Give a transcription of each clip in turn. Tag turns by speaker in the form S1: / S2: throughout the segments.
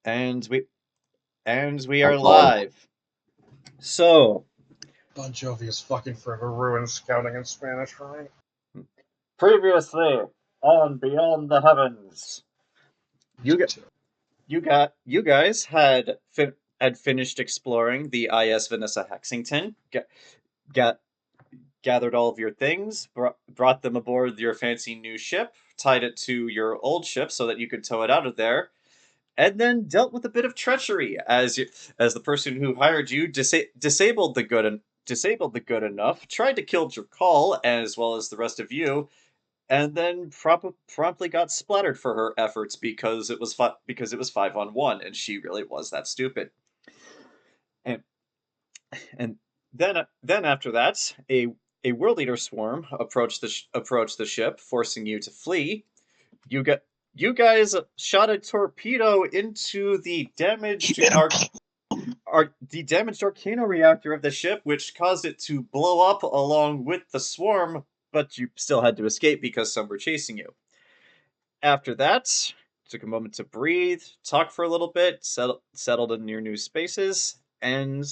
S1: And we are
S2: I'm on.
S1: live. So,
S3: Bon Jovi is fucking forever ruined scouting in Spanish for me.
S1: previously on Beyond the Heavens, you guys had finished exploring the IS Vanessa Hexington, got gathered all of your things, brought them aboard your fancy new ship, tied it to your old ship so that you could tow it out of there, and then dealt with a bit of treachery as the person who hired you disabled the good enough, tried to kill Jerkaul as well as the rest of you, and then promptly got splattered for her efforts because it was 5-on-1 and she really was that stupid. And and then after that, a world eater swarm approached the ship, forcing you to flee. You got you guys shot a torpedo into the damaged Arcano reactor of the ship, which caused it to blow up along with the swarm, but you still had to escape because some were chasing you. After that, took a moment to breathe, talk for a little bit, settled in your new spaces, and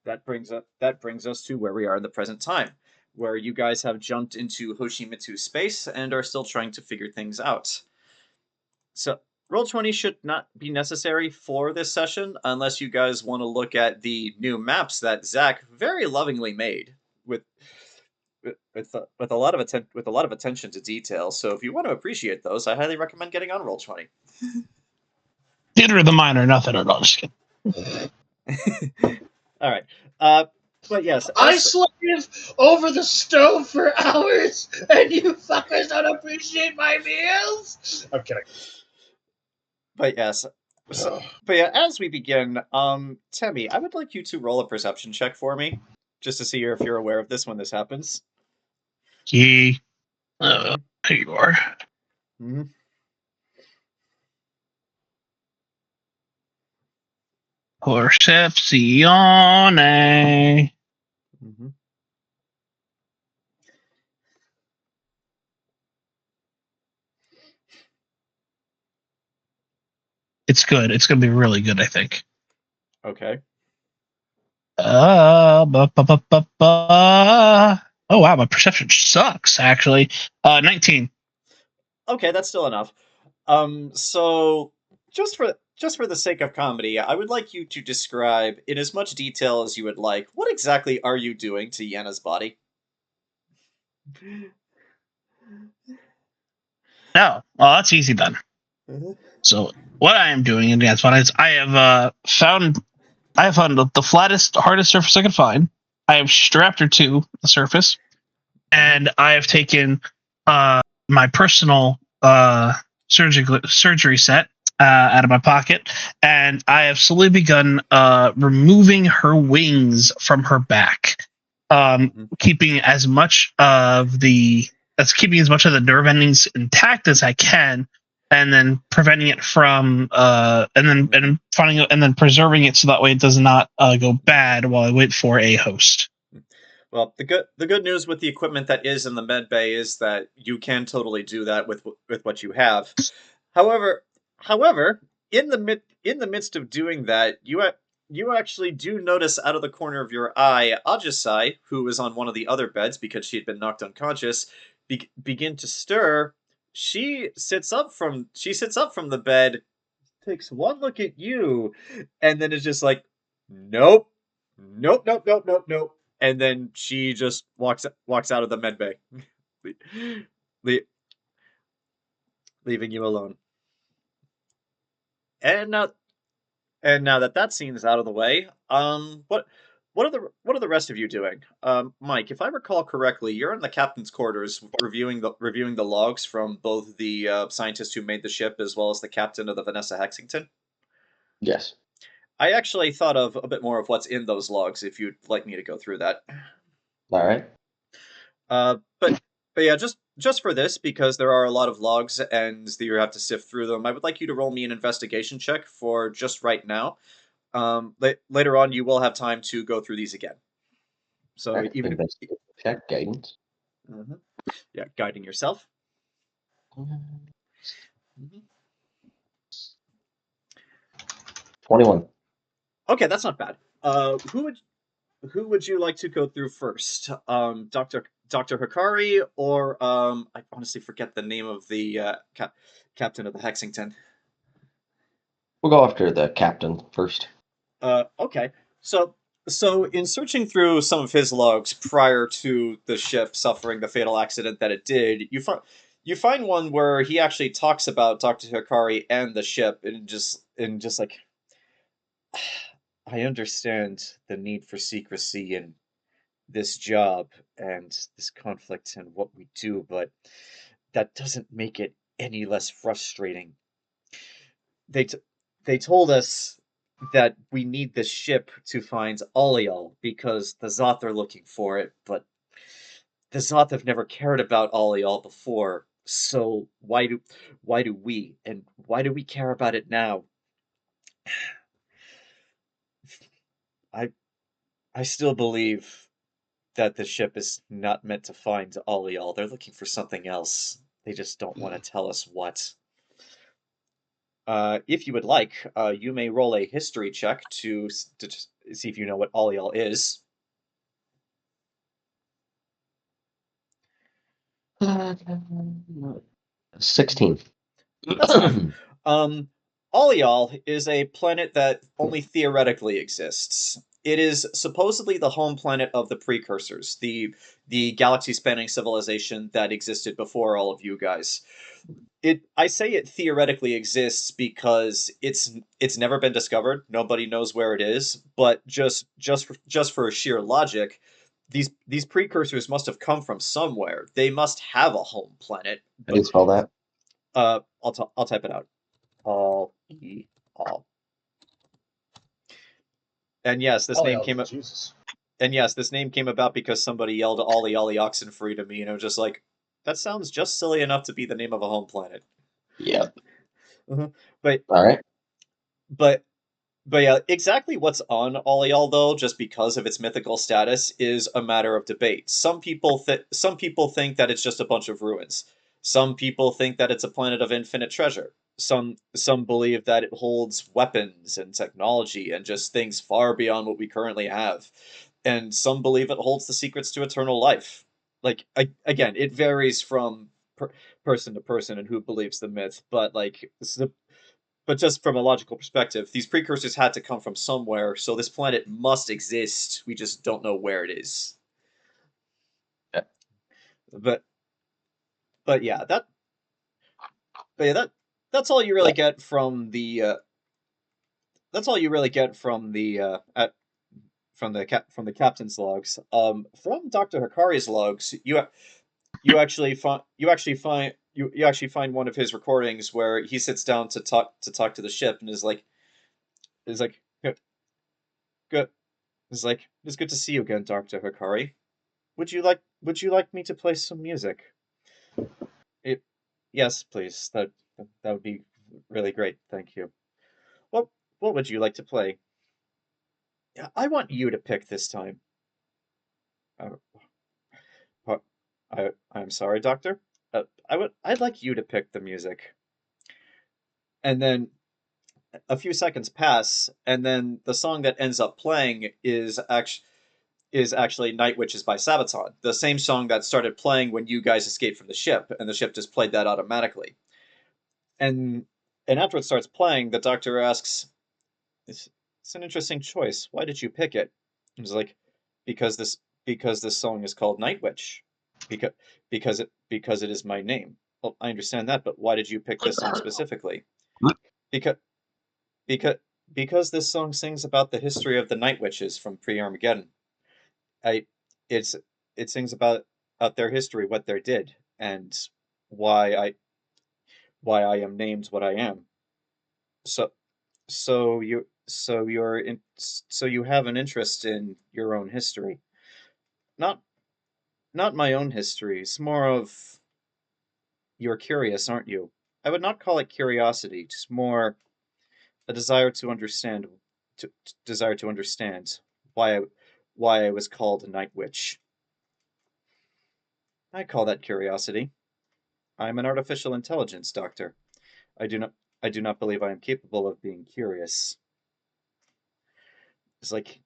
S1: that brings us to where we are in the present time, where you guys have jumped into Hoshimitsu space and are still trying to figure things out. So Roll20 should not be necessary for this session unless you guys want to look at the new maps that Zach very lovingly made with a lot of attention to detail. So if you want to appreciate those, I highly recommend getting on Roll20.
S4: Theater of the mind or nothing at all. Just kidding.
S1: All right. But yes,
S3: I slaved over the stove for hours, and you fuckers don't appreciate my meals? I'm kidding.
S1: But yes. But yeah, as we begin, Temme, I would like you to roll a perception check for me, just to see if you're aware of this when this happens.
S4: Here you are.
S1: Mm-hmm.
S4: Percepzione.
S1: Mm-hmm.
S4: It's good. It's going to be really good, I think.
S1: Okay.
S4: Oh, wow. My perception sucks, actually. 19.
S1: Okay, that's still enough. So just for the sake of comedy, I would like you to describe in as much detail as you would like what exactly are you doing to Yenna's body?
S4: No. Well, that's easy then.
S1: Mm-hmm.
S4: So what I am doing in Dance Fun is I have found the flattest, hardest surface I could find. I have strapped her to the surface, and I have taken my personal surgery set out of my pocket, and I have slowly begun removing her wings from her back, keeping as much of the nerve endings intact as I can, and then preventing it from and then preserving it so that way it does not go bad while I wait for a host.
S1: Well, the good news with the equipment that is in the med bay is that you can totally do that with what you have. However, in the midst of doing that, you actually do notice out of the corner of your eye Ajisai, who is on one of the other beds because she had been knocked unconscious, begin to stir. She sits up from the bed, takes one look at you, and then is just like, nope, nope, nope, nope, nope, nope, and then she just walks out of the med bay, leaving you alone. And now that scene is out of the way, what are the rest of you doing? Mike, if I recall correctly, you're in the captain's quarters reviewing the logs from both the scientist who made the ship as well as the captain of the Vanessa Hexington.
S2: Yes.
S1: I actually thought of a bit more of what's in those logs. If you'd like me to go through that.
S2: All right.
S1: But yeah, just for this, because there are a lot of logs and you have to sift through them, I would like you to roll me an investigation check for just right now. Later on, you will have time to go through these again. So
S2: Right.
S1: even
S2: Investigation check, guidance.
S1: Mm-hmm. Yeah, guiding yourself.
S2: Mm-hmm. 21.
S1: Okay, that's not bad. Who would you like to go through first? Dr. Hikari or I honestly forget the name of the captain of the Hexington.
S2: We'll go after the captain first.
S1: Okay. So in searching through some of his logs prior to the ship suffering the fatal accident that it did, you find one where he actually talks about Dr. Hikari and the ship and just like I understand the need for secrecy in this job and this conflict and what we do, but that doesn't make it any less frustrating. They t- they told us that we need this ship to find Alial because the Zoth are looking for it, but the Zoth have never cared about Alial before. So why do we and why do we care about it now? I I still believe that the ship is not meant to find Alial. They're looking for something else. They just don't want to tell us what. If you would like, you may roll a history check to see if you know what Alial is.
S2: 16.
S1: That's fine. Alial is a planet that only theoretically exists. It is supposedly the home planet of the precursors, the galaxy-spanning civilization that existed before all of you guys. I say it theoretically exists because it's never been discovered. Nobody knows where it is, but just for sheer logic, these precursors must have come from somewhere. They must have a home planet.
S2: How do you spell that?
S1: I'll type it out. All e all. And yes, this name came up.
S3: Jesus.
S1: And yes, this name came about because somebody yelled "Ollie Ollie Oxenfree" to me, and I was just like, that sounds just silly enough to be the name of a home planet.
S2: Yep.
S1: But
S2: All right.
S1: but But yeah, exactly what's on Alial though, just because of its mythical status, is a matter of debate. Some people think that it's just a bunch of ruins. Some people think that it's a planet of infinite treasure. Some believe that it holds weapons and technology and just things far beyond what we currently have. And some believe it holds the secrets to eternal life. Like again, it varies from person to person and who believes the myth, but but just from a logical perspective, these precursors had to come from somewhere, so this planet must exist. We just don't know where it is.
S2: Yeah.
S1: But but yeah, that's all you really get from the that's all you really get from from the captain's logs. From Dr. Hikari's logs, you actually find one of his recordings where he sits down to talk to the ship and is like good. It's like, it's good to see you again, Dr. Hikari. Would you like me to play some music? It, yes, please. That would be really great. Thank you. What what would you like to play? Yeah, I want you to pick this time. Uh, what- I'm sorry, Doctor. I'd like you to pick the music. And then a few seconds pass, and then the song that ends up playing is actually Night Witches by Sabaton, the same song that started playing when you guys escaped from the ship, and the ship just played that automatically. And after it starts playing, the doctor asks, it's an interesting choice. Why did you pick it?" He's like, "Because this song is called Night Witch. Because because it is my name." Well, I understand that, but why did you pick this song specifically? Because because because this song sings about the history of the Night Witches from pre-Armageddon. I it's it sings about their history, what they did, and why I why I am named what I am. So so you have an interest in your own history. Not not my own history. It's more of you're curious, aren't you? I would not call it curiosity, just more a desire to understand desire to understand why I was called a night witch. I call that curiosity. I am an artificial intelligence doctor. I do not I do not believe I am capable of being curious. It's like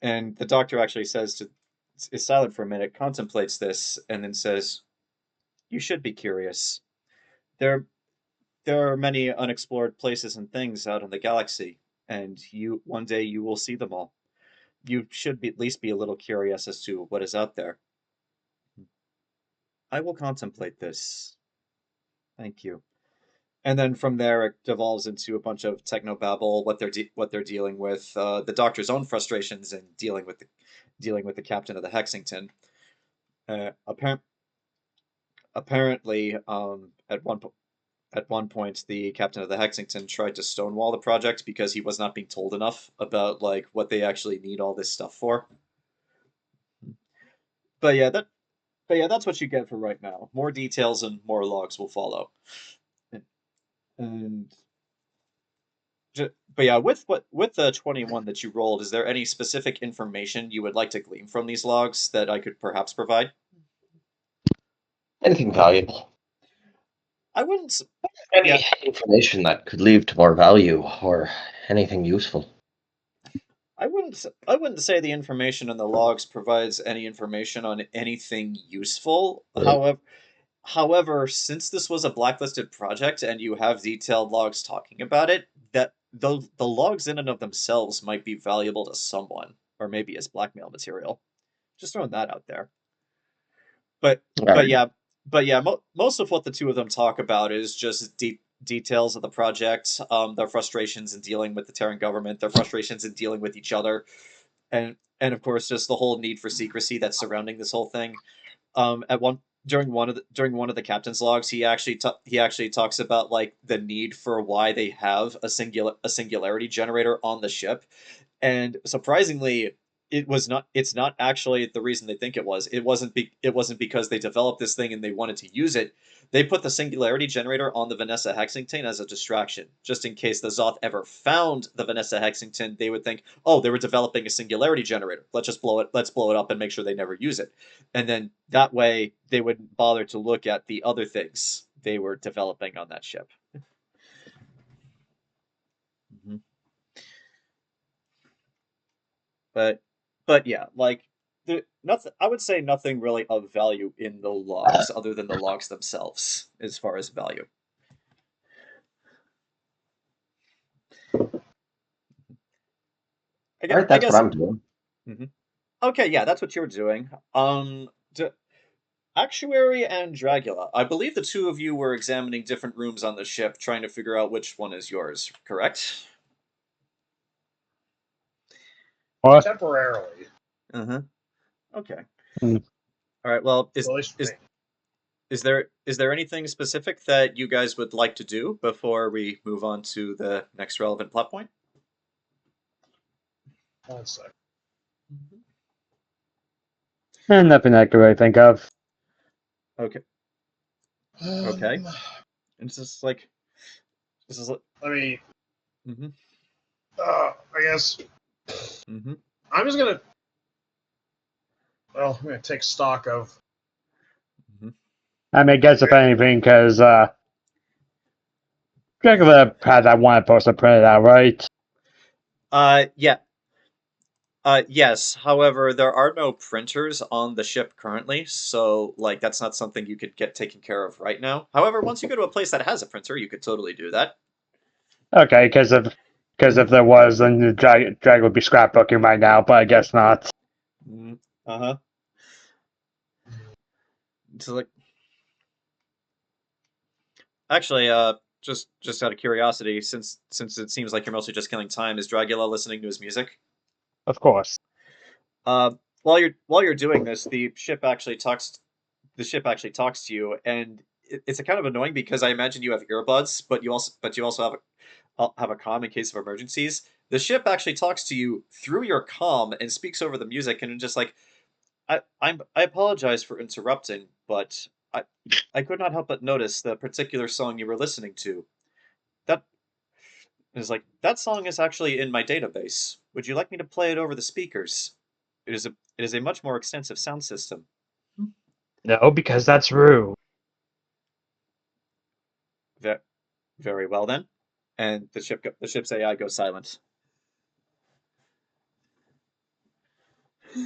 S1: and the doctor actually is silent for a minute, contemplates this, and then says, "You should be curious. There, there are many unexplored places and things out in the galaxy, and one day you will see them all. You should at least be a little curious as to what is out there." "I will contemplate this. Thank you." And then from there, it devolves into a bunch of technobabble, what they're dealing with, the doctor's own frustrations, and dealing with the captain of the Hexington. Apparently, at one point, the captain of the Hexington tried to stonewall the project because he was not being told enough about like what they actually need all this stuff for. But yeah, that's what you get for right now. More details and more logs will follow. And but yeah, with the 21 that you rolled, is there any specific information you would like to glean from these logs that I could perhaps provide?
S2: Anything valuable?
S1: I wouldn't.
S2: Any
S1: Yeah,
S2: information that could lead to more value or anything useful?
S1: I wouldn't say the information in the logs provides any information on anything useful. However, since this was a blacklisted project and you have detailed logs talking about it, that the logs in and of themselves might be valuable to someone, or maybe as blackmail material. Just throwing that out there. But
S2: Alright.
S1: most of what the two of them talk about is just details of the project, their frustrations in dealing with the Terran government, their frustrations in dealing with each other, and of course just the whole need for secrecy that's surrounding this whole thing. At one during one of the captain's logs, he actually talks about like the need for why they have a singularity generator on the ship, and surprisingly, it's not actually the reason they think it was. It wasn't because they developed this thing and they wanted to use it. They put the singularity generator on the Vanessa Hexington as a distraction, just in case the Zoth ever found the Vanessa Hexington. They would think, oh, they were developing a singularity generator. Let's blow it up and make sure they never use it. And then that way they wouldn't bother to look at the other things they were developing on that ship. Mm-hmm. But yeah, like nothing. I would say nothing really of value in the logs, other than the logs themselves, as far as value.
S2: Alright, that's what I'm doing.
S1: Mm-hmm. Okay, yeah, that's what you're doing. Actuary and Dragula. I believe the two of you were examining different rooms on the ship, trying to figure out which one is yours. Correct?
S5: What?
S3: Temporarily.
S1: Uh-huh. Okay.
S5: Hmm.
S1: All right. Well,
S3: Well, at least for me.
S1: is there anything specific that you guys would like to do before we move on to the next relevant plot point?
S3: One sec.
S5: Nothing I could really think of.
S1: Okay. Okay. It's just like this is.
S3: Let me.
S1: Mm-hmm.
S3: I guess
S1: Mm-hmm.
S3: I'm just gonna. Well, I'm gonna take stock of.
S1: Mm-hmm.
S5: I mean, guess if anything, because Dragula had that one poster printed out, right?
S1: Yeah. Yes. However, there are no printers on the ship currently, so like that's not something you could get taken care of right now. However, once you go to a place that has a printer, you could totally do that.
S5: Okay, because if there was, then the drag would be scrapbooking right now, but I guess not.
S1: Uh-huh. So like, actually, just out of curiosity, since it seems like you're mostly just killing time, is Dragula listening to his music?
S5: Of course.
S1: While you're doing this, the ship actually talks. The ship actually talks to you, and it's a kind of annoying because I imagine you have earbuds, but you also have a comm in case of emergencies. The ship actually talks to you through your comm and speaks over the music, and just like, I apologize for interrupting, but I could not help but notice the particular song you were listening to. That is like that song is actually in my database. Would you like me to play it over the speakers? It is a much more extensive sound system.
S5: No, because that's rude.
S1: Very well then. And the ship's AI goes silent. All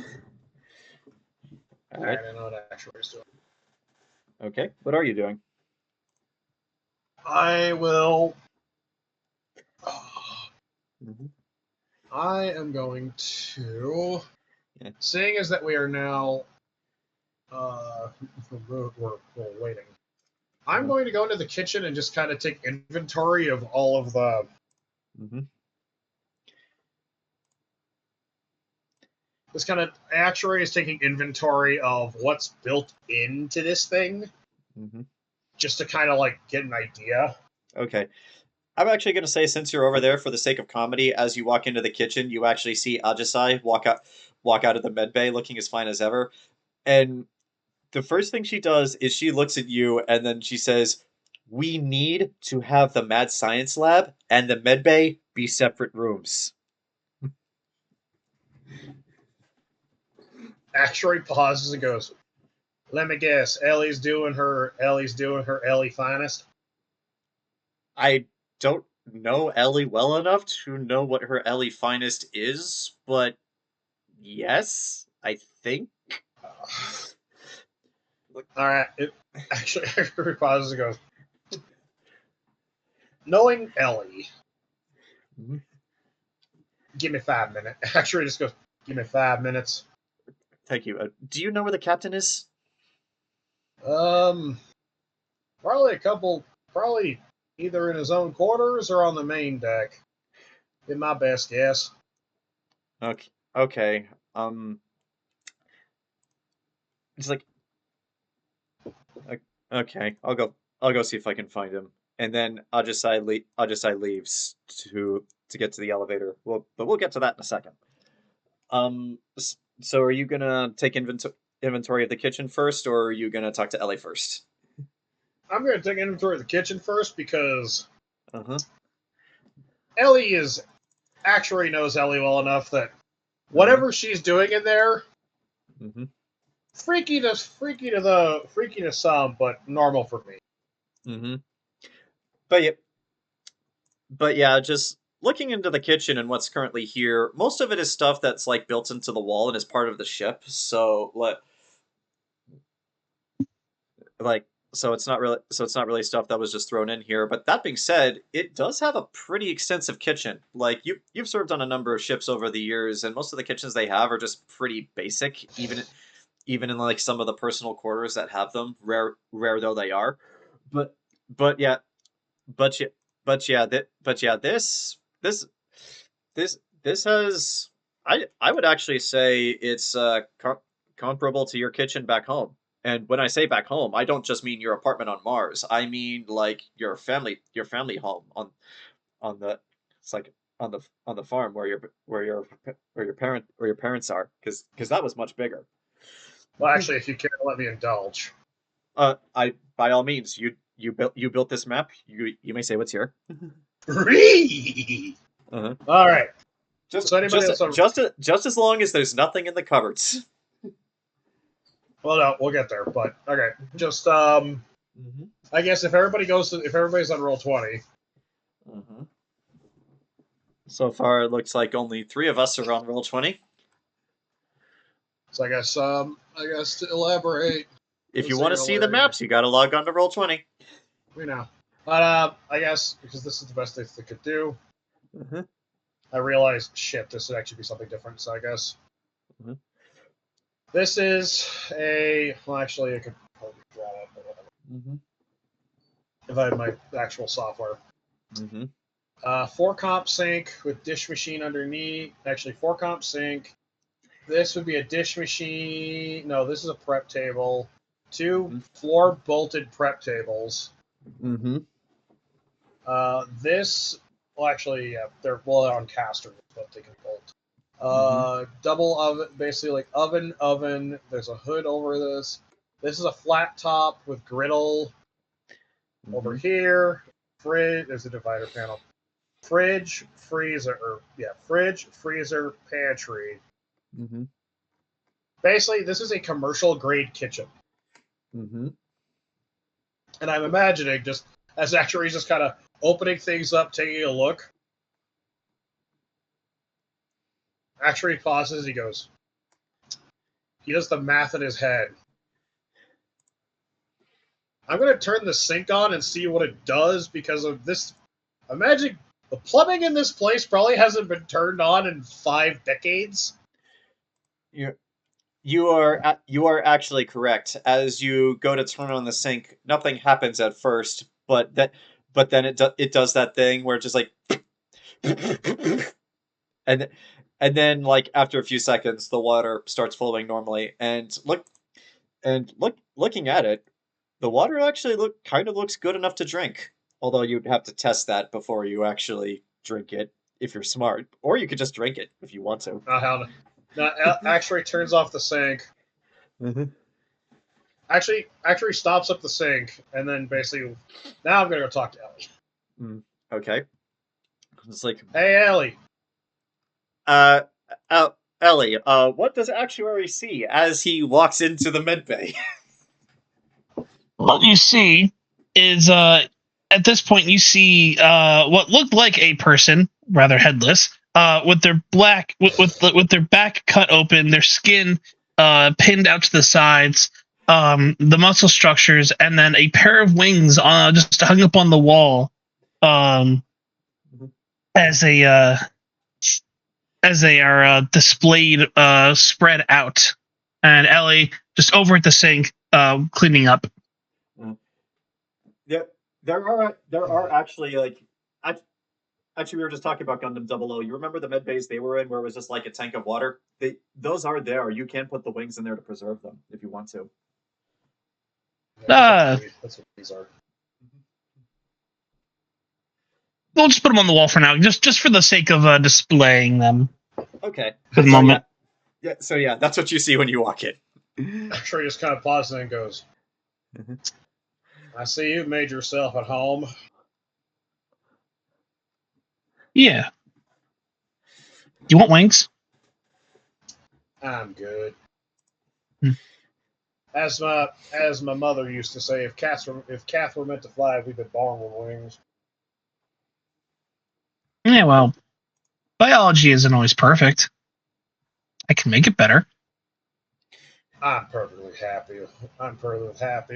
S3: I
S1: right.
S3: don't know what Actuary's doing.
S1: Okay. What are you doing?
S3: I will.
S1: Mhm.
S3: I am going to.
S1: Yeah.
S3: Seeing as that we are now. We're waiting. I'm
S1: Mhm.
S3: going to go into the kitchen and just kind of take inventory of all of the.
S1: Mm-hmm.
S3: This kind of Actuary is taking inventory of what's built into this thing,
S1: Mm-hmm.
S3: just to kind of like get an idea.
S1: Okay. I'm actually going to say, since you're over there, for the sake of comedy, as you walk into the kitchen, you actually see Ajisai walk out of the med bay looking as fine as ever. And the first thing she does is she looks at you and then she says, "We need to have the mad science lab and the med bay be separate rooms."
S3: Actuary pauses and goes, "Let me guess, Ellie's doing her Ellie finest."
S1: I don't know Ellie well enough to know what her Ellie finest is, but yes, I think.
S3: All right. Actually, Actuary pauses and goes, "Knowing Ellie,
S1: Mhm.
S3: give me 5 minutes." Actuary just goes, "Give me 5 minutes."
S1: Thank you. Do you know where the captain is?
S3: Um, probably either in his own quarters or on the main deck. Be my best guess.
S1: Okay. Okay. It's like, okay, I'll go see if I can find him, and then I'll just leaves to get to the elevator. But we'll get to that in a second. So are you gonna take inventory of the kitchen first, or are you gonna talk to Ellie first?
S3: I'm going to take inventory of the kitchen first because
S1: Uh huh.
S3: Ellie is Actuary knows Ellie well enough that
S1: Uh-huh.
S3: whatever she's doing in there,
S1: Mm-hmm.
S3: freaky to some, but normal for me.
S1: Mm-hmm. But yeah, just looking into the kitchen and what's currently here, most of it is stuff that's like built into the wall and is part of the ship. So like it's not really stuff that was just thrown in here. But that being said, it does have a pretty extensive kitchen. Like you've served on a number of ships over the years, and most of the kitchens they have are just pretty basic, even in like some of the personal quarters that have them, rare though they are. But but yeah, but yeah, but yeah, this has, I would actually say it's comparable to your kitchen back home. And when I say back home, I don't just mean your apartment on Mars. I mean like your family home on the it's like on the farm where your parents are, because that was much bigger.
S3: Well, actually, if you care to let me indulge.
S1: I by all means, you built this map. You may say what's here. Uh-huh.
S3: All right.
S1: Just
S3: So anybody that's on,
S1: just as long as there's nothing in the cupboards.
S3: well, no, we'll get there. But okay, just
S1: Mm-hmm.
S3: I guess if everybody's on roll 20,
S1: Uh-huh. So far, it looks like only 3 of us are on roll 20.
S3: so I guess to elaborate,
S1: If you want to see the maps, you got to log on to roll 20.
S3: we know. But I guess because this is the best they could do,
S1: Uh-huh.
S3: I realized shit. This would actually be something different. So I guess
S1: Uh-huh.
S3: this is a. Well, actually, I could probably draw it, but whatever.
S1: Mm-hmm.
S3: If I had my actual software.
S1: Mm-hmm.
S3: 4 comp sink with dish machine underneath. Actually, 4 comp sink. This would be a dish machine. No, this is a prep table. 2 floor bolted prep tables.
S1: Mm-hmm.
S3: This, well, actually, yeah, they're on casters, but they can bolt.
S1: Mm-hmm.
S3: Double oven, basically like oven. There's a hood over this. This is a flat top with griddle over
S1: Mm-hmm.
S3: here. Fridge. There's a divider panel. Fridge, freezer, pantry.
S1: Mm-hmm.
S3: Basically, this is a commercial grade kitchen,
S1: Mm-hmm.
S3: and I'm imagining just as Actuary's just kind of opening things up, taking a look. Actuary pauses. He goes, He does the math in his head. I'm going to turn the sink on and see what it does because of this. Imagine the plumbing in this place probably hasn't been turned on in 5 decades.
S1: You are actually correct. As you go to turn on the sink, nothing happens at first, but then it does that thing where it's just like and then like after a few seconds the water starts flowing normally and looking at it, the water actually looks good enough to drink. Although you'd have to test that before you actually drink it if you're smart, or you could just drink it if you want to.
S3: Now, Actuary turns off the sink.
S1: Mm-hmm.
S3: Actually stops up the sink, and then basically, now I'm going to go talk to Ellie.
S1: Okay. It's like,
S3: hey, Ellie.
S1: Ellie, what does Actuary see as he walks into the medbay?
S4: What you see is, at this point, you see what looked like a person, rather headless, with their with their back cut open, their skin pinned out to the sides, the muscle structures, and then a pair of wings just hung up on the wall, as they are displayed, spread out, and Ellie just over at the sink, cleaning up.
S1: Yeah, there are actually actually we were just talking about Gundam 00. You remember the med base they were in where it was just like a tank of water? Those are there. You can put the wings in there to preserve them if you want to.
S3: That's what these are.
S4: We'll just put them on the wall for now, just for the sake of displaying them.
S1: Okay.
S4: For the moment.
S1: Yeah, that's what you see when you walk in.
S3: Actually, just kind of pauses and goes, I see you've made yourself at home.
S4: Yeah. You want wings?
S3: I'm good. As my mother used to say, if Kath were meant to fly, we'd be born with wings.
S4: Yeah, well, biology isn't always perfect. I can make it better.
S3: I'm perfectly happy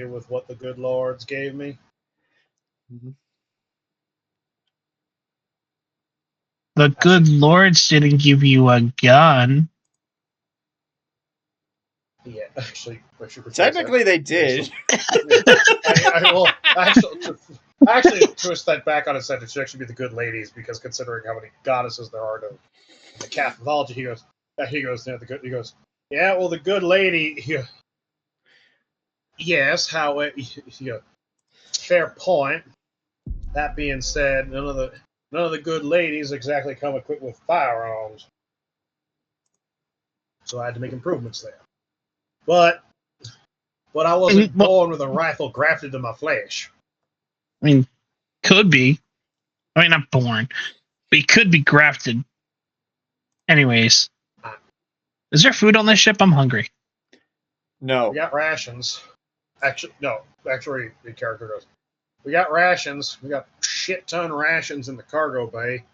S3: with what the good lords gave me.
S4: The good lords didn't give you a gun.
S3: Yeah, actually
S1: technically they did.
S3: Actually, twist that back on its head. It should actually be the good ladies, because considering how many goddesses there are to the Kath mythology, he goes, yeah, well, the good lady. Yes, fair point. That being said, none of the good ladies exactly come equipped with firearms, so I had to make improvements there. But I wasn't born with a rifle grafted to my flesh.
S4: I mean, could be. I mean, not born, but he could be grafted. Anyways, is there food on this ship? I'm hungry.
S1: No.
S3: We got rations. Actually, no. Actually, the character goes, we got rations. We got shit ton rations in the cargo bay.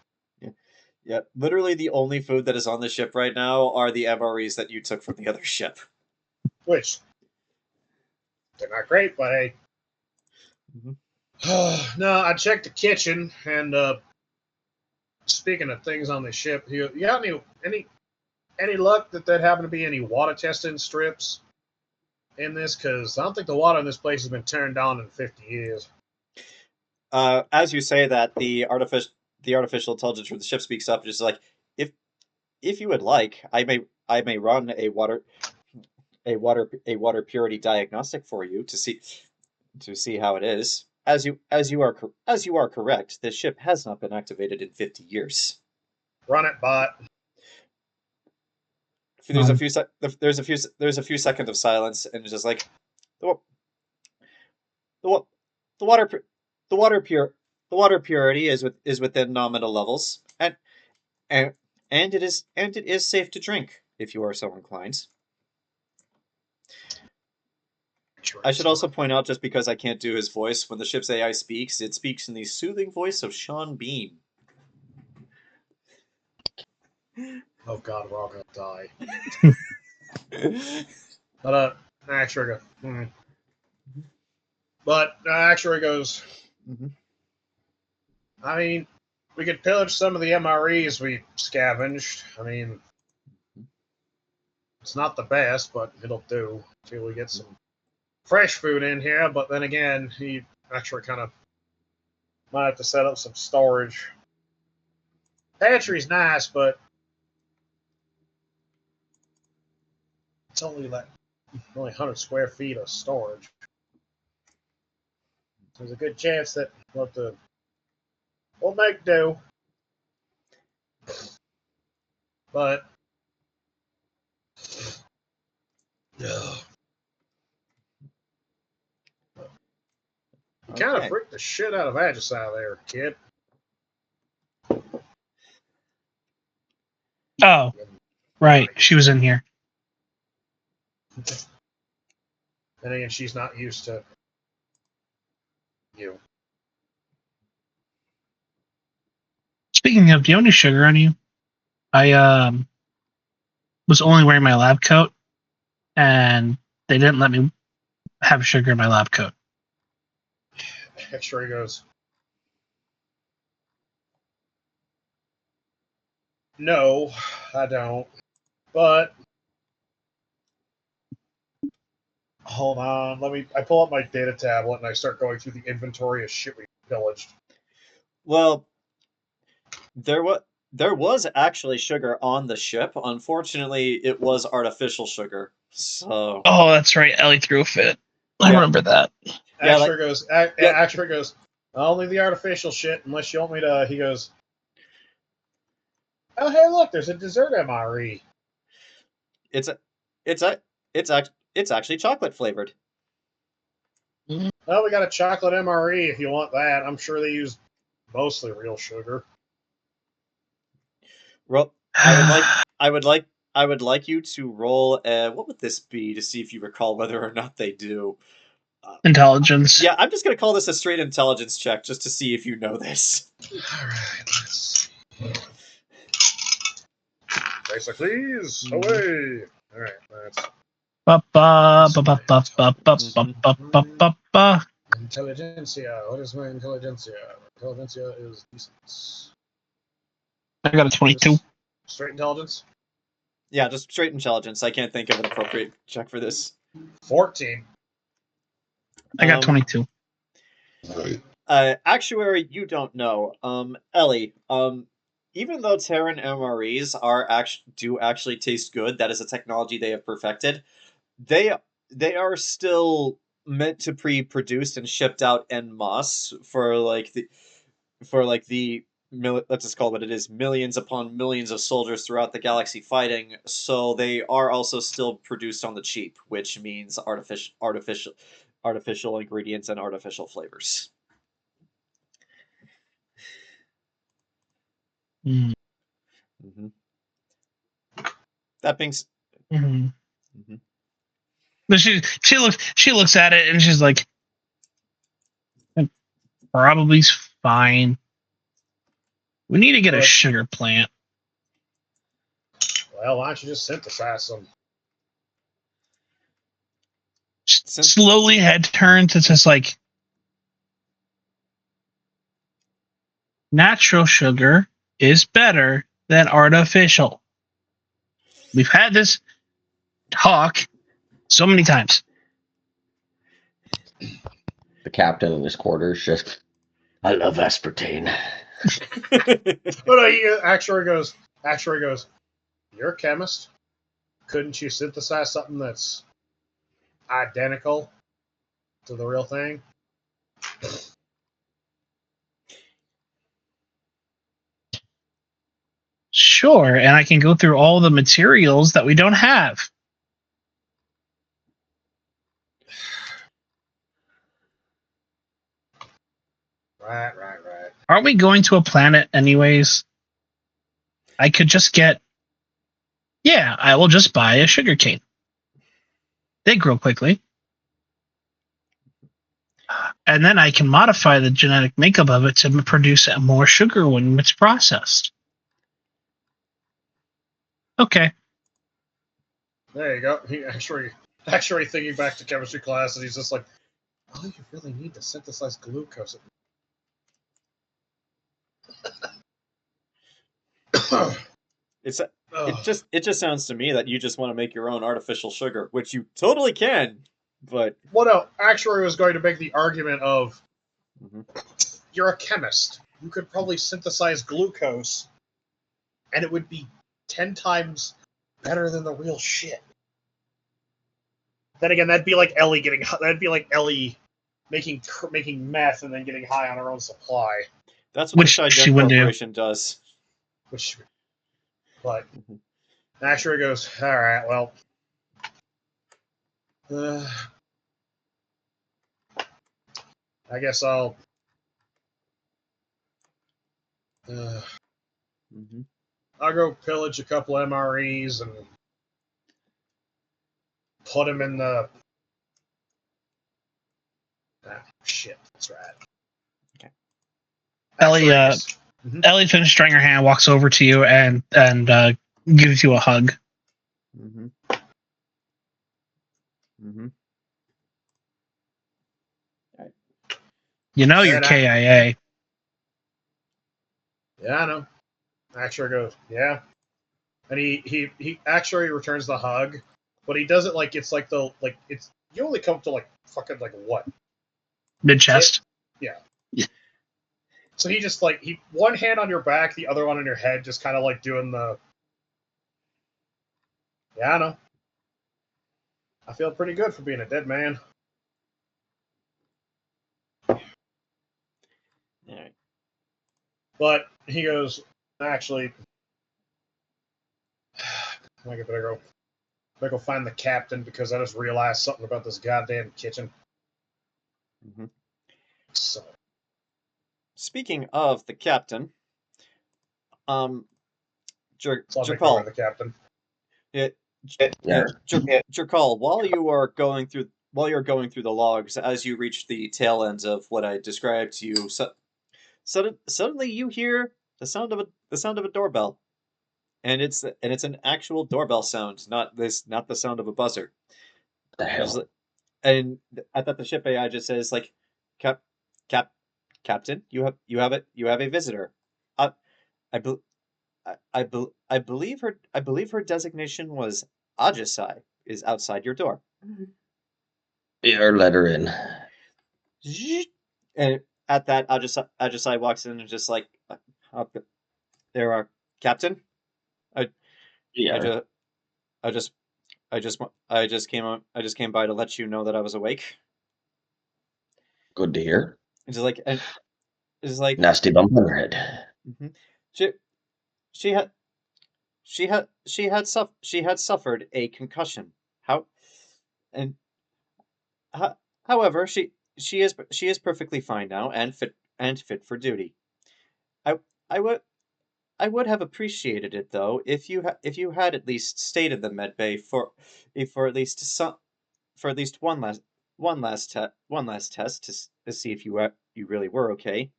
S1: Yeah, literally the only food that is on the ship right now are the MREs that you took from the other ship.
S3: Which, they're not great, but hey. No, I checked the kitchen, and speaking of things on the ship, you got any luck that happened to be any water testing strips in this? Because I don't think the water in this place has been turned on in 50 years.
S1: As you say that, the artificial intelligence for the ship speaks up, just like, if you would like, I may run a water purity diagnostic for you to see how it is. As you are correct, this ship has not been activated in 50 years.
S3: Run it, bot.
S1: There's a few seconds of silence, and it's just like the water purity is within nominal levels, and it is safe to drink if you are so inclined. I should also point out, just because I can't do his voice, when the ship's AI speaks, it speaks in the soothing voice of Sean Bean.
S3: Oh god, we're all gonna die. But Actuary goes, But Actuary goes, I mean, we could pillage some of the MREs we scavenged. I mean, it's not the best, but it'll do until we get some fresh food in here. But then again, he actually kind of might have to set up some storage. Pantry's nice, but it's only 100 square feet of storage. There's a good chance that we'll make do. But yeah. You kind of freaked the shit out of Ajisai there, kid.
S4: Oh, right. She was in here.
S3: And again, she's not used to you.
S4: Speaking of, do you have any sugar on you? I was only wearing my lab coat, and they didn't let me have sugar in my lab coat.
S3: X-ray goes, no, I don't. But hold on, I pull up my data tablet and I start going through the inventory of shit we pillaged.
S1: Well, there was actually sugar on the ship. Unfortunately, it was artificial sugar. So.
S4: Oh, that's right. Ellie threw a fit. I remember that.
S3: Actuary goes, only the artificial shit, unless you want me to. He goes, oh hey, look, there's a dessert MRE.
S1: It's actually chocolate flavored.
S3: Well, we got a chocolate MRE if you want that. I'm sure they use mostly real sugar.
S1: Well, I would like you to roll. What would this be to see if you recall whether or not they do?
S4: Intelligence.
S1: Yeah, I'm just gonna call this a straight intelligence check just to see if you know this.
S3: All right, let's see. Dice, please. Away. All right, that's. Intelligentsia. What is my intelligentsia? Intelligentsia is decent.
S4: I got a 22.
S3: Straight intelligence?
S1: Yeah, just straight intelligence. I can't think of an appropriate check for this.
S3: 14.
S4: I got 22.
S1: Actuary, you don't know. Ellie, even though Tyran MREs do actually taste good, that is a technology they have perfected. They are still meant to be produced and shipped out en masse for the let's just call it what it is, millions upon millions of soldiers throughout the galaxy fighting. So they are also still produced on the cheap, which means artificial ingredients and artificial flavors. Mm-hmm. That being.
S4: Mm-hmm. But she looks at it and she's like, probably fine. We need to get a sugar plant.
S3: Well, why don't you just synthesize some?
S4: Slowly head turns to just like, natural sugar is better than artificial. We've had this talk so many times.
S2: The captain in his quarters just, I love aspartame.
S3: But Actuary goes, you're a chemist. Couldn't you synthesize something that's identical to the real thing?
S4: Sure, and I can go through all the materials that we don't have.
S3: Right.
S4: Aren't we going to a planet anyways? I could just I will just buy a sugarcane. They grow quickly. And then I can modify the genetic makeup of it to produce more sugar when it's processed. Okay.
S3: There you go. He actually Actually, thinking back to chemistry class, and he's just like, "Oh, you really need to synthesize glucose."
S1: It just sounds to me that you just want to make your own artificial sugar, which you totally can, but
S3: Well, no, Actuary was going to make the argument of, you're a chemist. You could probably synthesize glucose, and it would be 10 times better than the real shit. Then again, that'd be like Ellie making meth and then getting high on her own supply.
S1: That's what
S4: Which
S1: the
S4: she
S1: Shiden
S4: would do.
S1: Corporation does.
S3: But Actuary goes, all right, well, I guess I'll go pillage a couple MREs and put them in the. Shit, that's right.
S1: Okay.
S4: Ellie finishes drying her hand, walks over to you, and gives you a hug.
S1: Right.
S4: You know you're KIA.
S3: Yeah, I know. Actuary goes, yeah. And he actually returns the hug, but he does it like it's you only come to fucking what?
S4: Mid chest.
S3: Yeah. So he just one hand on your back, the other one on your head, just kind of doing the. Yeah, I know. I feel pretty good for being a dead man.
S1: Alright.
S3: But he goes, actually, I better go find the captain because I just realized something about this goddamn kitchen. So.
S1: Speaking of the captain, Jerkaul.
S3: The captain.
S1: Jerkaul, while you're going through the logs, as you reach the tail ends of what I described to you, suddenly you hear the sound of a doorbell, and it's an actual doorbell sound, not the sound of a buzzer.
S2: The hell?
S1: And I thought the ship AI just says Captain, you have a visitor. I believe her designation was Ajisai is outside your door.
S2: Or let her in.
S1: And at that, Ajisai walks in and just there are Captain. I just came by to let you know that I was awake.
S2: Good to hear.
S1: It's like
S2: Nasty bump on her head.
S1: She had suffered a concussion. However, she is perfectly fine now and fit for duty. I would have appreciated it though if you had at least stayed in the medbay for at least one last test to see if you really were okay.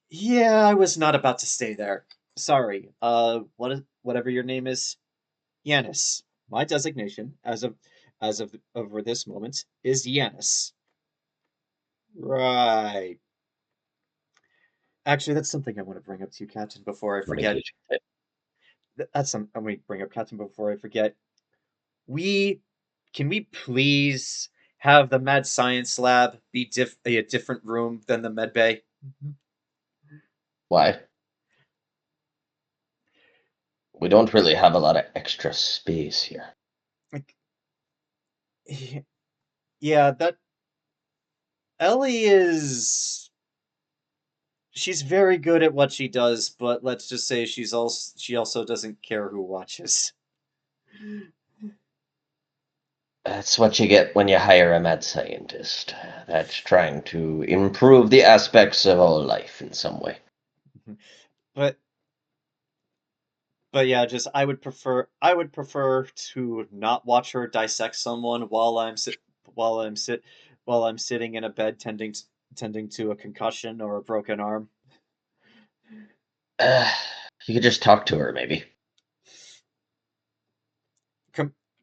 S1: Yeah, I was not about to stay there. Sorry. Whatever your name is, Yanis. My designation as of over this moment is Yanis. Right. Actually, that's something I want to bring up to you, Captain, before I forget. Let me bring up Captain before I forget. Can we please have the Mad Science Lab be a different room than the Med Bay?
S2: Why? We don't really have a lot of extra space here.
S1: Yeah, that Ellie is. She's very good at what she does, but let's just say she also doesn't care who watches.
S2: That's what you get when you hire a mad scientist. That's trying to improve the aspects of all life in some way.
S1: But yeah, just I would prefer to not watch her dissect someone while I'm sitting in a bed tending to a concussion or a broken arm.
S2: You could just talk to her, maybe.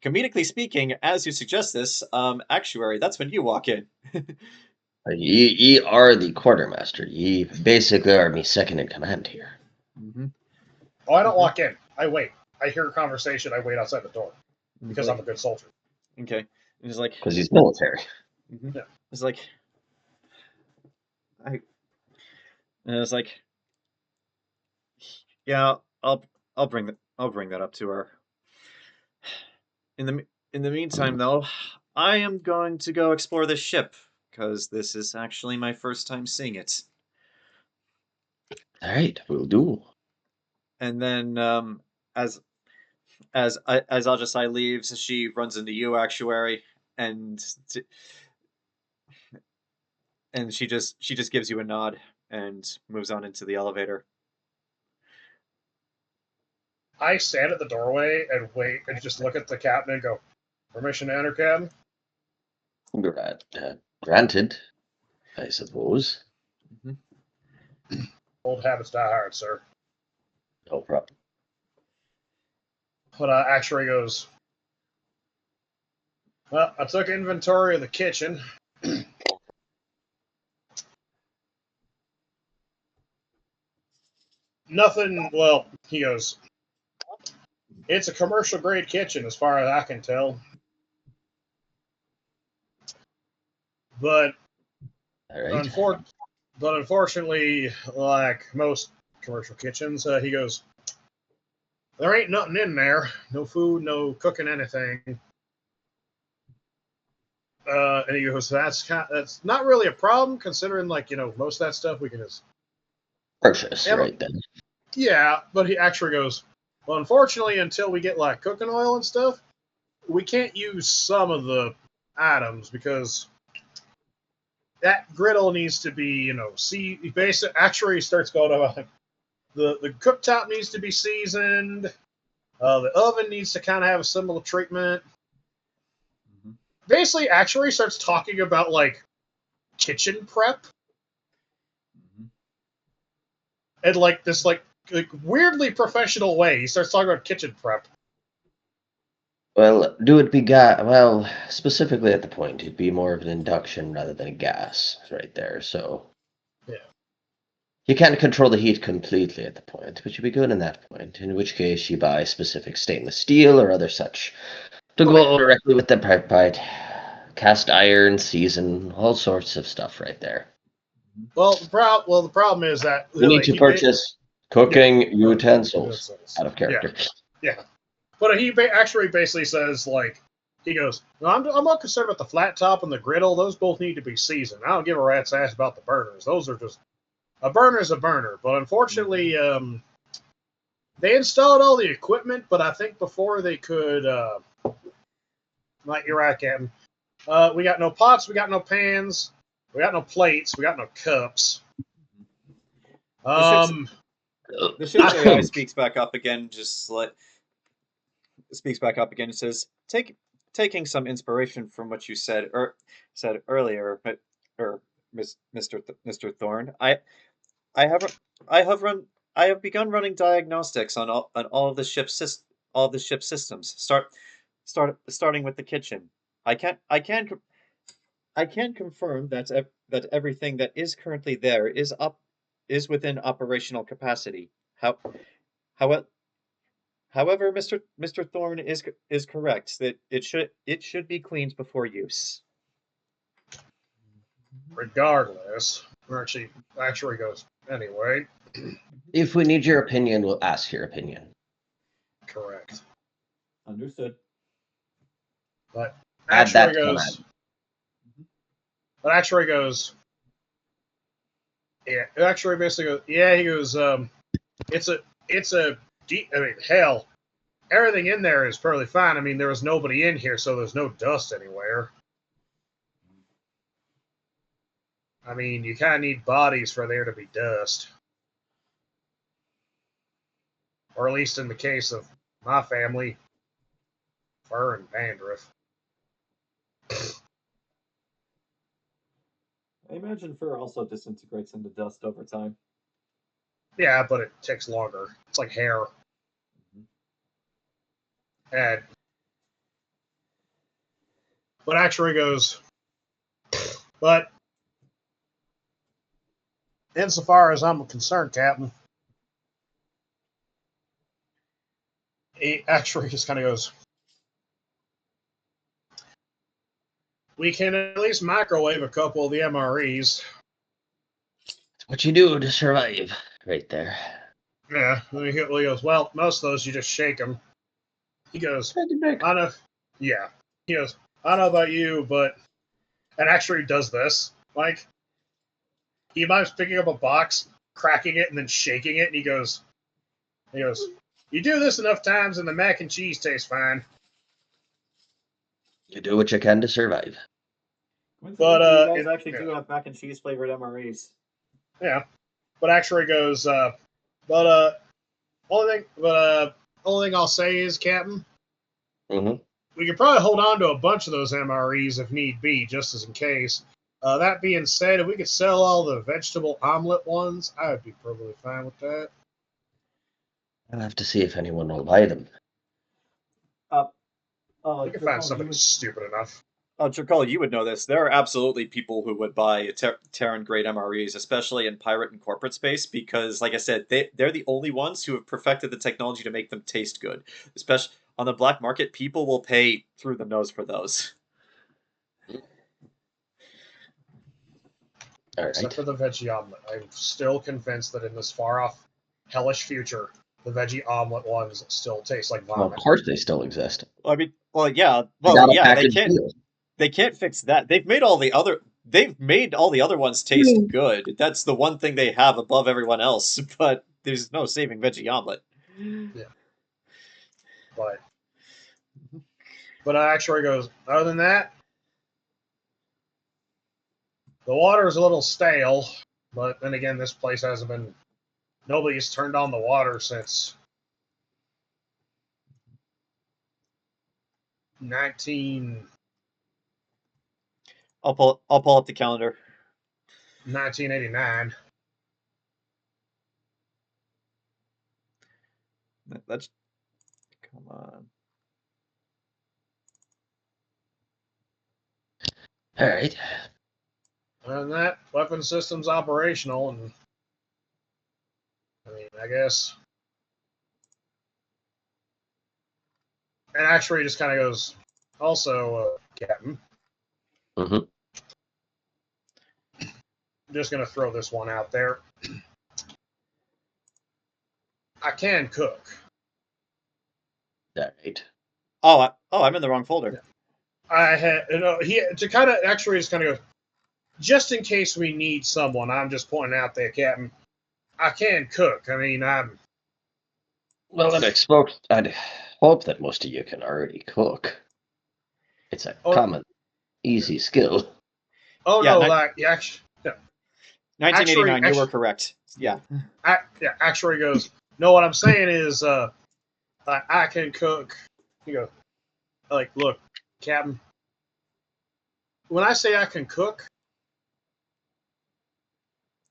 S1: comedically speaking, as you suggest this, Actuary, that's when you walk in.
S2: Ye are the quartermaster. Ye basically are me second in command here.
S1: Mm-hmm.
S3: Oh, I don't walk in. I wait. I hear a conversation. I wait outside the door because I'm a good soldier.
S1: Okay. And he's like,
S2: Because he's military.
S1: mm-hmm.
S3: Yeah.
S1: It's like, and it's like, yeah, I'll bring that up to her. In the meantime, though, I am going to go explore this ship because this is actually my first time seeing it.
S2: All right, we'll do.
S1: And then, as Ajisai leaves, she runs into you, Actuary, and she just gives you a nod and moves on into the elevator.
S3: I stand at the doorway and wait and just look at the captain and go, "Permission to enter, Captain?"
S2: Granted, I suppose.
S1: Mm-hmm.
S3: Old habits die hard, sir.
S2: No problem.
S3: But Actuary goes, "Well, I took inventory of the kitchen. Nothing, well," he goes, "it's a commercial grade kitchen as far as I can tell. But
S2: All right.
S3: unfortunately, like most commercial kitchens," he goes, "there ain't nothing in there. No food, no cooking anything." And he goes, "That's not really a problem considering, like, most of that stuff we can just
S2: Purchase, right then.
S3: Yeah, but he actually goes, well, unfortunately, until we get like cooking oil and stuff, we can't use some of the items because that griddle needs to be, basically, actually starts going about the cooktop needs to be seasoned. The oven needs to kind of have a similar treatment.
S1: Mm-hmm.
S3: Basically, actually starts talking about like kitchen prep
S1: Mm-hmm.
S3: and like this like weirdly professional way. He starts talking about kitchen prep.
S2: Well, specifically at the point, it'd be more of an induction rather than a gas right there, so.
S3: Yeah.
S2: You can't control the heat completely at the point, but you'd be good in that point, in which case you buy specific stainless steel or other such. To go directly with the pipe pipe, cast iron, season, all sorts of stuff right there.
S3: Well, the problem is that
S2: You need to purchase cooking utensils out of character.
S3: Yeah. But he actually basically says, like, he goes, no, I'm not concerned about the flat top and the griddle. Those both need to be seasoned. I don't give a rat's ass about the burners. Those are just a burner's a burner. But unfortunately, they installed all the equipment, but I think before they could, like you're right, Captain. We got no pots, we got no pans, we got no plates, we got no cups.
S1: The ship's AI speaks back up again, and says, taking some inspiration from what you said earlier, Mr. Thorn. I have begun running diagnostics on all of the ship's systems. Starting with the kitchen. I can confirm that everything that is currently there is within operational capacity. However, Mr. Thorn is correct that it should be cleaned before use.
S3: Regardless, actually goes anyway.
S2: If we need your opinion, we'll ask your opinion.
S3: Correct.
S1: Understood.
S3: But
S2: Add that
S3: goes. But actually goes. Yeah, actually basically goes. Yeah, he goes. It's a deep. I mean, hell, everything in there is perfectly fine. I mean, there was nobody in here, so there's no dust anywhere. I mean, you kind of need bodies for there to be dust. Or at least in the case of my family, fur and dandruff.
S1: I imagine fur also disintegrates into dust over time.
S3: Yeah, but it takes longer. It's like hair. And But Actuary goes, but insofar as I'm concerned, Captain, he Actuary just kind of goes, we can at least microwave a couple of the MREs.
S2: It's what you do to survive, right there.
S3: Yeah. He goes, well, most of those you just shake them. He goes, I know. Yeah. He goes, I don't know about you, but and Actuary does this. Like, he might picking up a box, cracking it, and then shaking it, and he goes, you do this enough times, and the mac and cheese tastes fine.
S2: You do what you can to survive.
S3: But
S1: you guys actually do have mac and cheese flavored MREs.
S3: Yeah, but Actuary goes, only thing I'll say is, Captain, we could probably hold on to a bunch of those MREs if need be, just as in case. That being said, if we could sell all the vegetable omelet ones, I would be perfectly fine with that.
S2: I'll have to see if anyone will buy them.
S3: We can find something stupid enough.
S1: Jerkaul, you would know this. There are absolutely people who would buy Tyran grade MREs, especially in pirate and corporate space, because, like I said, they're the only ones who have perfected the technology to make them taste good. Especially on the black market, people will pay through the nose for those.
S2: All right.
S3: Except for the veggie omelet. I'm still convinced that in this far-off, hellish future, the veggie omelet ones still taste like vomit.
S2: Well, of course they still exist.
S1: I mean, yeah. Well, yeah, they can't.
S2: Deal.
S1: They can't fix that. They've made all the other ones taste good. That's the one thing they have above everyone else. But there's no saving veggie omelet.
S3: Yeah. But Actuary goes, other than that, the water is a little stale. But then again, this place hasn't been. Nobody's turned on the water since 1989.
S1: I'll pull up the calendar. Let's come on.
S2: All right.
S3: Other than that, weapon system's operational, and I mean, I guess. And Actuary just kind of goes, also, Captain.
S2: Mm-hmm.
S3: I'm just going to throw this one out there. I can cook.
S2: All right.
S1: Oh, I'm in the wrong folder.
S3: I had, to kind of, Actuary just kind of goes, just in case we need someone, I'm just pointing out there, Captain, I can cook. I mean,
S2: Well, I'd hope that most of you can already cook. It's a common, easy skill.
S3: Oh,
S1: yeah,
S3: no, actually...
S1: 1989, you were correct. Yeah.
S3: Actuary goes, no, what I'm saying is, I can cook. You go, like, look, Captain, when I say I can cook,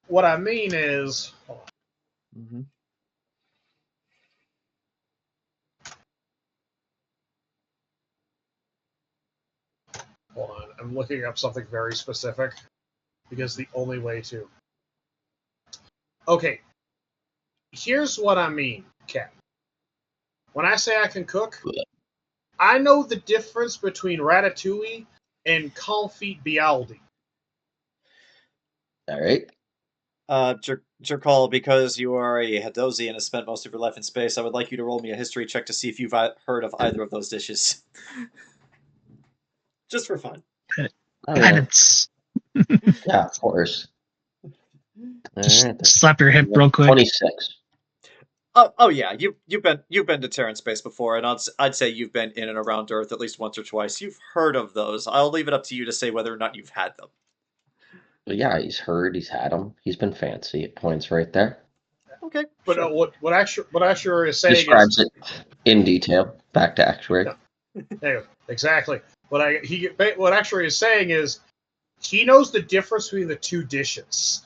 S3: what I mean is,
S1: Mm-hmm.
S3: hold on, I'm looking up something very specific, because the only way to. Okay, here's what I mean, Captain. When I say I can cook, I know the difference between ratatouille and confit bialdi.
S2: All right.
S1: Jerkaul, because you are a Hadozee and have spent most of your life in space, I would like you to roll me a history check to see if you've heard of either of those dishes. Just for fun.
S4: Penance.
S2: Yeah, of course.
S4: Just
S2: All right.
S4: slap your hip real quick.
S2: 26.
S1: Oh yeah, you've been to Terran space before, and I'd say you've been in and around Earth at least once or twice. You've heard of those. I'll leave it up to you to say whether or not you've had them.
S2: Well, yeah, he's had them. He's been fancy. It points right there.
S1: Okay.
S3: But
S1: sure.
S3: what Actuary is saying
S2: Describes it in detail. Back to Actuary.
S3: Yeah, exactly. What Actuary is saying is he knows the difference between the two dishes.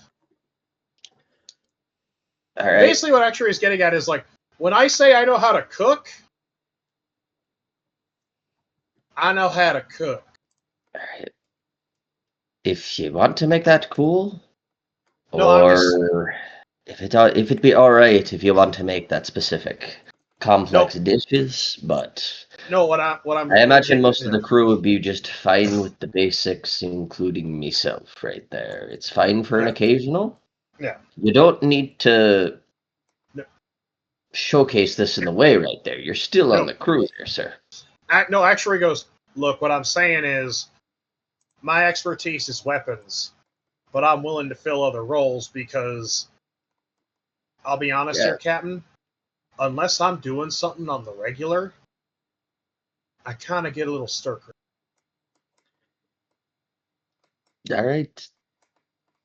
S2: All right.
S3: Basically, what Actuary is getting at is like, when I say I know how to cook, I know how to cook.
S2: Alright. If you want to make that cool,
S3: No, I'm just
S2: or if it'd be alright if you want to make that specific complex dishes, but
S3: no. What I'm
S2: I imagine
S3: getting,
S2: most of the crew would be just fine with the basics, including myself right there. It's fine for an
S3: Yeah.
S2: occasional.
S3: Yeah.
S2: You don't need to
S3: No.
S2: showcase this in the way right there. You're still on
S3: No.
S2: the crew there, sir.
S3: No, actually goes, look, what I'm saying is my expertise is weapons, but I'm willing to fill other roles because I'll be honest
S2: Yeah.
S3: here, Captain, unless I'm doing something on the regular, I kind of get a little stir crazy.
S2: Alright.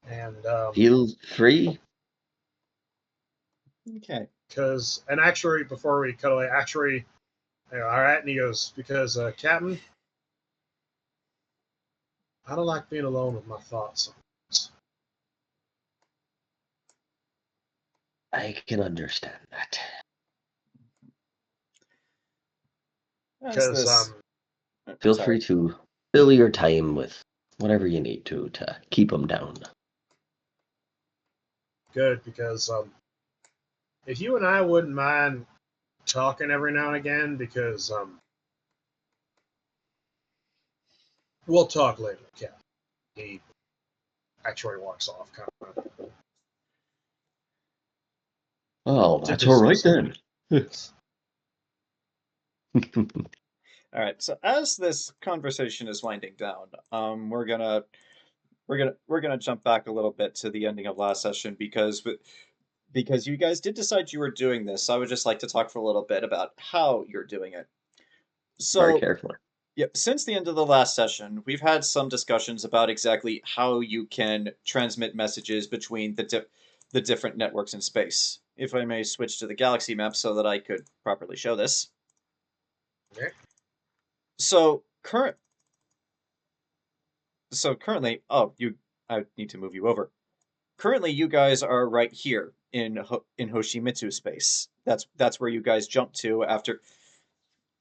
S3: And
S2: Feel free.
S1: Okay.
S3: because an actuary, before we cut away, actuary, all right, and he goes, because Captain, I don't like being alone with my thoughts.
S2: I can understand that.
S1: As
S3: Because
S1: this,
S2: Feel
S1: sorry.
S2: free to fill your time with whatever you need to keep them down.
S3: good, because if you and I wouldn't mind talking every now and again, because we'll talk later, Captain. He actually walks off, kind of.
S2: Oh,
S3: To
S2: that's all right
S3: business.
S2: then.
S1: All right. So as this conversation is winding down, we're gonna jump back a little bit to the ending of last session because you guys did decide you were doing this. I would just like to talk for a little bit about how you're doing it.
S2: Very
S1: So,
S2: carefully.
S1: yep, since the end of the last session, we've had some discussions about exactly how you can transmit messages between the different networks in space. If I may switch to the galaxy map so that I could properly show this.
S3: Okay.
S1: So currently, I need to move you over. Currently, you guys are right here in Hoshimitsu space. That's where you guys jumped to after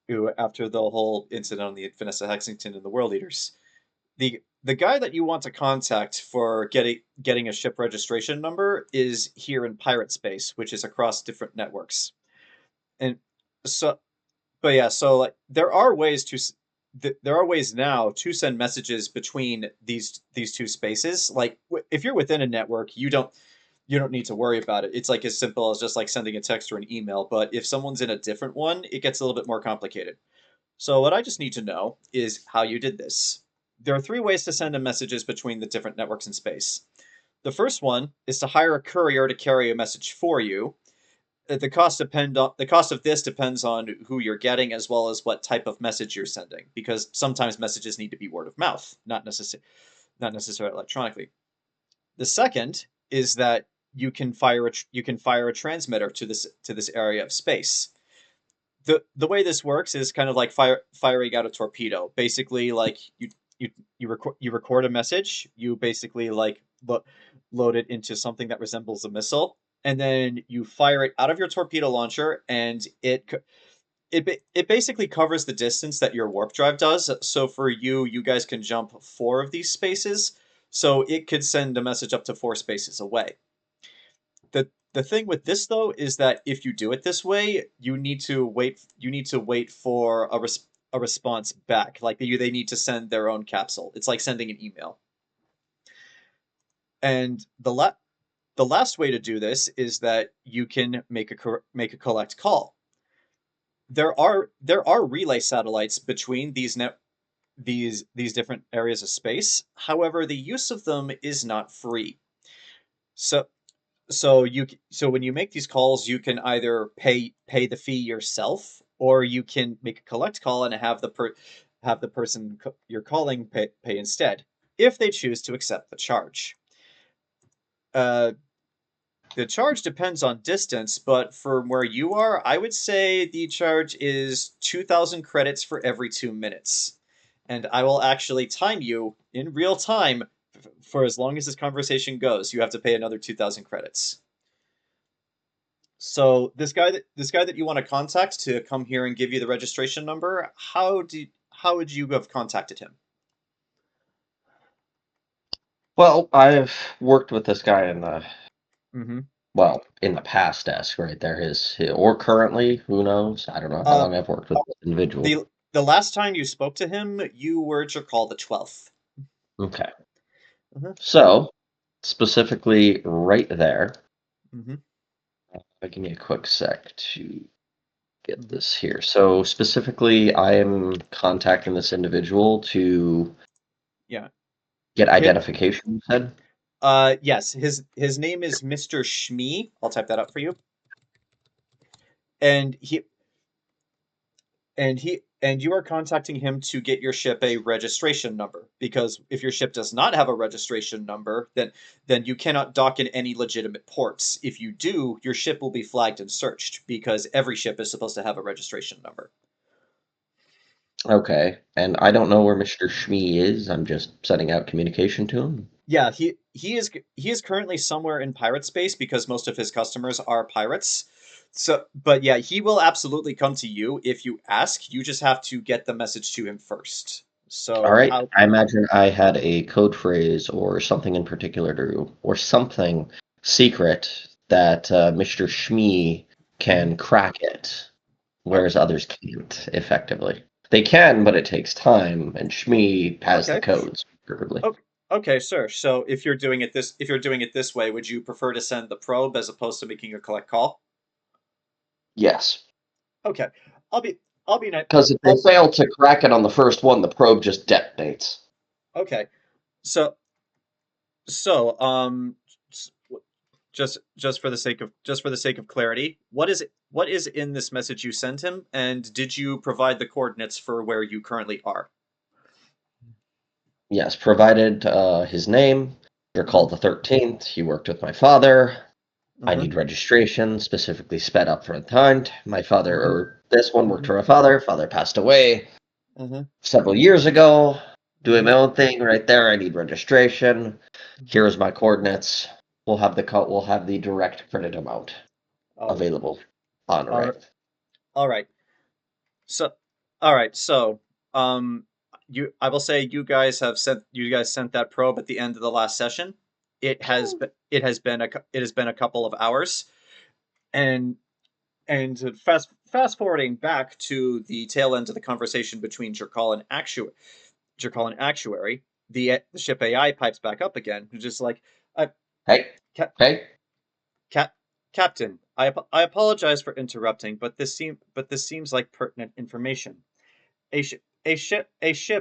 S1: the whole incident on the Vanessa Hexington and the World Eaters. The guy that you want to contact for getting a ship registration number is here in pirate space, which is across different networks. And so, but yeah, so like there are ways now to send messages between these two spaces. Like if you're within a network, you don't need to worry about it. It's like as simple as just like sending a text or an email. But if someone's in a different one, it gets a little bit more complicated. So what I just need to know is how you did this. There are three ways to send messages between the different networks in space. The first one is to hire a courier to carry a message for you. The cost of this depends on who you're getting as well as what type of message you're sending, because sometimes messages need to be word of mouth, not necessarily electronically. The second is that you can fire a transmitter to this area of space. The way this works is kind of like firing out a torpedo. Basically, like you record a message, you basically like load it into something that resembles a missile, and then you fire it out of your torpedo launcher, and it basically covers the distance that your warp drive does. So for you guys can jump 4 of these spaces, so it could send a message up to 4 spaces away. The thing with this though is that if you do it this way, you need to wait for a response back. Like they need to send their own capsule. It's like sending an email. And the last way to do this is that you can make a collect call. There are relay satellites between these different areas of space. However, the use of them is not free. So so when you make these calls, you can either pay the fee yourself, or you can make a collect call and have the person you're calling pay instead, if they choose to accept the charge. Uh, the charge depends on distance, but from where you are, I would say the charge is 2,000 credits for every 2 minutes. And I will actually time you in real time for as long as this conversation goes. You have to pay another 2,000 credits. So this guy that you want to contact to come here and give you the registration number, how would you have contacted him?
S2: Well, I've worked with this guy in the
S1: Mm-hmm.
S2: in the past desk right there. His or currently, who knows? I don't know how long I've worked with this individual.
S1: The last time you spoke to him, you were Jerkaul the 12th.
S2: Okay.
S1: Mm-hmm.
S2: So, specifically right there.
S1: Mm-hmm.
S2: Give me a quick sec to get this here. So, specifically, I am contacting this individual to get identification, you said?
S1: Yes, his name is Mr. Schmee. I'll type that up for you. And you are contacting him to get your ship a registration number, because if your ship does not have a registration number, then you cannot dock in any legitimate ports. If you do, your ship will be flagged and searched, because every ship is supposed to have a registration number.
S2: Okay, and I don't know where Mr. Schmee is. I'm just setting out communication to him.
S1: Yeah, he is currently somewhere in pirate space because most of his customers are pirates. So, but yeah, he will absolutely come to you if you ask. You just have to get the message to him first. So,
S2: All right, I imagine I had a code phrase or something in particular or something secret that Mr. Schmee can crack it, whereas others can't effectively. They can, but it takes time, and Schmee has the codes, preferably.
S1: Okay, sir. So if you're doing it this way, would you prefer to send the probe as opposed to making a collect call?
S2: Yes.
S1: Okay, I'll be nice.
S2: Because if they fail to crack it on the first one, the probe just detonates.
S1: Okay, so just for the sake of clarity, what is in this message you sent him, and did you provide the coordinates for where you currently are?
S2: Yes, provided his name. Jerkaul the 13th. He worked with my father. I need registration, specifically sped up for the time. My father, or this one worked for my father. Father passed away several years ago. Doing my own thing right there. I need registration. Here's my coordinates. We'll have the direct credit amount available on arrival.
S1: All right. So, I will say you guys sent that probe at the end of the last session. It has been a couple of hours, and fast forwarding back to the tail end of the conversation between Jerkaul and Actuary, the ship AI pipes back up again, just like,
S2: Hey.
S1: Captain, I apologize for interrupting, but this seems like pertinent information. A ship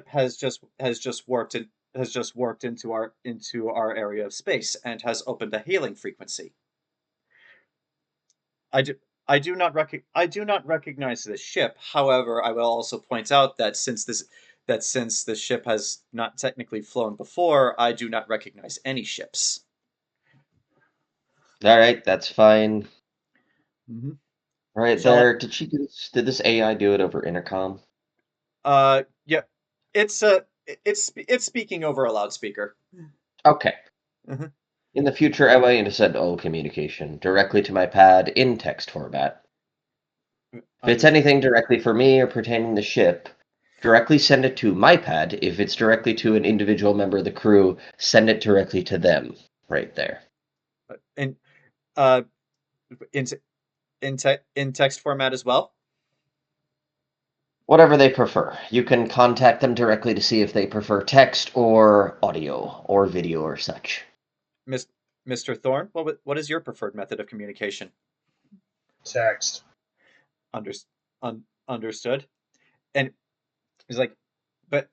S1: has just warped into our area of space and has opened a hailing frequency. I do not recognize this ship. However, I will also point out that since the ship has not technically flown before, I do not recognize any ships.
S2: All right, that's fine. Right
S1: Shall
S2: there. Did this AI do it over intercom?
S1: Yeah, it's speaking over a loudspeaker.
S2: Okay. In the future, I want you to send all communication directly to my pad in text format. If it's anything directly for me or pertaining to the ship, directly send it to my pad. If it's directly to an individual member of the crew, send it directly to them. Right there.
S1: And in text format as well.
S2: Whatever they prefer. You can contact them directly to see if they prefer text or audio or video or such.
S1: Mr. Thorn, what is your preferred method of communication?
S3: Text.
S1: Understood. And he's like, but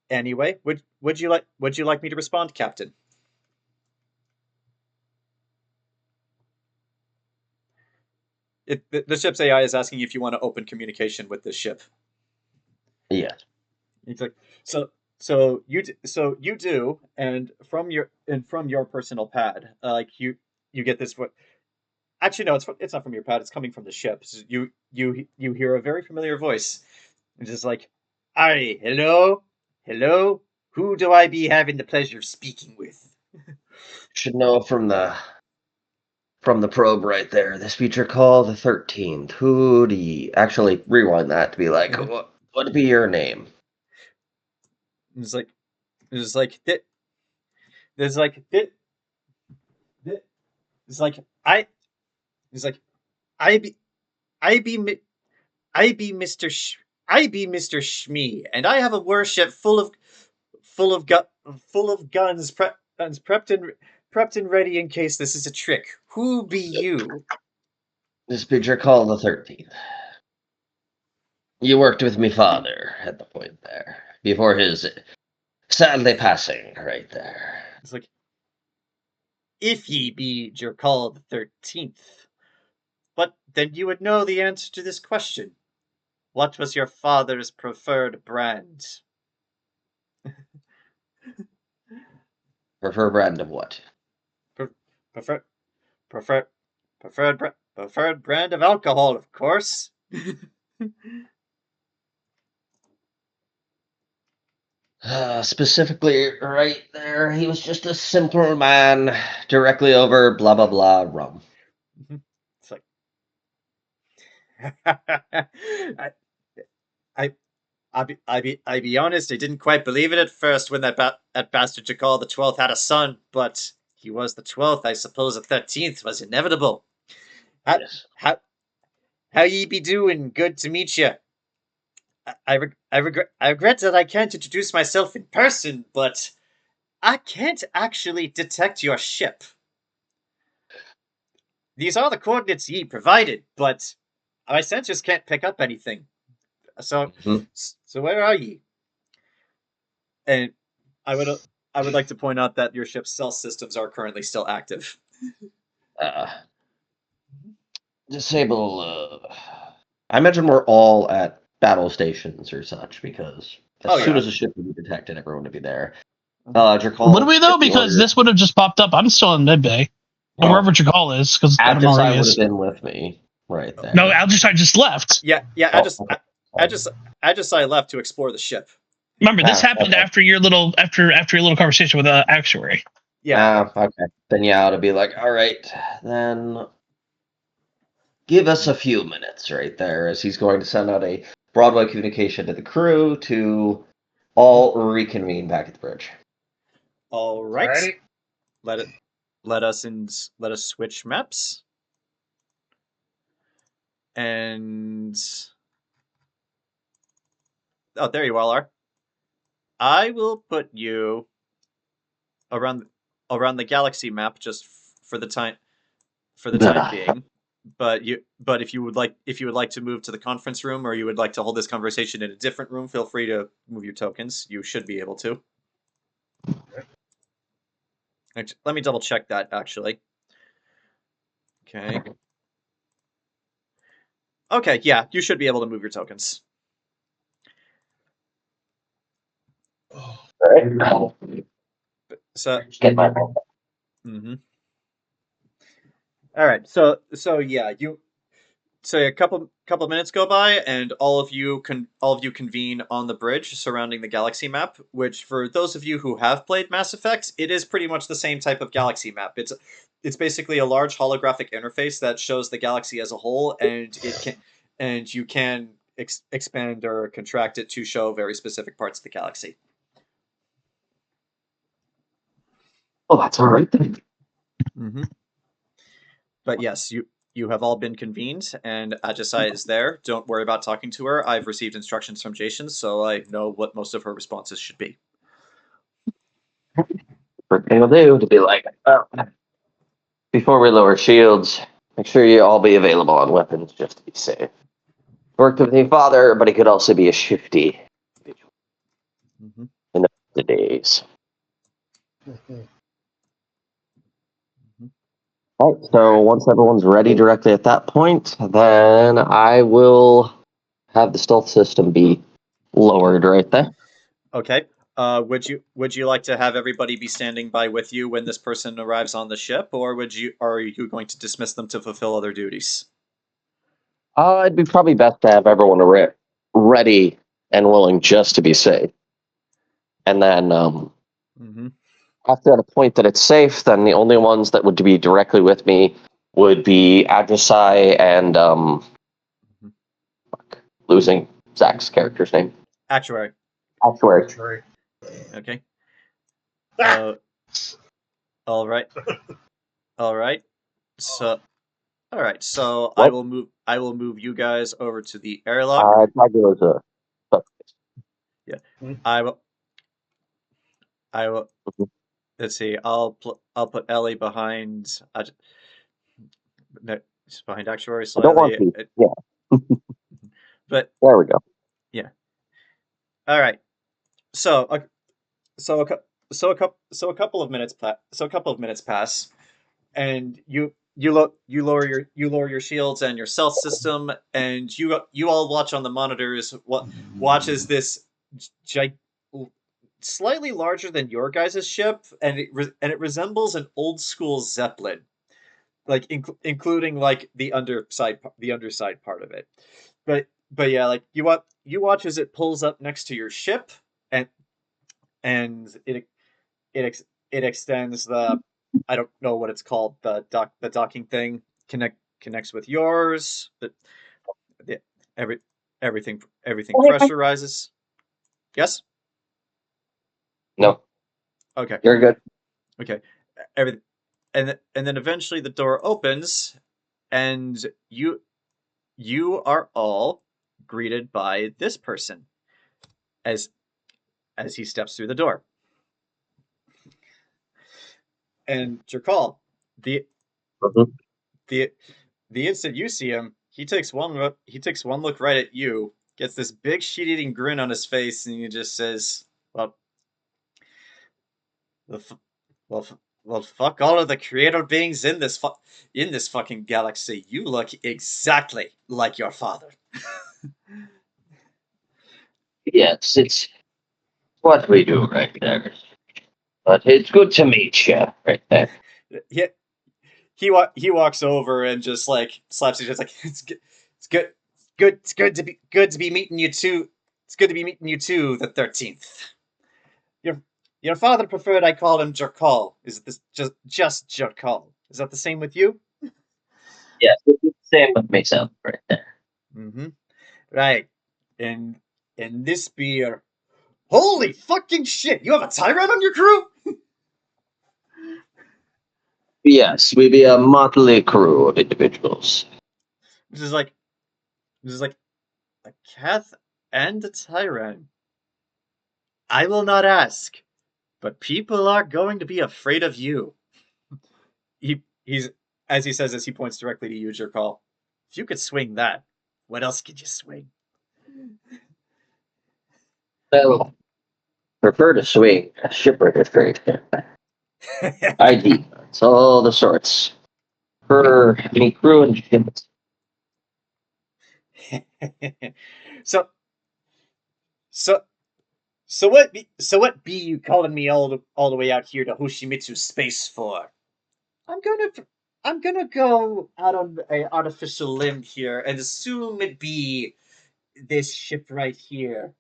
S1: anyway, would you like me to respond, Captain? The ship's AI is asking if you want to open communication with this ship.
S2: Yeah.
S1: He's like, so you do, and from your personal pad, like you get this. What? Actually, no, it's not from your pad. It's coming from the ship. So you hear a very familiar voice. It's just like, "Aye, hello, who do I be having the pleasure of speaking with?"
S2: Should know from the probe right there. This feature call the 13th. Who do you actually rewind that to be like, what would be your name?
S1: It's like there's like it, it's like I it's like I be I be Mi- I be Mr. I be Mr. Schmee, and I have a warship full of gu- full of guns prepped and ready in case this is a trick. Who be you?
S2: This be Jerkaul the 13th. You worked with me father at the point there, before his sadly passing right there.
S1: It's like, if ye be Jerkaul the 13th, but then you would know the answer to this question. What was your father's preferred brand?
S2: Prefer brand of what?
S1: Pre- prefer, prefer, preferred brand of alcohol, of course.
S2: Specifically, right there, he was just a simple man, directly over blah blah blah rum.
S1: It's like, I, I be honest, I didn't quite believe it at first when that bastard Jerkaul the 12th had a son, but he was the 12th. I suppose the 13th was inevitable. How,
S2: Yes.
S1: how ye be doing? Good to meet you. I regret that I can't introduce myself in person, but I can't actually detect your ship. These are the coordinates ye provided, but my sensors can't pick up anything. So,
S2: Mhm.
S1: so where are ye? And I would like to point out that your ship's stealth systems are currently still active.
S2: Uh, disable. I imagine we're all at battle stations or such, because as
S1: Oh
S2: soon
S1: yeah.
S2: as a ship would be detected, everyone would be there.
S1: Mhm.
S2: Jerkaul,
S4: Would we though?
S2: if you
S4: Because
S2: order,
S4: this would have just popped up. I'm still in mid bay, or wherever Jerkaul is, because Adam already
S2: Ajisai would have
S4: is.
S2: been with me right there.
S4: No, I just left.
S1: Yeah, yeah.
S2: Oh,
S1: I just I left to explore the ship.
S4: Remember, this happened
S2: okay.
S4: after your little conversation with Actuary.
S1: Yeah.
S2: Okay. Then yeah, to be like, all right, then give us a few minutes right there, as he's going to send out a Broadway communication to the crew to all reconvene back at the bridge.
S1: All right.
S3: Alrighty.
S1: Let it let us switch maps. And oh, there you all are. I will put you around the galaxy map just for the time being. But if you would like to move to the conference room, or you would like to hold this conversation in a different room, feel free to move your tokens. You should be able to. Let me double check that actually. Okay. Okay, yeah, you should be able to move your tokens.
S3: Oh,
S2: All right.
S1: So,
S2: Get my
S1: mm-hmm. All right. So yeah, you say a couple minutes go by, and all of you convene on the bridge surrounding the galaxy map. Which, for those of you who have played Mass Effect, it is pretty much the same type of galaxy map. It's basically a large holographic interface that shows the galaxy as a whole, and you can expand or contract it to show very specific parts of the galaxy.
S2: Oh, that's all right then.
S1: Mm-hmm. But yes, you have all been convened, and Ajisai is there. Don't worry about talking to her. I've received instructions from Jayson, so I know what most of her responses should be.
S2: First thing we'll do to be like, oh, before we lower shields, make sure you all be available on weapons just to be safe. Worked with your father, but he could also be a shifty
S1: Mm-hmm.
S2: in the days. All right, so once everyone's ready directly at that point, then I will have the stealth system be lowered right there.
S1: Okay. Would you like to have everybody be standing by with you when this person arrives on the ship, or are you going to dismiss them to fulfill other duties?
S2: It'd be probably best to have everyone ready and willing just to be safe. And then
S1: Mm-hmm.
S2: after at a point that it's safe, then the only ones that would be directly with me would be Ajisai and losing Zach's character's name.
S1: Actuary.
S2: Actuary.
S3: Actuary.
S1: Okay. All right. All right. So, all right. So
S2: What?
S1: I will move you guys over to the airlock.
S2: Dragula's a.
S1: Yeah.
S3: Hmm.
S1: I will. I will.
S2: Mhm.
S1: Let's see. I'll put Ellie behind. No, just behind Actuary
S2: I don't want
S1: slightly.
S2: to. Yeah,
S1: But
S2: there we go.
S1: yeah. All right. So so a cou- so a couple of minutes pass, and you lower your shields and your stealth system, and you all watch on the monitors what watches this gi- slightly larger than your guys' ship, and it resembles an old school zeppelin, like including like the underside part of it. But yeah, like you watch as it pulls up next to your ship, and it ex- it extends the, I don't know what it's called, the docking thing connects with yours. The every everything pressurizes. Yes.
S2: No,
S1: Okay.
S2: you're good.
S1: Okay. Everything, and then eventually the door opens, and you are all greeted by this person as he steps through the door. And Jerkaul, the
S2: Mhm.
S1: the the instant you see him, he takes one look right at you, gets this big shit-eating grin on his face, and he just says, "Well, the f- well, well, fuck all of the creator beings in in this fucking galaxy. You look exactly like your father."
S2: Yes, it's what we do right there. But it's good to meet you right there.
S1: he he walks over and just like slaps his chest, like, it's good to be meeting you too. It's good to be meeting you too, the 13th. Your your father preferred I call him Jerkaul. Is it this just Jerkaul? Is that the same with you?
S2: Yes, it's the same with myself right there.
S1: Mm-hmm. Right. And this beer. Holy fucking shit! You have a Tyran on your crew?
S2: Yes, we be a motley crew of individuals.
S1: This is like a Kath and a Tyran. I will not ask, but people are going to be afraid of you. He's as he says this, he points directly to you, Jerkaul. If you could swing that, what else could you swing?
S2: So, prefer to swing a shipwreck straight. ID cards, all the sorts. For any crew and shipments.
S1: so so what be you calling me all the way out here to Hoshimitsu space for? I'm gonna I'm gonna go out on an artificial limb here and assume it be this ship right here.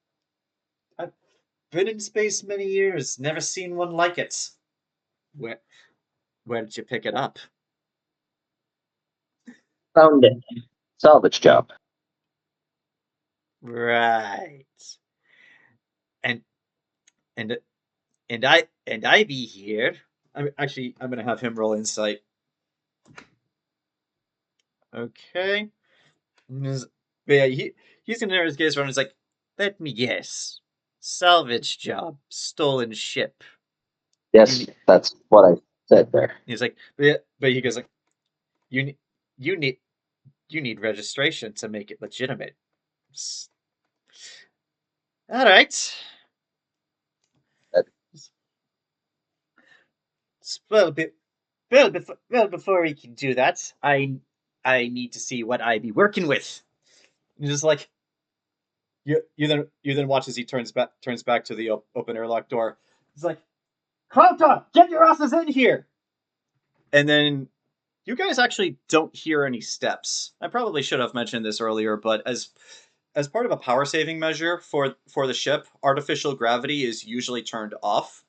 S1: I've been in space many years, never seen one like it. Where where did you pick it up?
S2: Found it. Salvage job.
S1: Right. And and and I be here. I'm gonna have him roll insight. Okay. But yeah, he's gonna narrow his gaze around. And he's like, let me guess. Salvage job, stolen ship. You
S2: Yes,
S1: need.
S2: that's what I said there.
S1: He's like, but he goes like, you need you need you need registration to make it legitimate. All right.
S2: That-
S1: Well, before he can do that, I need to see what I be working with. And just like you then watch as he turns back to the open airlock door. He's like, Krota, get your asses in here! And then you guys actually don't hear any steps. I probably should have mentioned this earlier, but as part of a power saving measure for the ship, artificial gravity is usually turned off.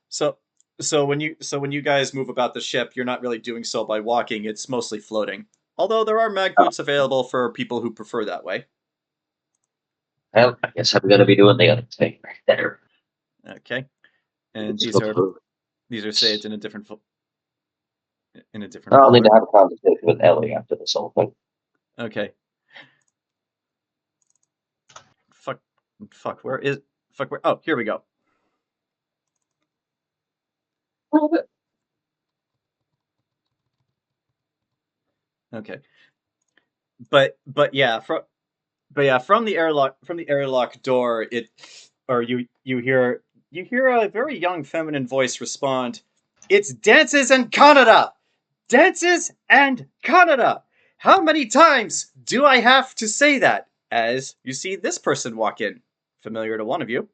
S1: So when you guys move about the ship, you're not really doing so by walking, it's mostly floating. Although there are mag
S2: oh,
S1: boots available for people who prefer that way.
S2: well, I guess I'm gonna be doing the other thing right there.
S1: Okay. And
S2: It's still true.
S1: these are saved in a different in a different.
S2: I'll need
S1: folder.
S2: to have a conversation with Ellie after this whole thing.
S1: Okay. Fuck. Where? Oh, here we go. Okay. But yeah, from the airlock door, you hear a very young feminine voice respond, "It's Dances and Canada! Dances and Canada! How many times do I have to say that?" As you see this person walk in, familiar to one of you.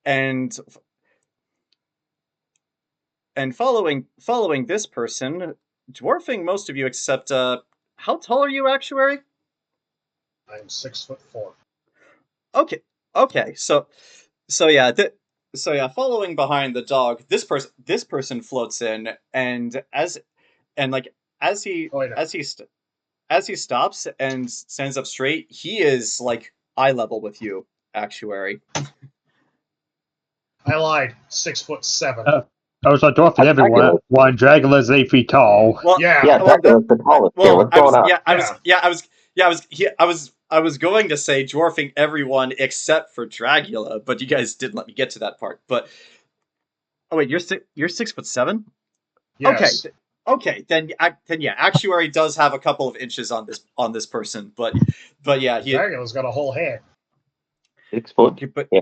S1: And following this person, dwarfing most of you except how tall are you, Actuary?
S3: I'm 6'4".
S1: Okay. So yeah, following behind the dog, this person floats in, and as he
S3: Oh, wait, no.
S1: as he stops and stands up straight, he is like eye level with you, Actuary.
S3: I lied. 6'7".
S5: I was dwarfing everyone. One Dragula's 8 feet tall.
S1: Well,
S3: Yeah.
S2: Yeah, Dracula's the tallest here. What's going on?
S1: I was going to say dwarfing everyone except for Dragula, but you guys didn't let me get to that part. But oh wait, you're 6'7"?
S3: Yes.
S1: Okay. Then yeah, Actuary does have a couple of inches on this person, but yeah,
S3: Dragula's got a whole head.
S2: 6 foot. Yeah.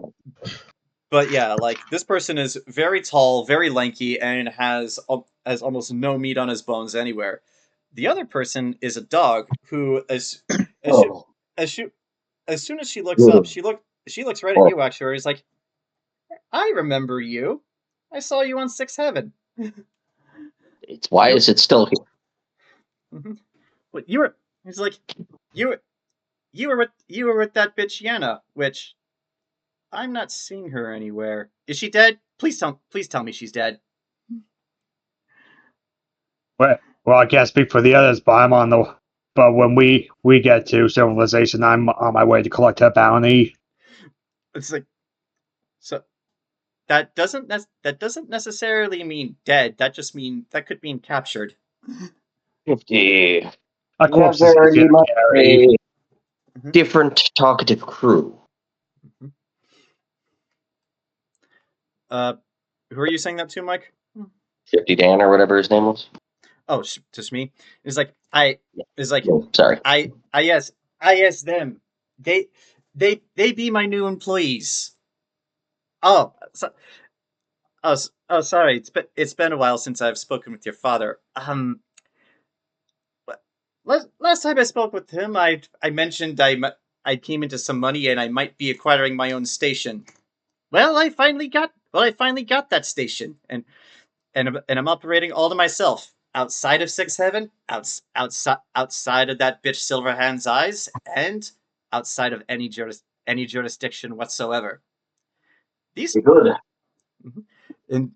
S1: But yeah, like this person is very tall, very lanky, and has almost no meat on his bones anywhere. The other person is a dog who, as soon as she looks up, she looks right at you, Actuary. Is like, "I remember you. I saw you on Sixth Heaven."
S2: Why is it still here?
S1: What you were? He's like, you were with that bitch Yana, which I'm not seeing her anywhere. Is she dead? Please tell me she's dead.
S5: Well, I can't speak for the others, but when we get to civilization, I'm on my way to collect her bounty.
S1: It's like, so that doesn't necessarily mean dead. That could mean captured.
S2: 50.
S5: Of course,
S2: Yeah, very
S5: it's
S2: much
S5: Carry.
S2: a different talkative crew.
S1: Who are you saying that to, Mike?
S2: 50 Dan or whatever his name was.
S1: Oh, to Schmee. It's like
S2: Sorry.
S1: yes, them. They be my new employees. Oh, sorry. It's been a while since I've spoken with your father. Last time I spoke with him, I mentioned I came into some money and I might be acquiring my own station. Well, I finally got that station, and I'm operating all to myself, outside of Sixth Heaven, outside of that bitch Silverhand's eyes, and outside of any jurisdiction whatsoever. These
S2: good.
S1: And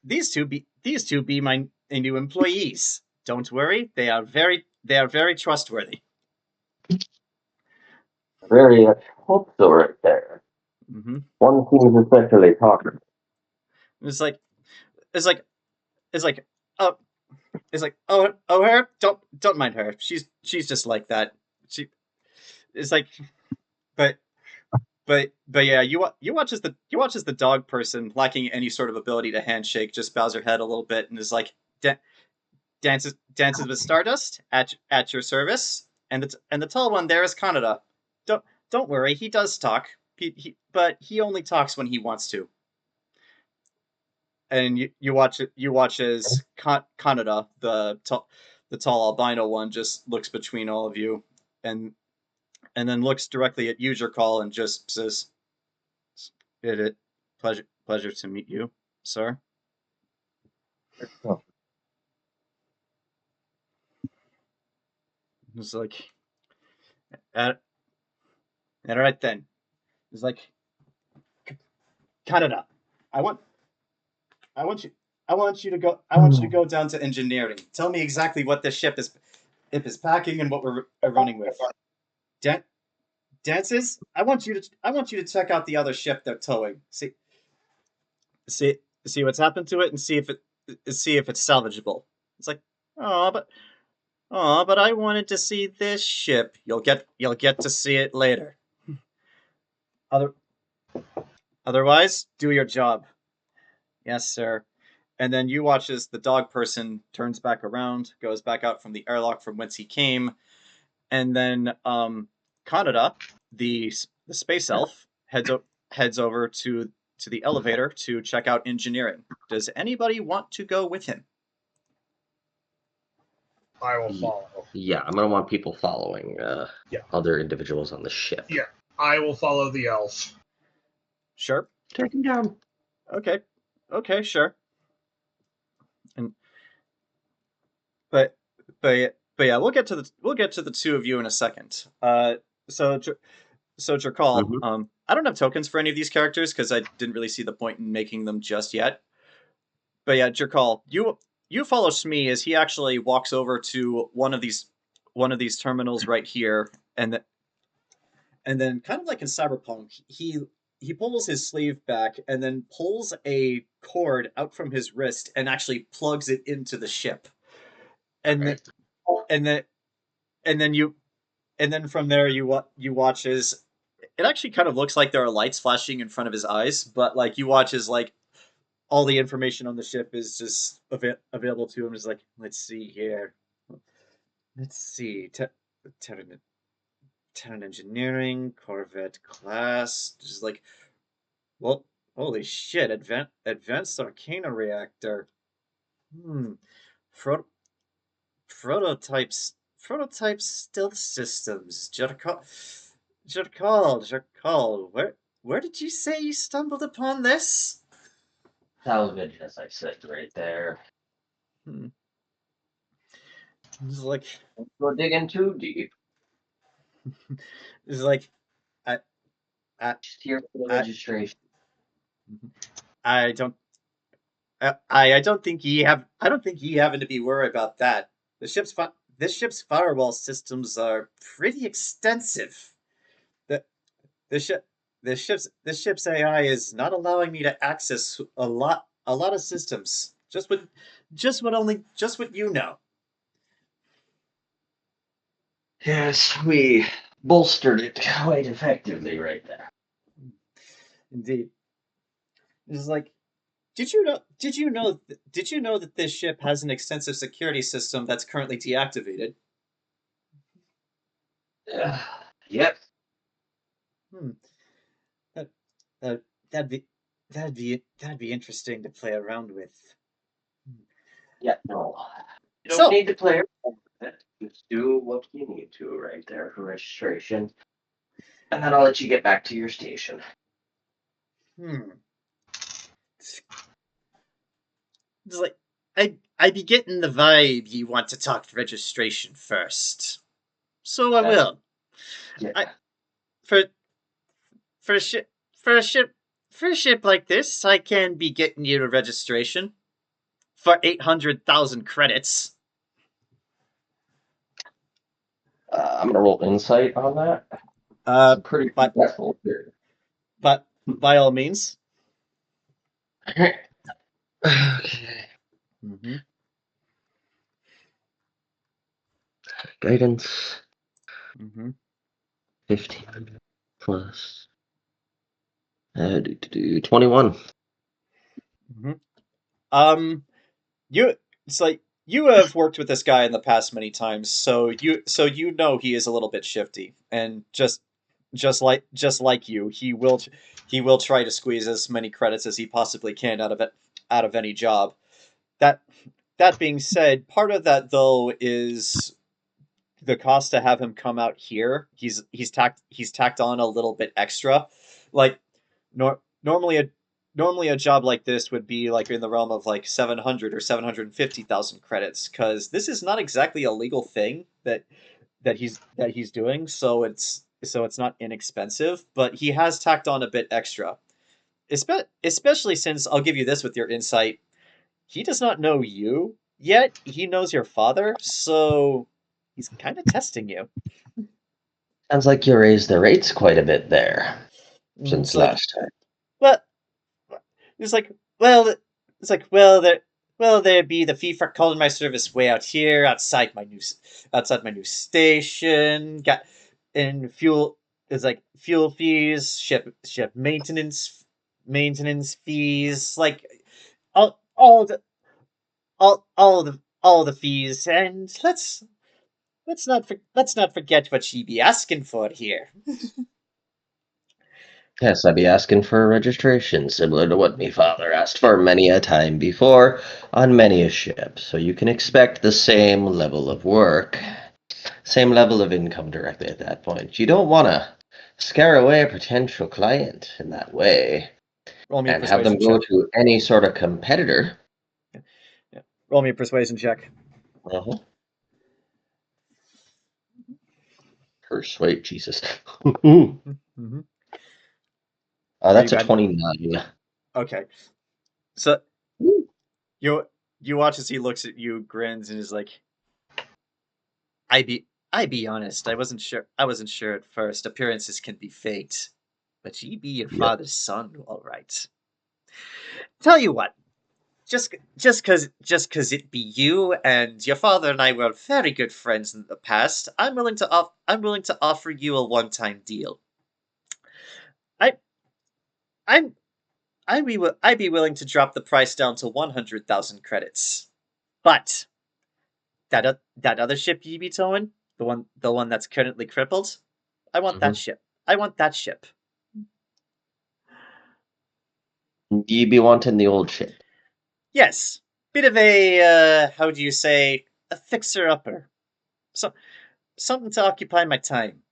S1: these two be my new employees. Don't worry, they are very trustworthy.
S2: Very hopeful right there.
S1: Mm-hmm.
S2: One seems especially talkative.
S1: It's like her. Don't mind her. She's just like that. She is like, but yeah. You watch as the dog person, lacking any sort of ability to handshake, just bows her head a little bit and is like, dances with Stardust at your service. And the tall one there is Canada. Don't worry, he does talk. But he only talks when he wants to. And you watch as Canada, the tall albino one, just looks between all of you, and then looks directly at you, Jerkaul, and just says, "Pleasure to meet you, sir."
S2: Oh.
S1: It's like, all right then. It's like, Canada, I want you to go down to engineering. Tell me exactly what this ship is packing and what we're running with. Dances, I want you to check out the other ship they're towing. See, see what's happened to it and see if it's salvageable. It's like, but I wanted to see this ship. You'll get to see it later. Otherwise, do your job. Yes, sir. And then you watch as the dog person turns back around, goes back out from the airlock from whence he came, and then Kanada, the space elf, heads over to the elevator to check out engineering. Does anybody want to go with him?
S3: I will follow.
S2: Yeah, I'm gonna want people following other individuals on the ship.
S3: Yeah, I will follow the elf.
S1: Sure.
S2: Take him down.
S1: Okay, sure. And but yeah, we'll get to the two of you in a second. So Jerkaul, I don't have tokens for any of these characters because I didn't really see the point in making them just yet. But yeah, Jerkaul, you follow Schmee as he actually walks over to one of these terminals right here, and then kind of like in Cyberpunk, he pulls his sleeve back and then pulls a cord out from his wrist and actually plugs it into the ship. And then from there you watch as it actually kind of looks like there are lights flashing in front of his eyes, but like you watch as like all the information on the ship is just available to him. Is like, let's see here. Let's see. Tyran engineering, Corvette class. Just like, well, holy shit! Advanced Arcana reactor. Prototypes stealth systems. Jerkaul. Where did you say you stumbled upon this?
S2: Salvage, as I said, right there.
S1: It's like,
S2: don't go digging too deep.
S1: It's like,
S2: just here for the registration.
S1: I don't think ye having to be worried about that. This ship's firewall systems are pretty extensive. This ship's AI is not allowing me to access a lot of systems. Just what you know.
S2: Yes, we bolstered it quite effectively right there.
S1: Indeed. It's like, did you know that this ship has an extensive security system that's currently deactivated?
S2: Yep.
S1: That'd be interesting to play around with.
S2: Yeah, no. You don't need to play around with it. Just do what you need to right there for registration. And then I'll let you get back to your station.
S1: It's like, I be getting the vibe you want to talk registration first. So I will.
S2: Yeah.
S1: For a ship like this, I can be getting you to registration for 800,000 credits.
S2: I'm gonna roll insight on that. It's pretty successful here.
S1: But by all means.
S2: Okay. Guidance. 15 plus 21.
S1: It's like you have worked with this guy in the past many times, so you know he is a little bit shifty, and just like you, he will try to squeeze as many credits as he possibly can out of any job. That being said, part of that though is the cost to have him come out here. He's tacked on a little bit extra. Like normally a job like this would be like in the realm of like 700 or 750,000 credits, because this is not exactly a legal thing that he's doing. So it's not inexpensive, but he has tacked on a bit extra. Especially since, I'll give you this with your insight, he does not know you yet. He knows your father, so he's kind of testing you.
S2: Sounds like you raised the rates quite a bit there since last time.
S1: But it's like, it's like, there be the fee for calling my service way out here, outside my new station. Got and fuel is like fuel fees, ship maintenance fees, like all the all the fees, and let's not forget what ye be asking for here.
S2: Yes, I'd be asking for a registration, similar to what me father asked for many a time before on many a ship, so you can expect the same level of work, same level of income directly at that point. You don't want to scare away a potential client in that way
S1: Roll me a
S2: and have them
S1: persuasion
S2: go
S1: check.
S2: to any sort of competitor.
S1: Yeah. Roll me a persuasion check.
S2: Uh-huh. Persuade, Jesus.
S1: Mm-hmm.
S2: That's a
S1: bad?
S2: 29.
S1: Okay. So you watch as he looks at you, grins, and is like, I be honest, I wasn't sure at first. Appearances can be faked. But ye be your
S2: Yep.
S1: father's son, all right. Tell you what, just cause it be you and your father and I were very good friends in the past, I'm willing to offer you a one-time deal. I I'm I'd be willing to drop the price down to 100,000 credits. But that other ship you be towing, the one that's currently crippled, I want that ship. I want that ship.
S2: Ye be wanting the old ship.
S1: Yes, bit of a how do you say, a fixer upper. So something to occupy my time.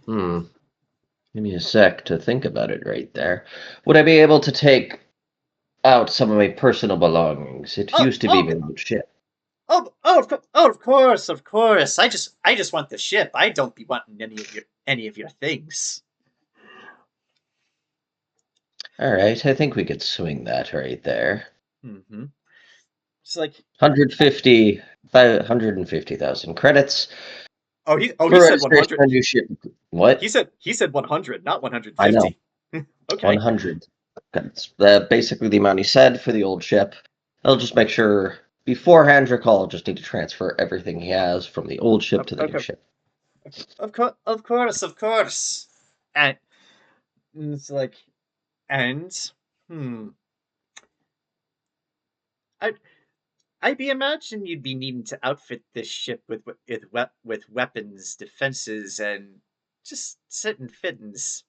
S2: Give me a sec to think about it right there. Would I be able to take out some of my personal belongings? It used to be my own ship.
S1: Of course, of course. I just want the ship. I don't be wanting any of your things.
S2: All right, I think we could swing that right there.
S1: Mm-hmm. It's like
S2: 150,000 credits
S1: he
S2: for
S1: said
S2: registration
S1: 100.
S2: on your ship. What?
S1: He said 100, not
S2: I know.
S1: 150. Okay.
S2: 100. That's basically the amount he said for the old ship. I'll just make sure beforehand Jerkaul just need to transfer everything he has from the old ship to the new
S1: Okay.
S2: ship.
S1: Of course. And it's like, and hmm, I I be imagine you'd be needing to outfit this ship with weapons, defenses, and just certain fittings.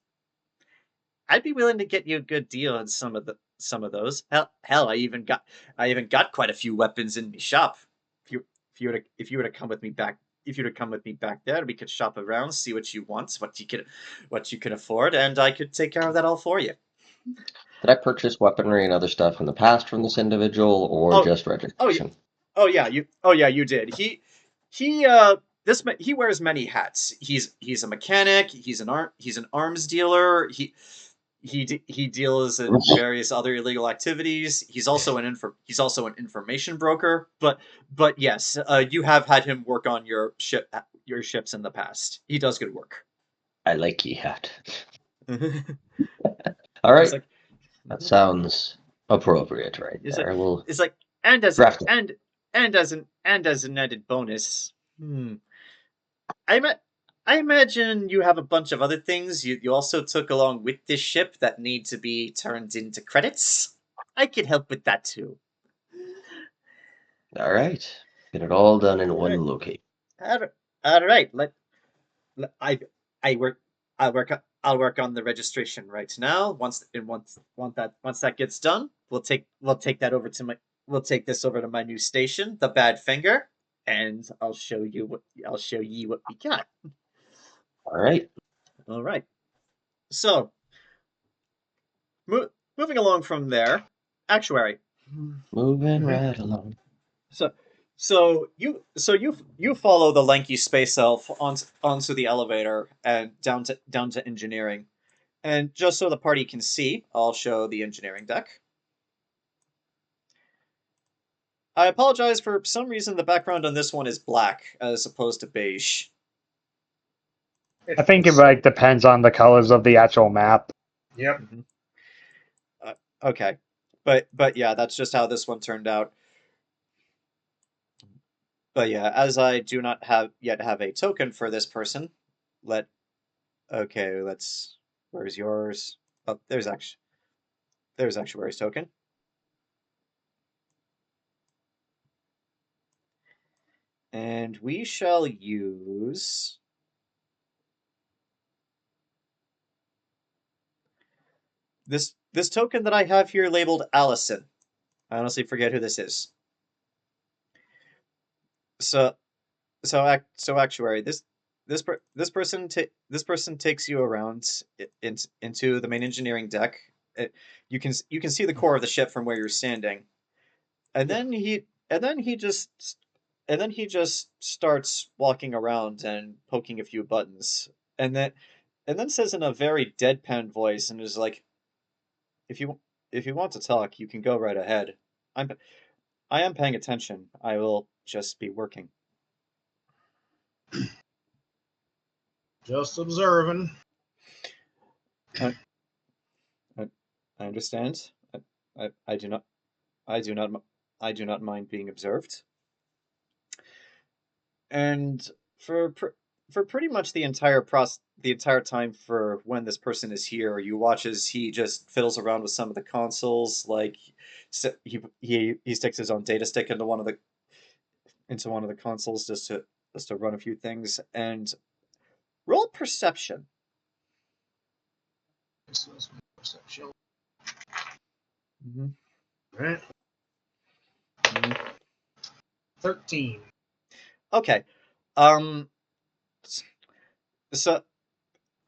S1: I'd be willing to get you a good deal on some of those. Hell, I even got quite a few weapons in my shop. If you were to come with me back, there, we could shop around, see what you want, what you can afford, and I could take care of that all for you.
S2: Did I purchase weaponry and other stuff in the past from this individual, or
S1: Oh,
S2: just
S1: oh yeah,
S2: registration?
S1: you did. He wears many hats. He's a mechanic. He's an arms dealer. He deals in various other illegal activities. He's also an information broker. But yes, you have had him work on your ships in the past. He does good work.
S2: I like ye hat.
S1: It's
S2: All right,
S1: like
S2: that sounds appropriate right
S1: it's
S2: there.
S1: like
S2: We'll
S1: it's like and as
S2: draft it.
S1: and as an added bonus. I imagine you have a bunch of other things you also took along with this ship that need to be turned into credits. I could help with that too.
S2: All right, get it all done in
S1: All
S2: one
S1: right,
S2: location.
S1: all right. I I work I'll work on the registration right now. Once that gets done, we'll take this over to my new station, the Bad Finger, and I'll show you what we got.
S2: All right,
S1: All right. So moving along from there, Actuary.
S2: moving right along.
S1: So you follow the lanky space elf onto the elevator and down to engineering. And just so the party can see, I'll show the engineering deck. I apologize, for some reason the background on this one is black as opposed to beige.
S5: I think it like depends on the colors of the actual map.
S3: Yep.
S1: Okay, but yeah, that's just how this one turned out. But yeah, as I do not yet have a token for this person, let okay, let's where's yours? Oh, there's Actuary's token. And we shall use this token that I have here labeled Allison. I honestly forget who this is. So so Actuary, this person takes you around into the main engineering deck. You can see the core of the ship from where you're standing, and
S3: Yeah.
S1: then he just starts walking around and poking a few buttons, and then says in a very deadpan voice and is like, if you want to talk, you can go right ahead. I'm I am paying attention. I will just be working.
S3: Just observing.
S1: I, I, I understand. I do not I do not I do not mind being observed. And for for pretty much the entire time for when this person is here, you watch as he just fiddles around with some of the consoles, like he sticks his own data stick into one of the consoles just to run a few things and roll perception.
S3: This is my perception.
S1: Mhm.
S3: Right.
S1: Mhm.
S3: 13.
S1: Okay.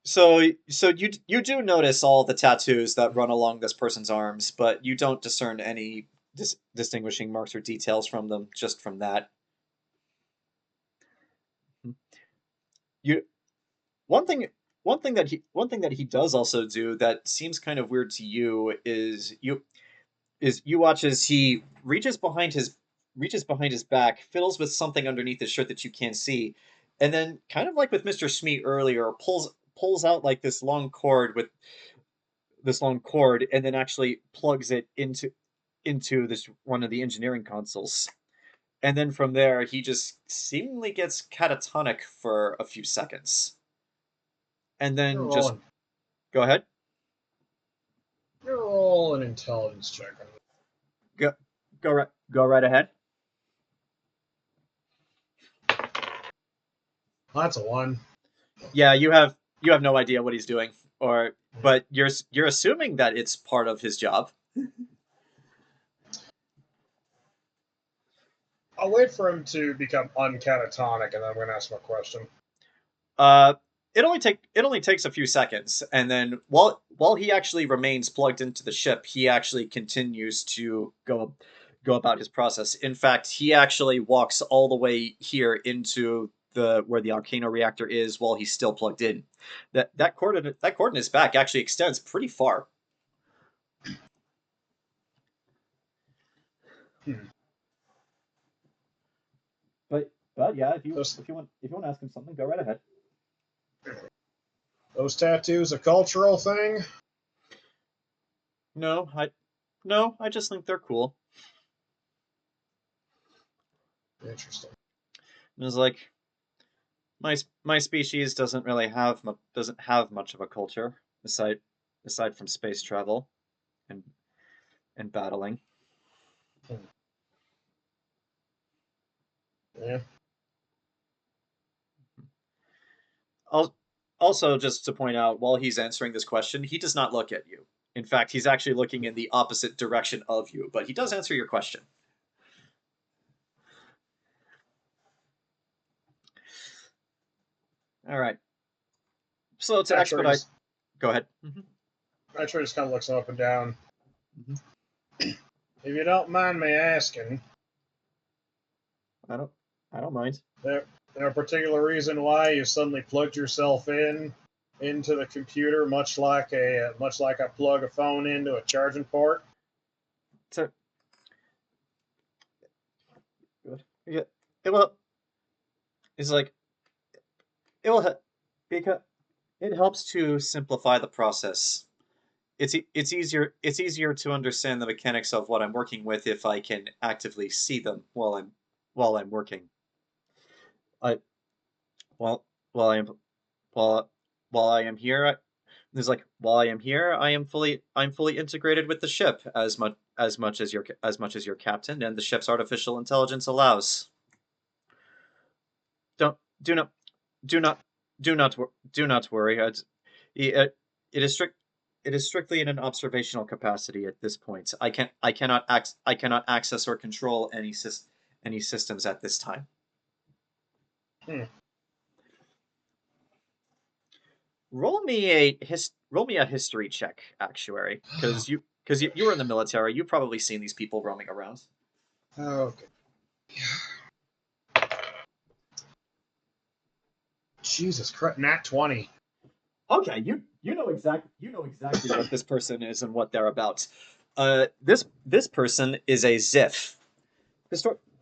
S1: So you do notice all the tattoos that run along this person's arms, but you don't discern any distinguishing marks or details from them just from that. You one thing one thing that he does also do that seems kind of weird to you is you watch as he reaches behind his back, fiddles with something underneath his shirt that you can't see, and then kind of like with Mr. Schmee earlier, pulls out like this long cord and then actually plugs it into this one of the engineering consoles. And then from there, he just seemingly gets catatonic for a few seconds. And then just
S3: Roll,
S1: go ahead.
S3: roll an intelligence check on it.
S1: Go right ahead.
S3: That's a 1.
S1: Yeah, you have no idea what he's doing, or but you're assuming that it's part of his job.
S3: I'll wait for him to become uncatatonic, and then I'm going to ask him a question.
S1: Uh, it only takes a few seconds, and then while he actually remains plugged into the ship, he actually continues to go about his process. In fact, he actually walks all the way here into the where the Arcano reactor is while he's still plugged in. That cord in his back actually extends pretty far.
S3: Hmm.
S1: But yeah,
S3: Those,
S1: if you want to ask him something, go right ahead.
S3: those tattoos a cultural thing?
S1: No, I just think they're cool.
S3: Interesting.
S1: And it's like my species doesn't have much of a culture aside from space travel and battling.
S3: Yeah.
S1: Also, just to point out, while he's answering this question, he does not look at you. In fact, he's actually looking in the opposite direction of you, but he does answer your question. All right. So to
S3: Actuary
S1: expedite,
S3: just,
S1: go ahead.
S3: Actuary just kind of looks him up and down.
S1: Mhm.
S3: If you don't mind me asking,
S1: I don't mind.
S3: there a particular reason why you suddenly plugged yourself into the computer, much like I plug a phone into a charging port?
S1: So yeah, it will. It's like it will because it helps to simplify the process. it's easier to understand the mechanics of what I'm working with if I can actively see them while I'm working. I while while I'm while while I am here. It's like while I am here, I'm fully integrated with the ship as much as your captain and the ship's artificial intelligence allows. Don't do not do not do not worry. It is strict. It is strictly in an observational capacity at this point. I cannot access or control any systems at this time.
S3: Hmm.
S1: Roll me a history check, actuary, because you were in the military. You've probably seen these people roaming around.
S3: Okay. Jesus Christ, nat 20.
S1: Okay, you know exactly what this person is and what they're about. This person is a Ziff.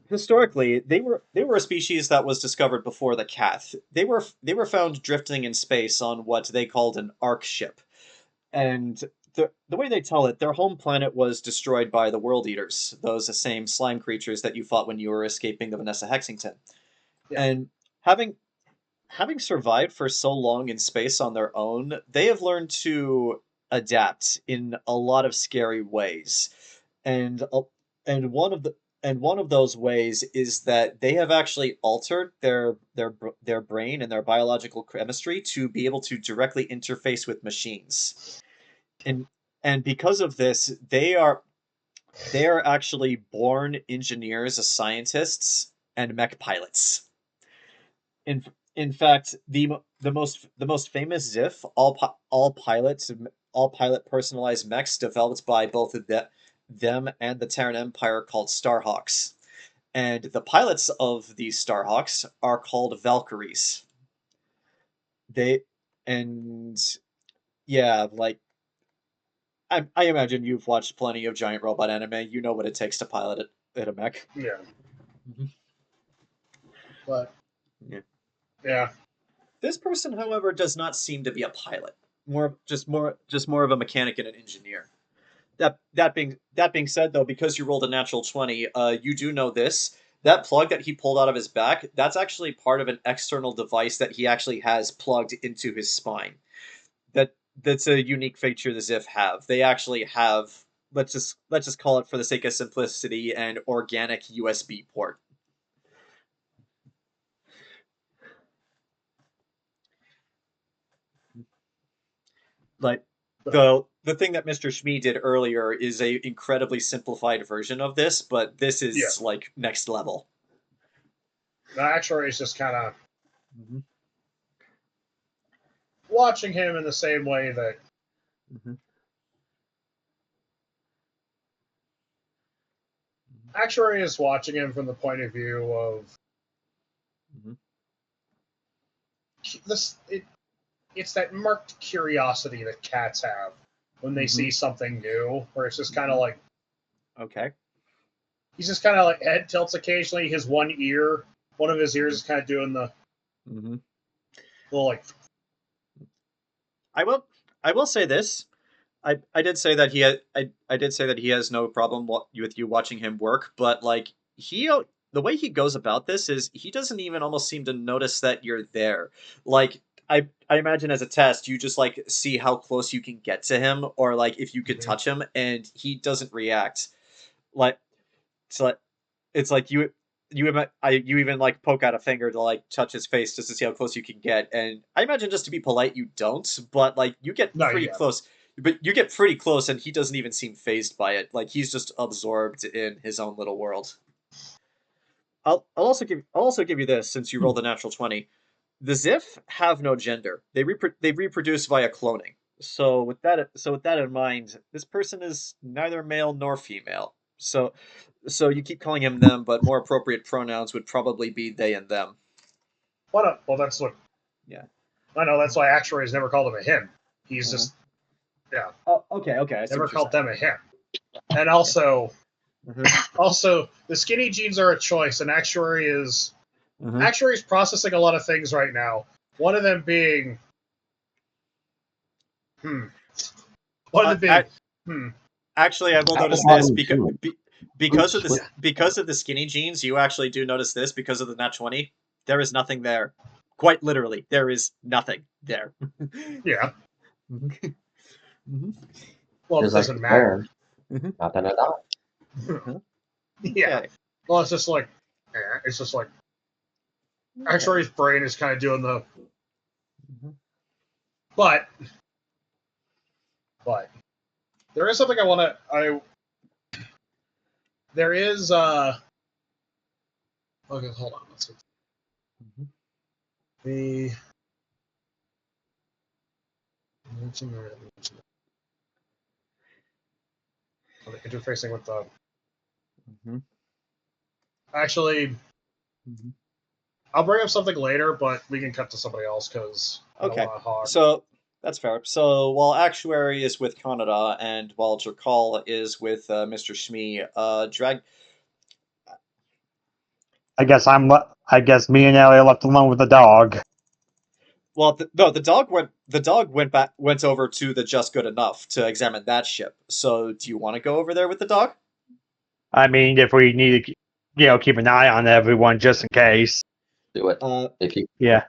S1: Historically, they were a species that was discovered before the Kath. They were found drifting in space on what they called an arc ship, and the way they tell it, their home planet was destroyed by the World Eaters, those same slime creatures that you fought when you were escaping the Vanessa Hexington.
S3: Yeah.
S1: And having survived for so long in space on their own, they have learned to adapt in a lot of scary ways. And and one of those ways is that they have actually altered their brain and their biological chemistry to be able to directly interface with machines. And because of this, they are actually born engineers, scientists, and mech pilots. In in fact, the most famous Ziff, all pilot personalized mechs developed by both of them and the Terran Empire called Starhawks. And the pilots of these Starhawks are called Valkyries. They and yeah, like I imagine you've watched plenty of giant robot anime. You know what it takes to pilot a mech.
S3: Yeah.
S1: Mhm.
S3: But
S1: Yeah.
S3: yeah.
S1: This person, however, does not seem to be a pilot. Just more of a mechanic and an engineer. That being said, though, because you rolled a natural 20, you do know this. That plug that he pulled out of his back, that's actually part of an external device that he actually has plugged into his spine. That's a unique feature the Ziff have. They actually have, let's just call it for the sake of simplicity, an organic USB port. Like the thing that Mr. Schmee did earlier is a incredibly simplified version of this, but this is like next level.
S3: The actuary is just kind of
S1: Mm-hmm.
S3: watching him in the same way that
S1: Mm-hmm.
S3: actuary is watching him from the point of view of
S1: Mm-hmm.
S3: this. It's that marked curiosity that cats have when they see something new, where it's just kind of like
S1: Okay.
S3: he's just kind of like head tilts occasionally. His one of his ears is kind of doing the
S1: Mm-hmm.
S3: little like.
S1: I will say this. I did say that I did say that he has no problem with you watching him work, but like the way he goes about this is he doesn't even almost seem to notice that you're there. Like I imagine as a test, you just like see how close you can get to him, or like if you could touch him, and he doesn't react. Like it's like it's like you even like poke out a finger to like touch his face just to see how close you can get, and I imagine just to be polite you don't, but like you get pretty close. But you get pretty close, and he doesn't even seem phased by it. Like he's just absorbed in his own little world. I'll also give you this since you rolled a natural 20. The Ziff have no gender. They reproduce via cloning. So with that in mind, this person is neither male nor female. So you keep calling him them, but more appropriate pronouns would probably be they and them.
S3: What up? Well, that's what.
S1: Yeah.
S3: I know that's why actuary has never called him a him. He's just yeah.
S1: Oh, okay.
S3: Never called them a him. And also, also the skinny jeans are a choice, and actuary is actuary's processing a lot of things right now. One of them being, One of the big.
S1: Actually, I will
S2: That
S1: notice
S2: was
S1: this
S2: awesome,
S1: because of the skinny jeans. You actually do notice this because of the nat 20. There is nothing there. Quite literally, there is nothing there.
S3: Yeah.
S1: Mhm.
S3: Well, it
S2: Just like
S3: doesn't matter.
S2: Tyran. Nothing at all.
S3: Yeah. Well, it's just like, it's just like, Actuary's brain is kind of doing the, but there is something I want to, there is, okay, hold on, let's see. The, interfacing with the, actually, I'll bring up something later, but we can cut to somebody else because I don't want to hog.
S1: So that's fair. So while Actuary is with Canada and while Jerkaul is with Mr. Schmee,
S5: I guess me and Ellie are left alone with the dog.
S1: Well, the dog went over to the Just Good Enough to examine that ship. So do you want to go over there with the dog?
S5: I mean, if we need to, keep an eye on everyone just in case.
S2: Do it. If you
S5: Yeah.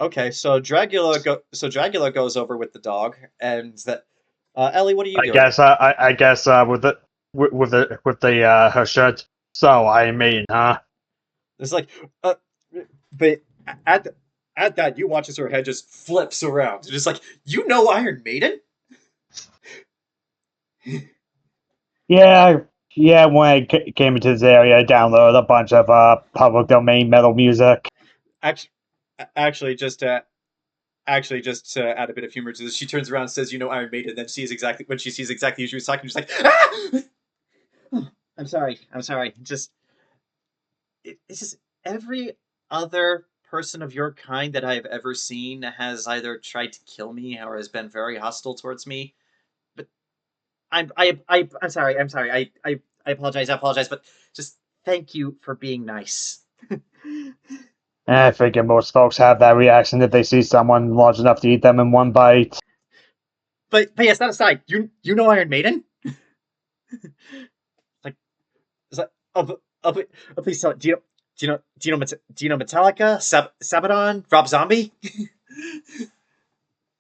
S1: Okay, so Dragula goes over with the dog, and that Ellie, what are you doing?
S5: I guess with the her shirt. So I mean, huh?
S1: It's like, but at that, you watch as her head just flips around. It's just like, you know Iron Maiden?
S5: Yeah. When I came into this area, I downloaded a bunch of public domain metal music.
S1: Actually, just to add a bit of humor to this, she turns around and says, "You know Iron Maiden." Then sees exactly when she sees exactly who she was talking, she's like, "Ah!" I'm sorry. It's just every other person of your kind that I've ever seen has either tried to kill me or has been very hostile towards me. But I'm sorry. I apologize. But just thank you for being nice.
S5: I figure most folks have that reaction if they see someone large enough to eat them in one bite.
S1: But yes, that aside, you know Iron Maiden? Please tell. Do you know Metallica, Sabaton, Rob Zombie?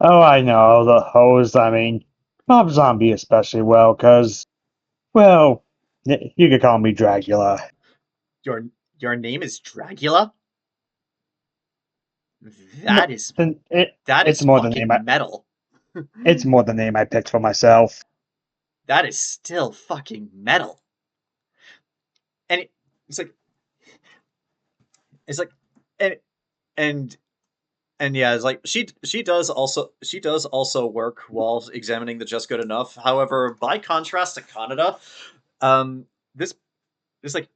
S5: Oh, I know the hose. I mean, Mob Zombie especially well, because, well, you could call me Dragula.
S1: Your name is Dragula? That is
S5: It's more the
S1: fucking
S5: name.
S1: metal.
S5: It's more the name I picked for myself.
S1: That is still fucking metal. And it's like, and yeah, it's like she does also work while examining the Just Good Enough. However, by contrast to Canada, this it's like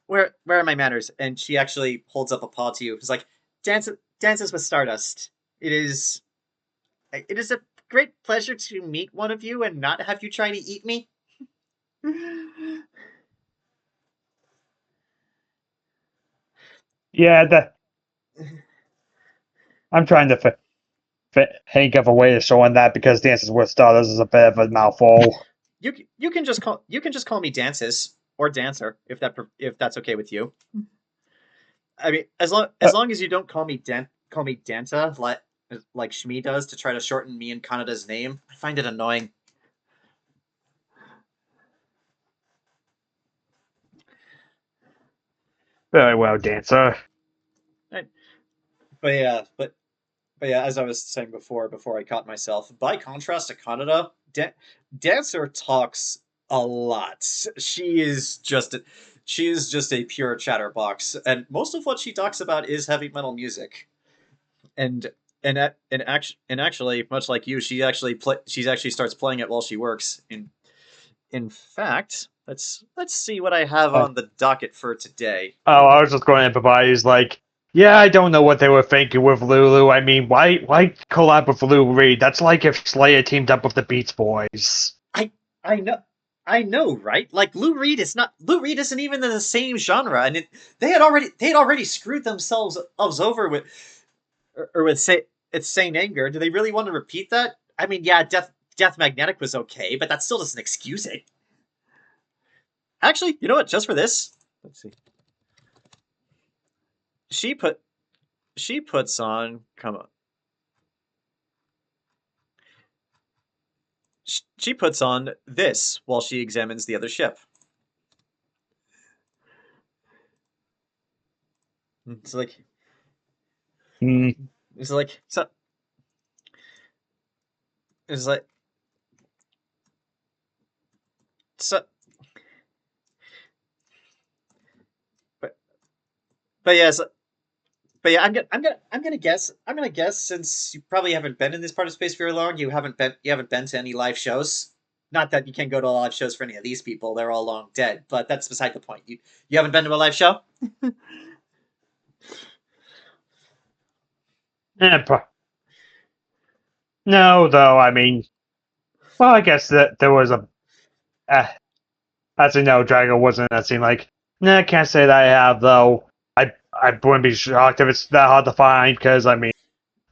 S1: where are my manners? And she actually holds up a paw to you. It's like dances with Stardust. It is a great pleasure to meet one of you and not have you try to eat me.
S5: Yeah, I'm trying to think of a way of showing that because Dances with Stardust is a bit of a mouthful.
S1: You can just call me Dances or Dancer if that's okay with you. I mean, as long as you don't call me Danta like Schmee does to try to shorten me and Kanada's name, I find it annoying.
S5: Very well, Dancer.
S1: But yeah, as I was saying before I caught myself. By contrast to Canada, Dancer talks a lot. She is just a pure chatterbox, and most of what she talks about is heavy metal music. And actually, much like you, she actually starts playing it while she works. In fact, let's see what I have on the docket for today.
S5: Oh, I was just going to improvise. Like, yeah, I don't know what they were thinking with Lulu. I mean, why collab with Lou Reed? That's like if Slayer teamed up with the Beats Boys.
S1: I know, right? Like Lou Reed isn't even in the same genre, and they had already screwed themselves over with Saint Anger. Do they really want to repeat that? I mean, yeah, Death Magnetic was okay, but that still doesn't excuse it. Actually, you know what? Just for this, let's see. She puts on. Come on. She puts on this while she examines the other ship. It's like. It's like. So, it's like. So. But yeah, but yeah, I'm gonna guess since you probably haven't been in this part of space very long, you haven't been to any live shows. Not that you can't go to live shows for any of these people; they're all long dead. But that's beside the point. You haven't been to a live show?
S5: No, though. I mean, well, I guess that there was a. As you know, Dragula wasn't that scene. Like, nah, I can't say that I have though. I wouldn't be shocked if it's that hard to find because I mean,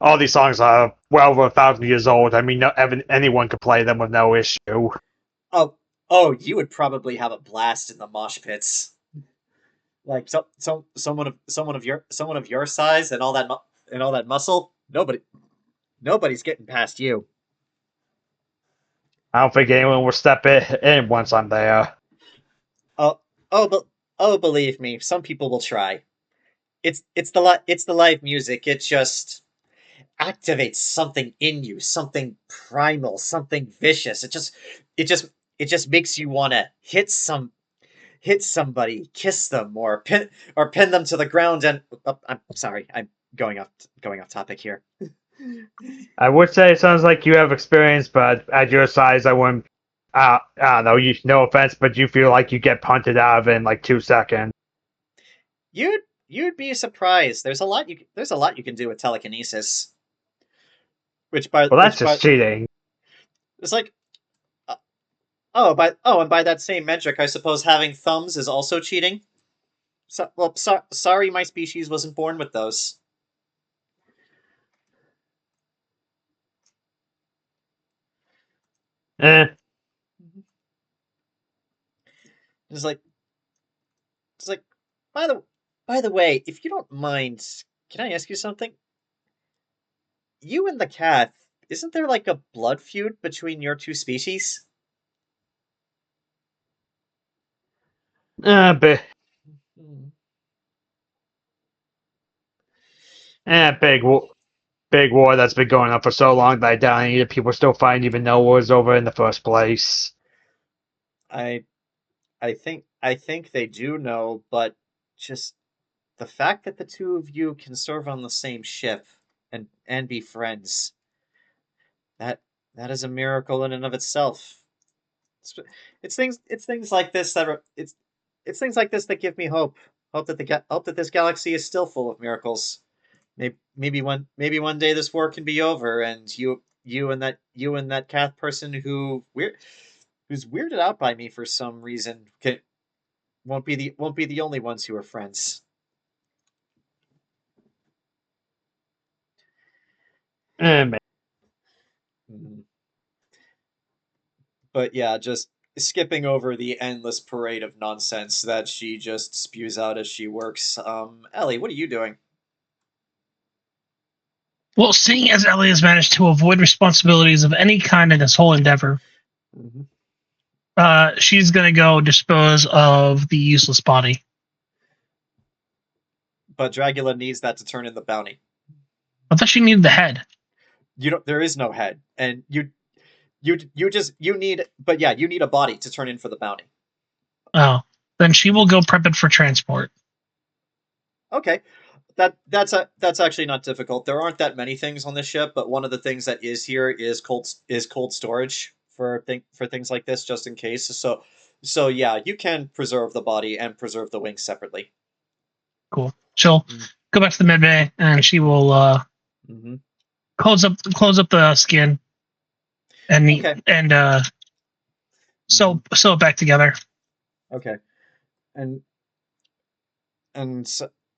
S5: all these songs are well over 1,000 years old. I mean, anyone could play them with no issue.
S1: Oh, you would probably have a blast in the mosh pits. Like someone of your size and all that muscle. Nobody's getting past you.
S5: I don't think anyone will step in once I'm there.
S1: Believe me, some people will try. It's the live music. It just activates something in you, something primal, something vicious. It just makes you want to hit somebody, kiss them, or pin them to the ground. And I'm sorry, I'm going off topic here.
S5: I would say it sounds like you have experience, but at your size, I wouldn't. I don't know. No offense, but you feel like you get punted out of it in like 2 seconds.
S1: You'd be surprised. There's a lot you can do with telekinesis.
S5: That's just cheating.
S1: It's like, and by that same metric, I suppose having thumbs is also cheating. Sorry, my species wasn't born with those.
S5: Eh.
S1: It's like, by the way, if you don't mind, can I ask you something? You and the Kath, isn't there like a blood feud between your two species?
S5: Big, big war that's been going on for so long that I doubt any of the people still find even know it was over in the first place.
S1: I think they do know, but just the fact that the two of you can serve on the same ship and be friends, that is a miracle in and of itself. It's things like this it's things like this that give me hope. Hope that this galaxy is still full of miracles. Maybe one day this war can be over, and you and that Kath person who's weirded out by me for some reason won't be the only ones who are friends.
S5: Man.
S1: But yeah, just skipping over the endless parade of nonsense that she just spews out as she works. Ellie, what are you doing?
S4: Well, seeing as Ellie has managed to avoid responsibilities of any kind in this whole endeavor, she's going to go dispose of the useless body.
S1: But Dragula needs that to turn in the bounty.
S4: I thought she needed the head.
S1: There is no head, and you need a body to turn in for the bounty.
S4: Oh, then she will go prep it for transport.
S1: Okay, that's actually not difficult. There aren't that many things on this ship, but one of the things that is here is cold storage for things like this, just in case. So yeah, you can preserve the body and preserve the wings separately.
S4: Cool. She'll go back to the med bay and she will close up the skin and sew it back together.
S1: Okay, and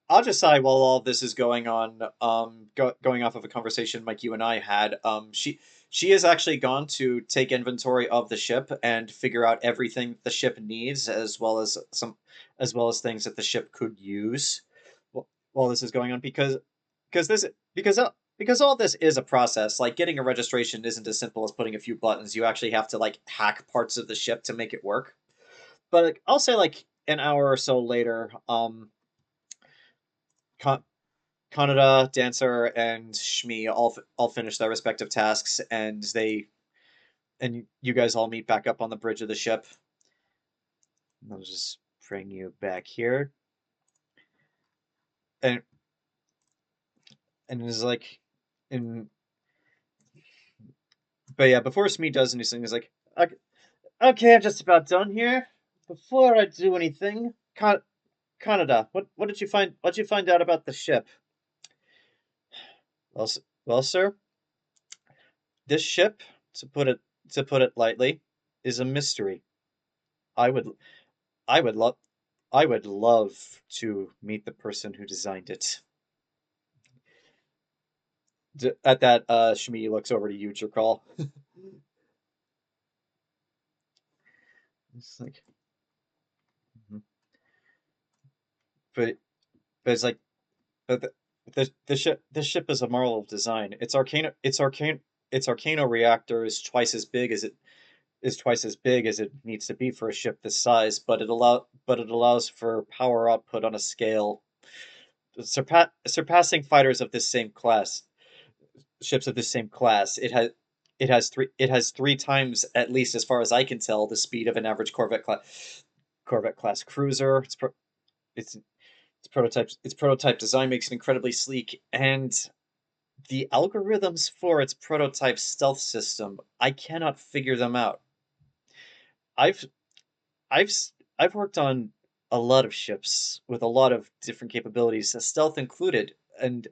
S1: Ajisai, while all this is going on, going off of a conversation like you and I had, she has actually gone to take inventory of the ship and figure out everything the ship needs, as well as things that the ship could use while this is going on, because all this is a process. Like, getting a registration isn't as simple as putting a few buttons. You actually have to like hack parts of the ship to make it work. But like, I'll say like an hour or so later, Kanada, Dancer, and Schmee all finish their respective tasks, and you guys all meet back up on the bridge of the ship. I'll just bring you back here, and it's like, but yeah, before Schmee does anything, he's like, okay, I'm just about done here. Before I do anything, Kanada, what did you find? What did you find out about the ship? Well, sir, this ship, to put it lightly, is a mystery. I would I would love I would love to meet the person who designed it. At that, Shmi looks over to you, Jerkaul. It's like, mhm. but it's like, but the ship is a marvel of design. Its arcano reactor is twice as big as it needs to be for a ship this size, but it allows for power output on a scale surpassing fighters of this same class. Ships of the same class. It has three times, at least as far as I can tell, the speed of an average Corvette class cruiser. Its prototype design makes it incredibly sleek, and the algorithms for its prototype stealth system, I cannot figure them out. I've I've I've worked on a lot of ships with a lot of different capabilities, stealth included, and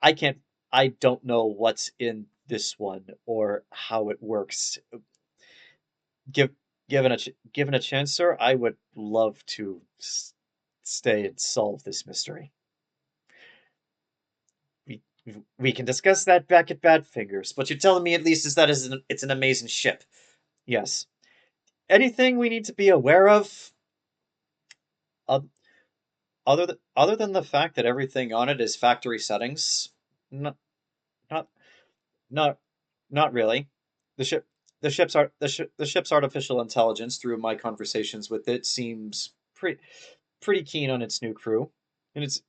S1: I can't I don't know what's in this one or how it works. Give given a chance, sir, I would love to stay and solve this mystery. We we can discuss that back at Badfingers. What you're telling me at least is that it's an amazing ship. Yes. Anything we need to be aware of? Uh, other than the fact that everything on it is factory settings? Not not not not really. The ship the ship's artificial intelligence, through my conversations with it, seems pretty keen on its new crew, and it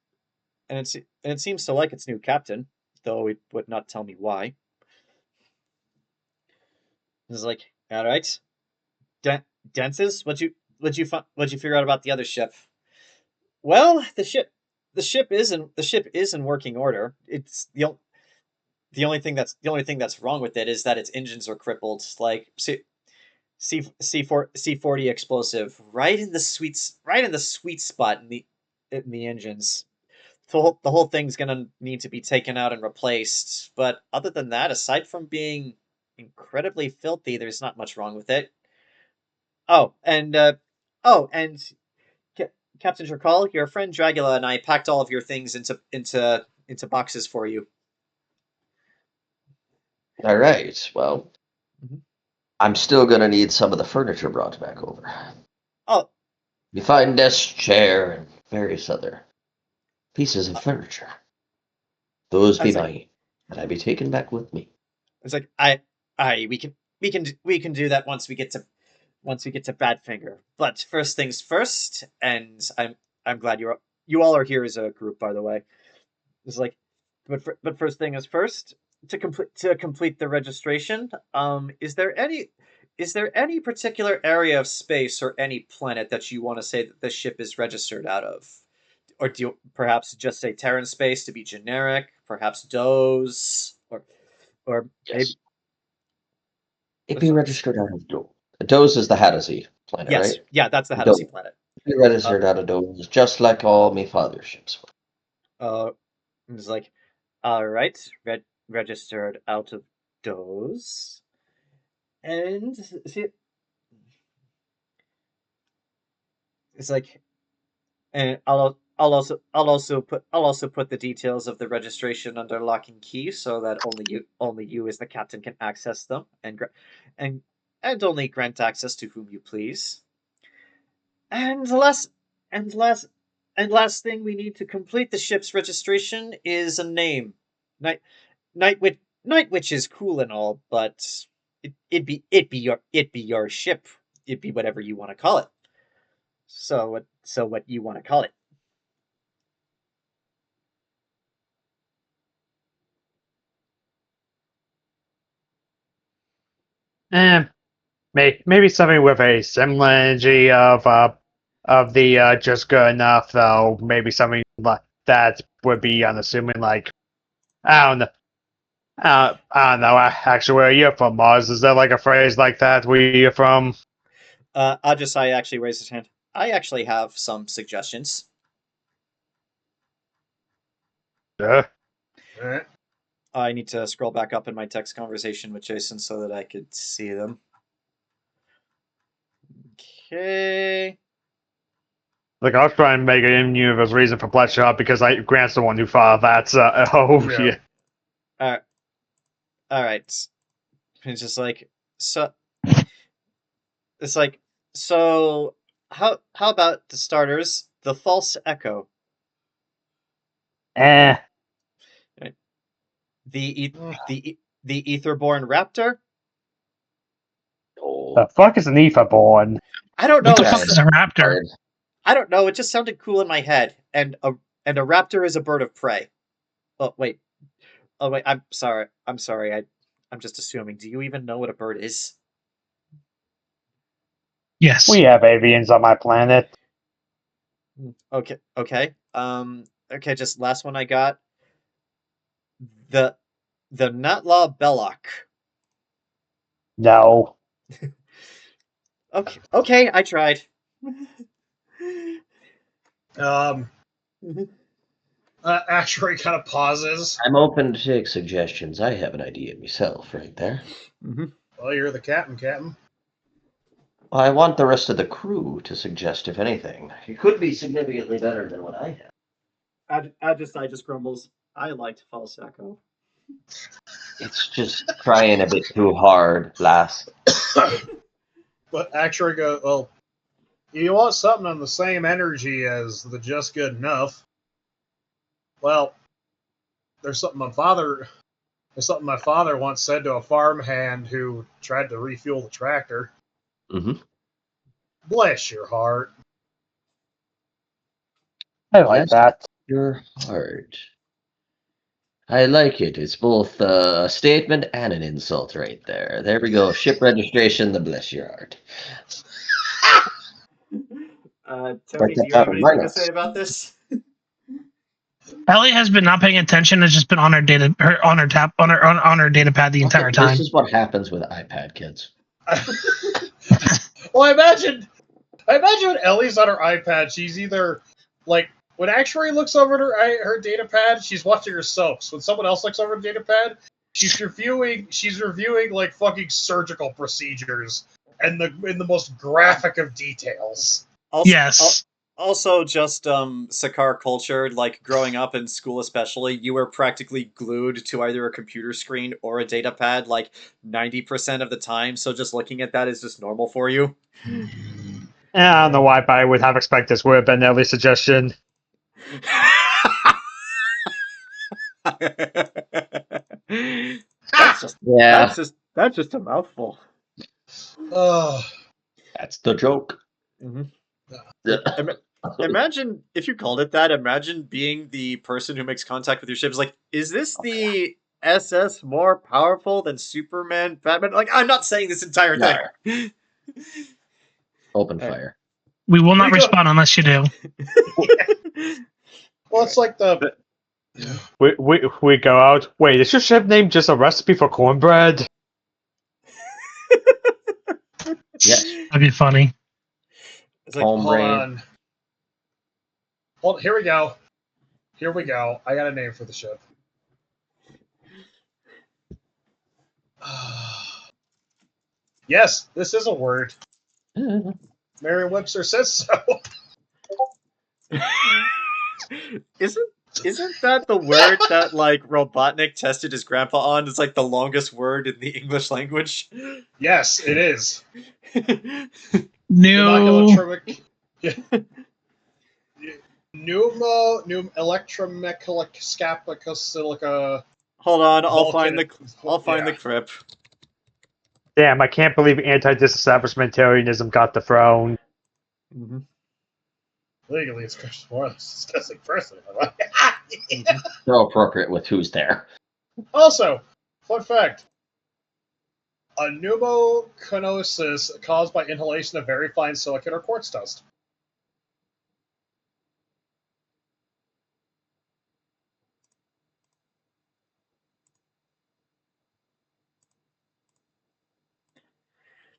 S1: seems to like its new captain, though it would not tell me why. It's like, all right, Densis, what'd you figure out about the other ship? Well, the ship is in working order. It's the only thing that's wrong with it is that its engines are crippled. Like, C40 explosive right in the sweet spot in the engines. The whole thing's gonna need to be taken out and replaced. But other than that, aside from being incredibly filthy, there's not much wrong with it. Oh, and oh, and Captain Jerkaul, your friend Dragula and I packed all of your things into boxes for you.
S2: All right. Well,
S1: Mhm.
S2: I'm still gonna need some of the furniture brought back over.
S1: Oh,
S2: You find desk, chair, and various other pieces of furniture. Those
S1: I
S2: be
S1: was like,
S2: mine, and I be taken back with me.
S1: it's like we can do that once we get to Badfinger. But first things first, and I'm glad you all are here as a group, by the way. It's like, but first thing is first, to complete the registration. Is there any particular area of space or any planet that you want to say that the ship is registered out of? Or do you perhaps just say Terran space to be generic? Perhaps Doze, or maybe
S2: Yes. It be registered out of Dose. Dose is the Hadozee planet,
S1: yes,
S2: right?
S1: yeah, that's the
S2: Dose.
S1: Hadozee planet.
S2: It be
S1: Uh,
S2: registered out of Dose, just like all me father's ships were.
S1: uh, it's like, all right, registered out of Doze, and see, it's like, and I'll also put the details of the registration under lock and key so that only you as the captain can access them and only grant access to whom you please. And and last last thing we need to complete the ship's registration is a name. Night Night Witch is cool and all, but it'd be your ship. It'd be whatever you want to call it. So what you want to call it?
S5: Maybe something with a similar energy of the just good enough, though. Maybe something like that would be unassuming. Like I don't know. I don't know. Actually, where you're from, Mars? Is there like a phrase like that where you're from?
S1: Ajisai actually raised his hand. I actually have some suggestions.
S5: Yeah.
S3: All right.
S1: I need to scroll back up in my text conversation with Jayson so that I could see them. Okay.
S5: Like I was trying to make an in-universe reason for Bloodshot because Grant's the one who thought of that. So,
S3: Yeah.
S1: All right. It's just like so. It's like so. How about the starters? The false echo.
S5: Eh.
S1: The the etherborn raptor.
S2: Oh,
S5: The fuck is an Aetherborn?
S1: I don't know.
S4: What the
S1: It
S4: fuck
S1: just,
S4: is a raptor?
S2: hard.
S1: I don't know. It just sounded cool in my head. And a raptor is a bird of prey. Oh wait. Oh wait. I'm sorry. I'm just assuming. Do you even know what a bird is?
S4: Yes.
S5: We have avians on my planet.
S1: Okay. Okay. Okay. Just last one I got. The Natlaw Belloc.
S5: No.
S1: Okay. Okay. I tried.
S3: Actuary kind of pauses.
S2: I'm open to take suggestions. I have an idea myself, right there.
S3: Well, you're the captain, Captain.
S2: I want the rest of the crew to suggest, if anything. It could be significantly better than what I have.
S1: Ajisai just grumbles. I liked false echo.
S2: It's just trying a bit too hard, lass.
S3: But Actuary goes, well, you want something on the same energy as the just good enough. Well, there's something my father once said to a farmhand who tried to refuel the tractor.
S2: Mm-hmm.
S3: Bless your heart.
S5: I like
S2: Yes.
S5: that.
S2: Your heart. I like it. It's both a statement and an insult right there. There we go. Ship registration, the bless your heart.
S1: Tony, do you have anything to say about this?
S4: Ellie has been not paying attention. Has just been on her data, on her data pad the entire time.
S2: This is what happens with iPad kids.
S3: Well, I imagine when Ellie's on her iPad, she's either like when Actuary looks over at her data pad, she's watching her soaps. When someone else looks over the data pad, she's reviewing like fucking surgical procedures and in the most graphic of details.
S1: Also,
S4: Yes.
S1: Also, just Sakar culture, like growing up in school, especially, you were practically glued to either a computer screen or a data pad, like 90% of the time. So just looking at that is just normal for you.
S5: I don't know why, but I would have expected this would have been Ellie's suggestion.
S1: That's just a mouthful.
S2: That's the joke.
S1: Mm-hmm. Imagine if you called it that. Imagine being the person who makes contact with your ship. Is like, is this the SS more powerful than Superman, Batman? Like, I'm not saying this entire thing.
S2: Open fire.
S4: We will not respond unless you do.
S3: Well, it's like the
S5: We go out. Wait, is your ship name just a recipe for cornbread?
S2: Yes.
S4: That'd be funny.
S1: It's like,
S2: Home
S3: hold
S2: brain.
S3: on. Hold, here we go. I got a name for the ship. Yes, this is a word. Merriam-Webster says so.
S1: Isn't that the word that like Robotnik tested his grandpa on? It's like the longest word in the English language.
S3: Yes, it is.
S4: No.
S3: Electromechanical
S1: Hold on, I'll
S3: Volcanic-
S1: find the crip.
S5: Damn, I can't believe anti-disestablishmentarianism got the throne.
S1: Mm-hmm.
S3: Legally, it's more disgusting person.
S2: So appropriate with who's there.
S3: Also, fun fact: a pneumoconiosis caused by inhalation of very fine silicate or quartz dust.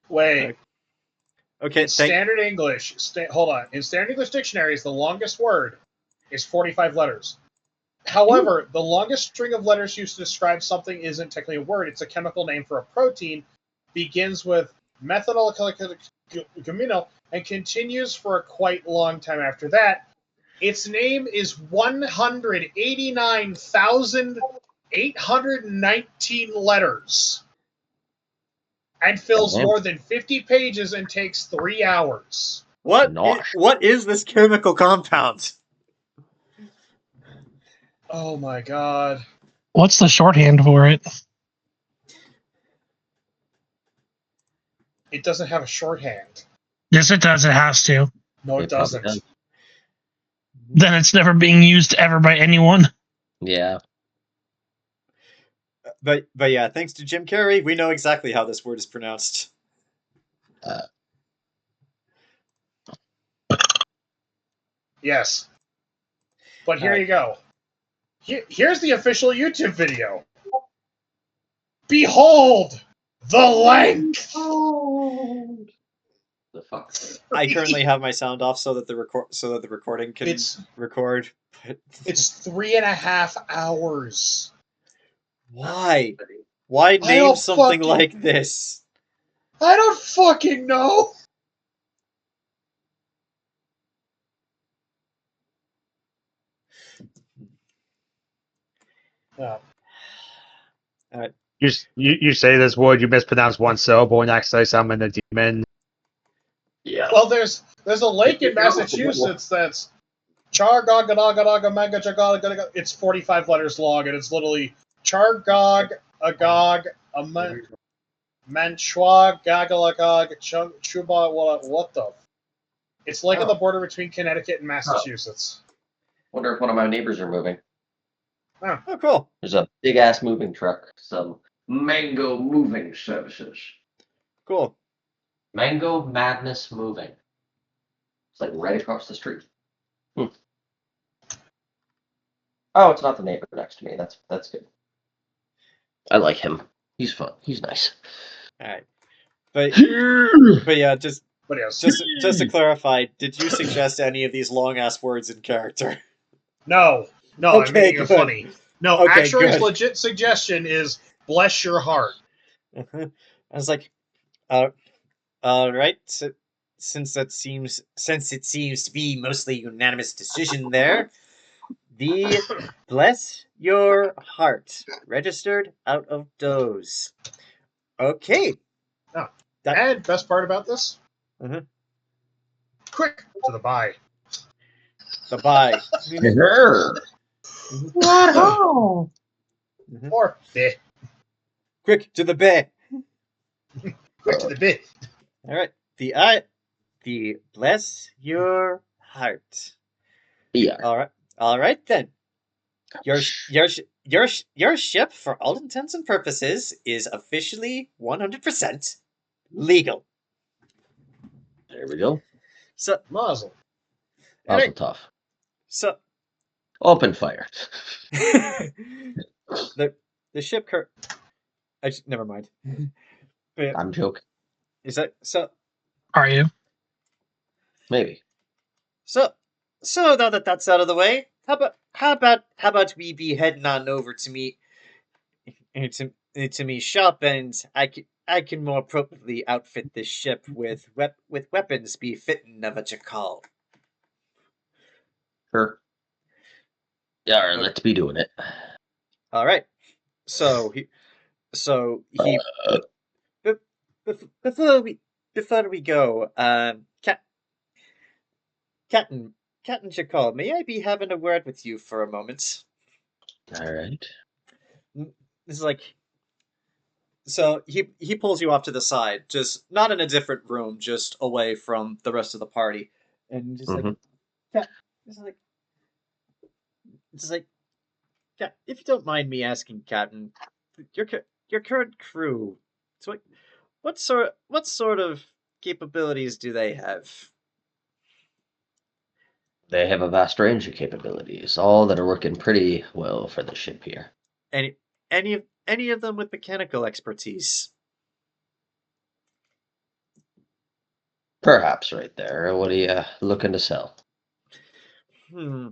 S3: Wait.
S1: Okay.
S3: In standard English, hold on. In standard English dictionaries, the longest word is 45 letters. However, the longest string of letters used to describe something isn't technically a word. It's a chemical name for a protein. Begins with methyl and continues for a quite long time after that. Its name is 189,819 letters. And fills more than 50 pages and takes 3 hours.
S1: What is this chemical compound?
S3: Oh my god.
S4: What's the shorthand for it?
S3: It doesn't have a shorthand.
S4: Yes, it does. It has to.
S3: No, it doesn't.
S2: Does.
S4: Then it's never being used ever by anyone.
S2: Yeah.
S1: But yeah, thanks to Jim Carrey, we know exactly how this word is pronounced.
S3: Yes. But here you go. Here's the official YouTube video. Behold the length.
S2: The fuck.
S1: I currently have my sound off so that the recording can record.
S3: It's 3.5 hours.
S1: Why? Why name something like this?
S3: I don't fucking know. Yeah.
S1: All right.
S5: You say this word, you mispronounce one syllable, and accidentally summon a demon.
S2: Yeah.
S3: Well, there's a lake in Massachusetts that's Chargog. It's 45 letters long, and it's literally Chargog, Agog, Manchua, Gagalagog, Chuba. What the? It's like on the border between Connecticut and Massachusetts.
S2: Wonder if one of my neighbors are moving.
S1: Oh, cool.
S2: There's a big ass moving truck. Some Mango Moving Services.
S1: Cool.
S2: Mango Madness Moving. It's like right across the street. Oh, it's not the neighbor next to me. That's good. I like him. He's fun. He's nice.
S1: All right. But yeah, just to clarify, did you suggest any of these long ass words in character?
S3: No,
S1: Okay,
S3: I'm making it funny. No,
S1: Okay,
S3: Actuary's
S1: good.
S3: legit suggestion is bless your heart.
S1: I was like, all right. So, since it seems to be mostly unanimous decision there, the bless your heart registered out of Doze. Okay.
S3: Oh. And best part about this?
S1: Mhm.
S3: Quick to the buy.
S1: The buy.
S4: What home?
S3: Or beh.
S1: Quick to the bay.
S3: Quick to the beh.
S1: All right. The bless your heart.
S2: Yeah.
S1: All right then. Your ship, for all intents and purposes, is officially 100% legal.
S2: There we go.
S1: So
S3: Mazel.
S2: Mazel tov.
S1: So
S2: open fire.
S1: the ship never mind.
S2: I'm joking.
S1: Is that so?
S4: Are you?
S2: Maybe.
S1: So now that that's out of the way, how about we be heading on over to me shop, and I can more appropriately outfit this ship with weapons befitting of a Jerkaul.
S2: Sure. Yeah, all right,
S1: Okay.
S2: let's be doing it.
S1: All right. So he be- before we go, Captain Jerkaul, may I be having a word with you for a moment?
S2: All right.
S1: This is like so he pulls you off to the side, just not in a different room, just away from the rest of the party, and just like
S2: Mm-hmm.
S1: Cap, just like Cap, if you don't mind me asking, Captain, your current crew, so what sort of capabilities do they have?
S2: They have a vast range of capabilities, all that are working pretty well for the ship here.
S1: Any any of them with mechanical expertise?
S2: Perhaps right there. What are you looking to sell?
S1: Hmm.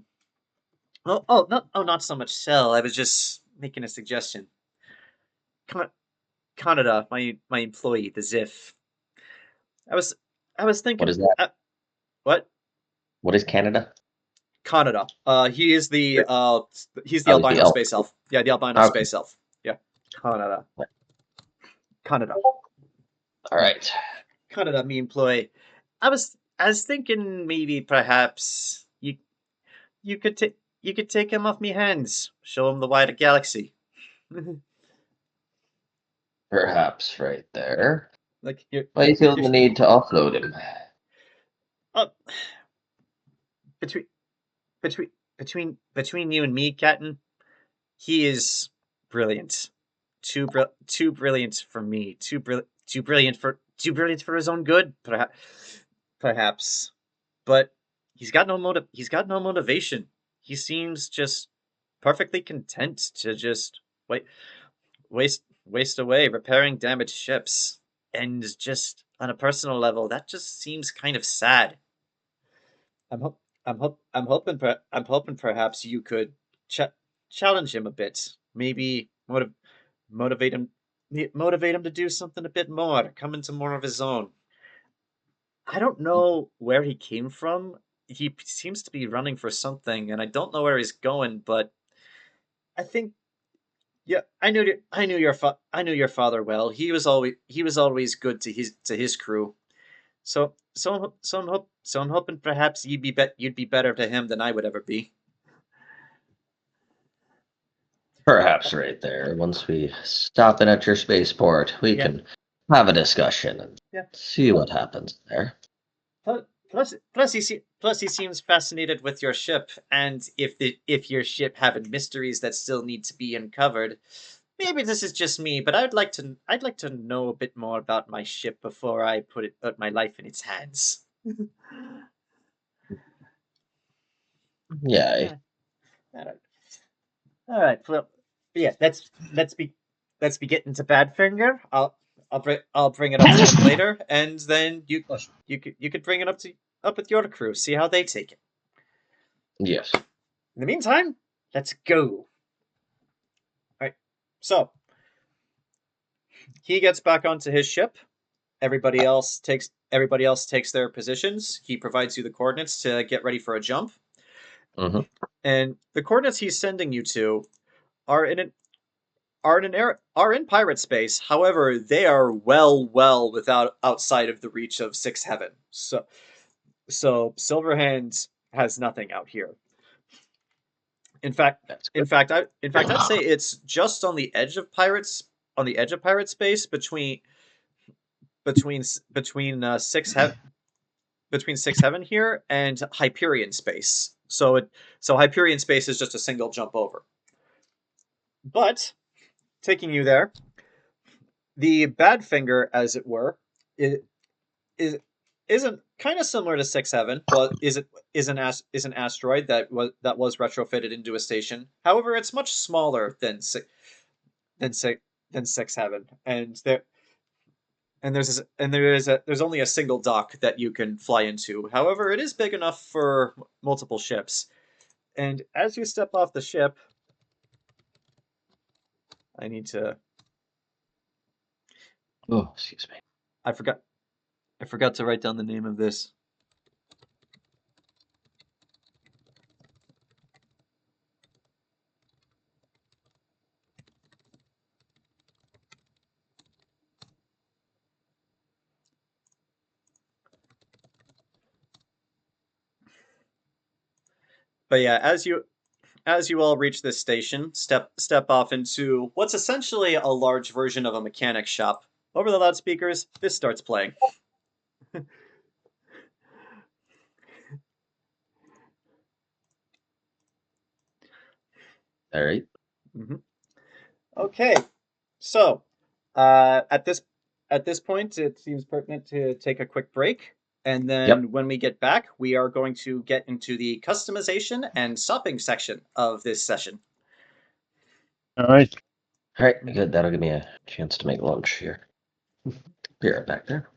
S1: Not so much sell. I was just making a suggestion. Canada, my employee, the Ziff. I was I was
S2: What
S1: thinking.
S2: is that?
S1: What?
S2: What is Canada?
S1: Canada. He's the
S2: Oh, he's the
S1: albino
S2: elf.
S1: space elf. Yeah, the albino
S2: Okay.
S1: space elf. Yeah, Canada. Canada.
S2: All right.
S1: Canada. Me employee. I was thinking maybe perhaps you could take him off me hands. Show him the wider galaxy.
S2: Perhaps right there.
S1: Like you're,
S2: Why you feel
S1: you're
S2: the need to offload him?
S1: uh, between between you and me, Captain, he is brilliant. Too brilliant for me. Too brilliant for his own good, perhaps. But he's got no motivation. He seems just perfectly content to just wait waste away repairing damaged ships. And just on a personal level, that just seems kind of sad. I'm hop- I'm hoping perhaps you could ch- challenge him a bit. Maybe motivate him motivate him to do something a bit more, come into more of his own. I don't know where he came from. He seems to be running for something, and I don't know where he's going. But I think, yeah, I knew your father well. He was always good to his crew. So I'm hoping perhaps you'd be better to him than I would ever be.
S2: Perhaps right there. Once we stop in at your spaceport, we
S1: Yeah,
S2: can have a discussion and
S1: yeah.
S2: see what happens there.
S1: Plus he seems fascinated with your ship, and if your ship having mysteries that still need to be uncovered, maybe this is just me, but I'd like to know a bit more about my ship before I put my life in its hands.
S2: Yeah.
S1: Yeah. All right. All right. Well, yeah. Let's be getting to Badfinger. I'll bring it up to him later, and then you could bring it up with your crew. See how they take it.
S2: Yes.
S1: In the meantime, let's go. All right. So he gets back onto his ship. Everybody else takes their positions. He provides you the coordinates to get ready for a jump.
S2: Mm-hmm.
S1: And the coordinates he's sending you to are in an are in pirate space. However, they are well without outside of the reach of Six Heaven. So Silverhand has nothing out here. In fact,
S2: That's good.
S1: I'd say it's just on the edge of pirate space between between Six Heaven here and Hyperion space. So Hyperion space is just a single jump over. But taking you there, the Badfinger, as it were, is isn't kind of similar to Six Heaven. Well, is an asteroid that was retrofitted into a station. However, it's much smaller than six than Six Heaven, and there's only a single dock that you can fly into. However, it is big enough for multiple ships. And as you step off the ship, I need to.
S2: Oh, excuse me.
S1: I forgot. I forgot to write down the name of this. But yeah, as you all reach this station, step off into what's essentially a large version of a mechanic shop. Over the loudspeakers, this starts playing.
S2: All right.
S1: Mhm. Okay, so at this point, it seems pertinent to take a quick break, and then
S2: Yep.
S1: when we get back, we are going to get into the customization and shopping section of this session.
S5: All right.
S2: All right. Good. That'll give me a chance to make lunch here. Be right back there.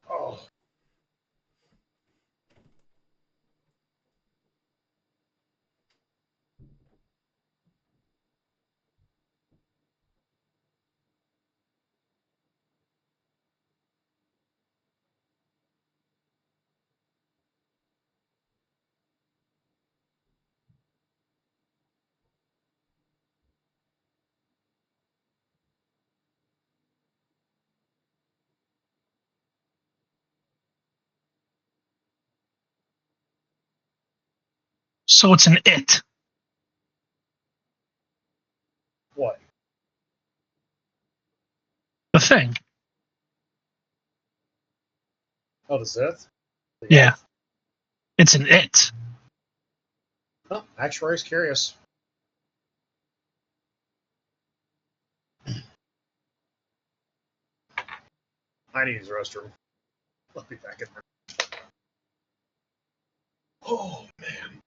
S3: Oh.
S4: So it's an it.
S3: What?
S4: The thing.
S3: Oh, the Zith?
S4: Yeah. It's an it.
S3: Oh, Actuary's curious. I need to use the restroom. I'll be back in there. Oh, man.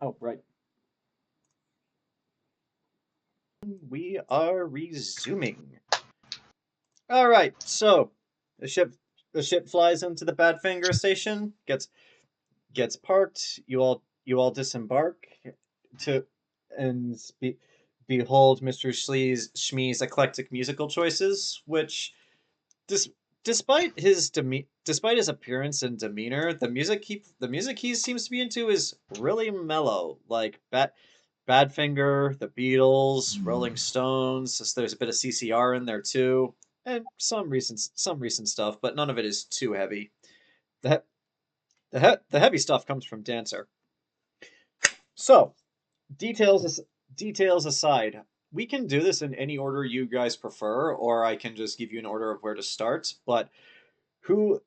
S1: Oh, right. We are resuming. All right, so the ship flies into the Badfinger station, gets parked. You all disembark to and behold Mr. Schmee's eclectic musical choices, which dis, despite his appearance and demeanor, the music he seems to be into is really mellow, like Badfinger, the Beatles, Rolling Stones. There's a bit of CCR in there too, and some recent stuff, but none of it is too heavy. The the heavy stuff comes from Dancer. So, details aside, we can do this in any order you guys prefer, or I can just give you an order of where to start. But who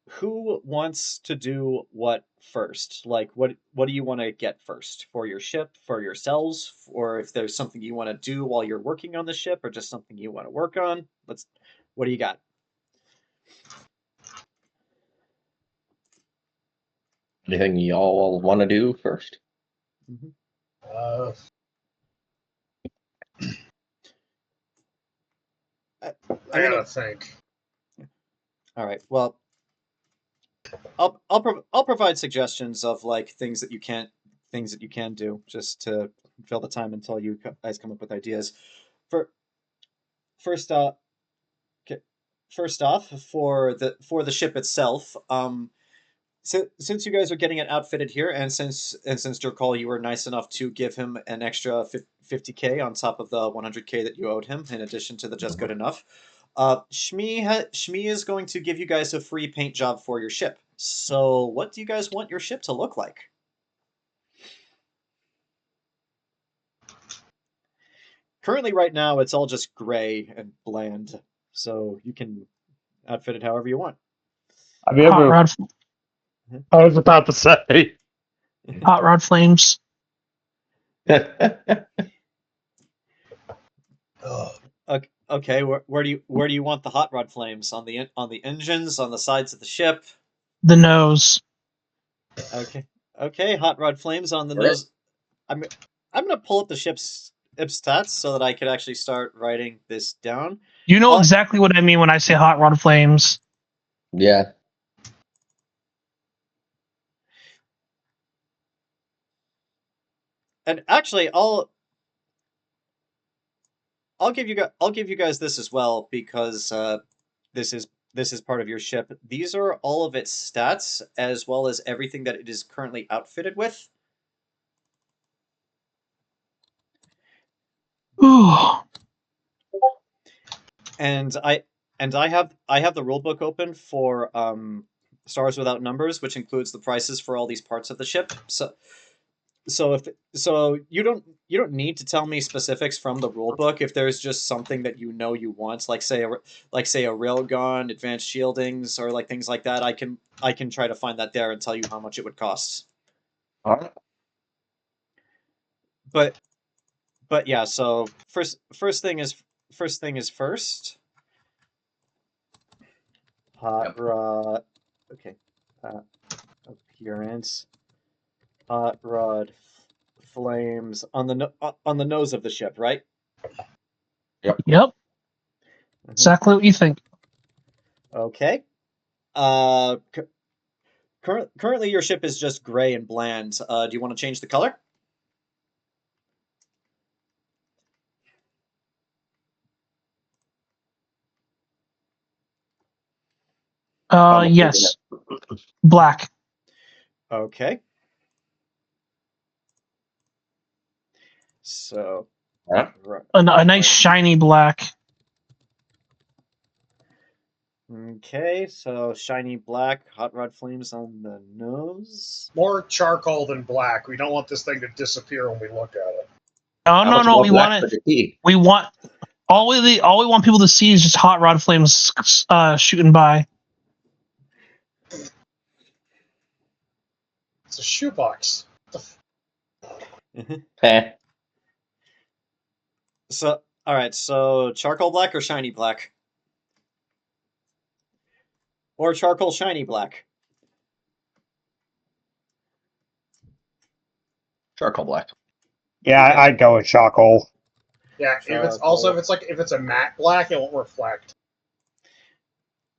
S1: who wants to do what first? Like, what do you want to get first for your ship, for yourselves, or if there's something you want to do while you're working on the ship, or just something you want to work on? What do you got?
S2: Anything y'all want to do first?
S1: Mm-hmm.
S3: I gotta think.
S1: All right. Well, I'll provide suggestions of like things that you can do just to fill the time until you guys come up with ideas. For first okay, first off, for the ship itself, since you guys are getting it outfitted here, and since Jerkaul, you were nice enough to give him an extra 50K on top of the 100K that you owed him, in addition to the just good enough. Schmee is going to give you guys a free paint job for your ship. So, what do you guys want your ship to look like? Currently, right now, it's all just gray and bland, so you can outfit it however you want.
S5: I mean,
S4: Hot rod,
S5: I was about to say.
S4: hot rod flames.
S1: Okay, where do you want the hot rod flames? On the engines, on the sides of the ship?
S4: The nose.
S1: Okay, hot rod flames on the nose. I'm gonna pull up the ship's stats so that I could actually start writing this down.
S4: You know exactly what I mean when I say hot rod flames.
S2: Yeah.
S1: And actually, I'll give you guys this as well, because this is part of your ship. These are all of its stats as well as everything that it is currently outfitted with.
S4: Ooh.
S1: And I have the rule book open for Stars Without Numbers, which includes the prices for all these parts of the ship. So you don't need to tell me specifics from the rule book. If there's just something that you know you want, like say a railgun, advanced shieldings, or like things like that, I can try to find that there and tell you how much it would cost.
S2: All right.
S1: But yeah, so first thing is first. Hot rod. Okay. Appearance. Hot rod flames on the nose of the ship, right?
S4: Yep. Exactly what you think.
S1: Okay. Currently your ship is just gray and bland. Do you want to change the color?
S4: Yes. Black.
S1: Okay. So,
S2: Huh?
S4: A nice shiny black.
S1: Okay, so shiny black, hot rod flames on the nose.
S3: More charcoal than black. We don't want this thing to disappear when we look at it.
S4: Oh no! We want it. We want all we want people to see is just hot rod flames shooting by.
S3: It's a shoebox.
S1: So, all right. So, charcoal black or shiny black, or charcoal shiny black?
S2: Charcoal black.
S5: Yeah,
S1: Okay.
S5: I'd go with charcoal.
S3: Yeah, if it's a matte black, it won't reflect.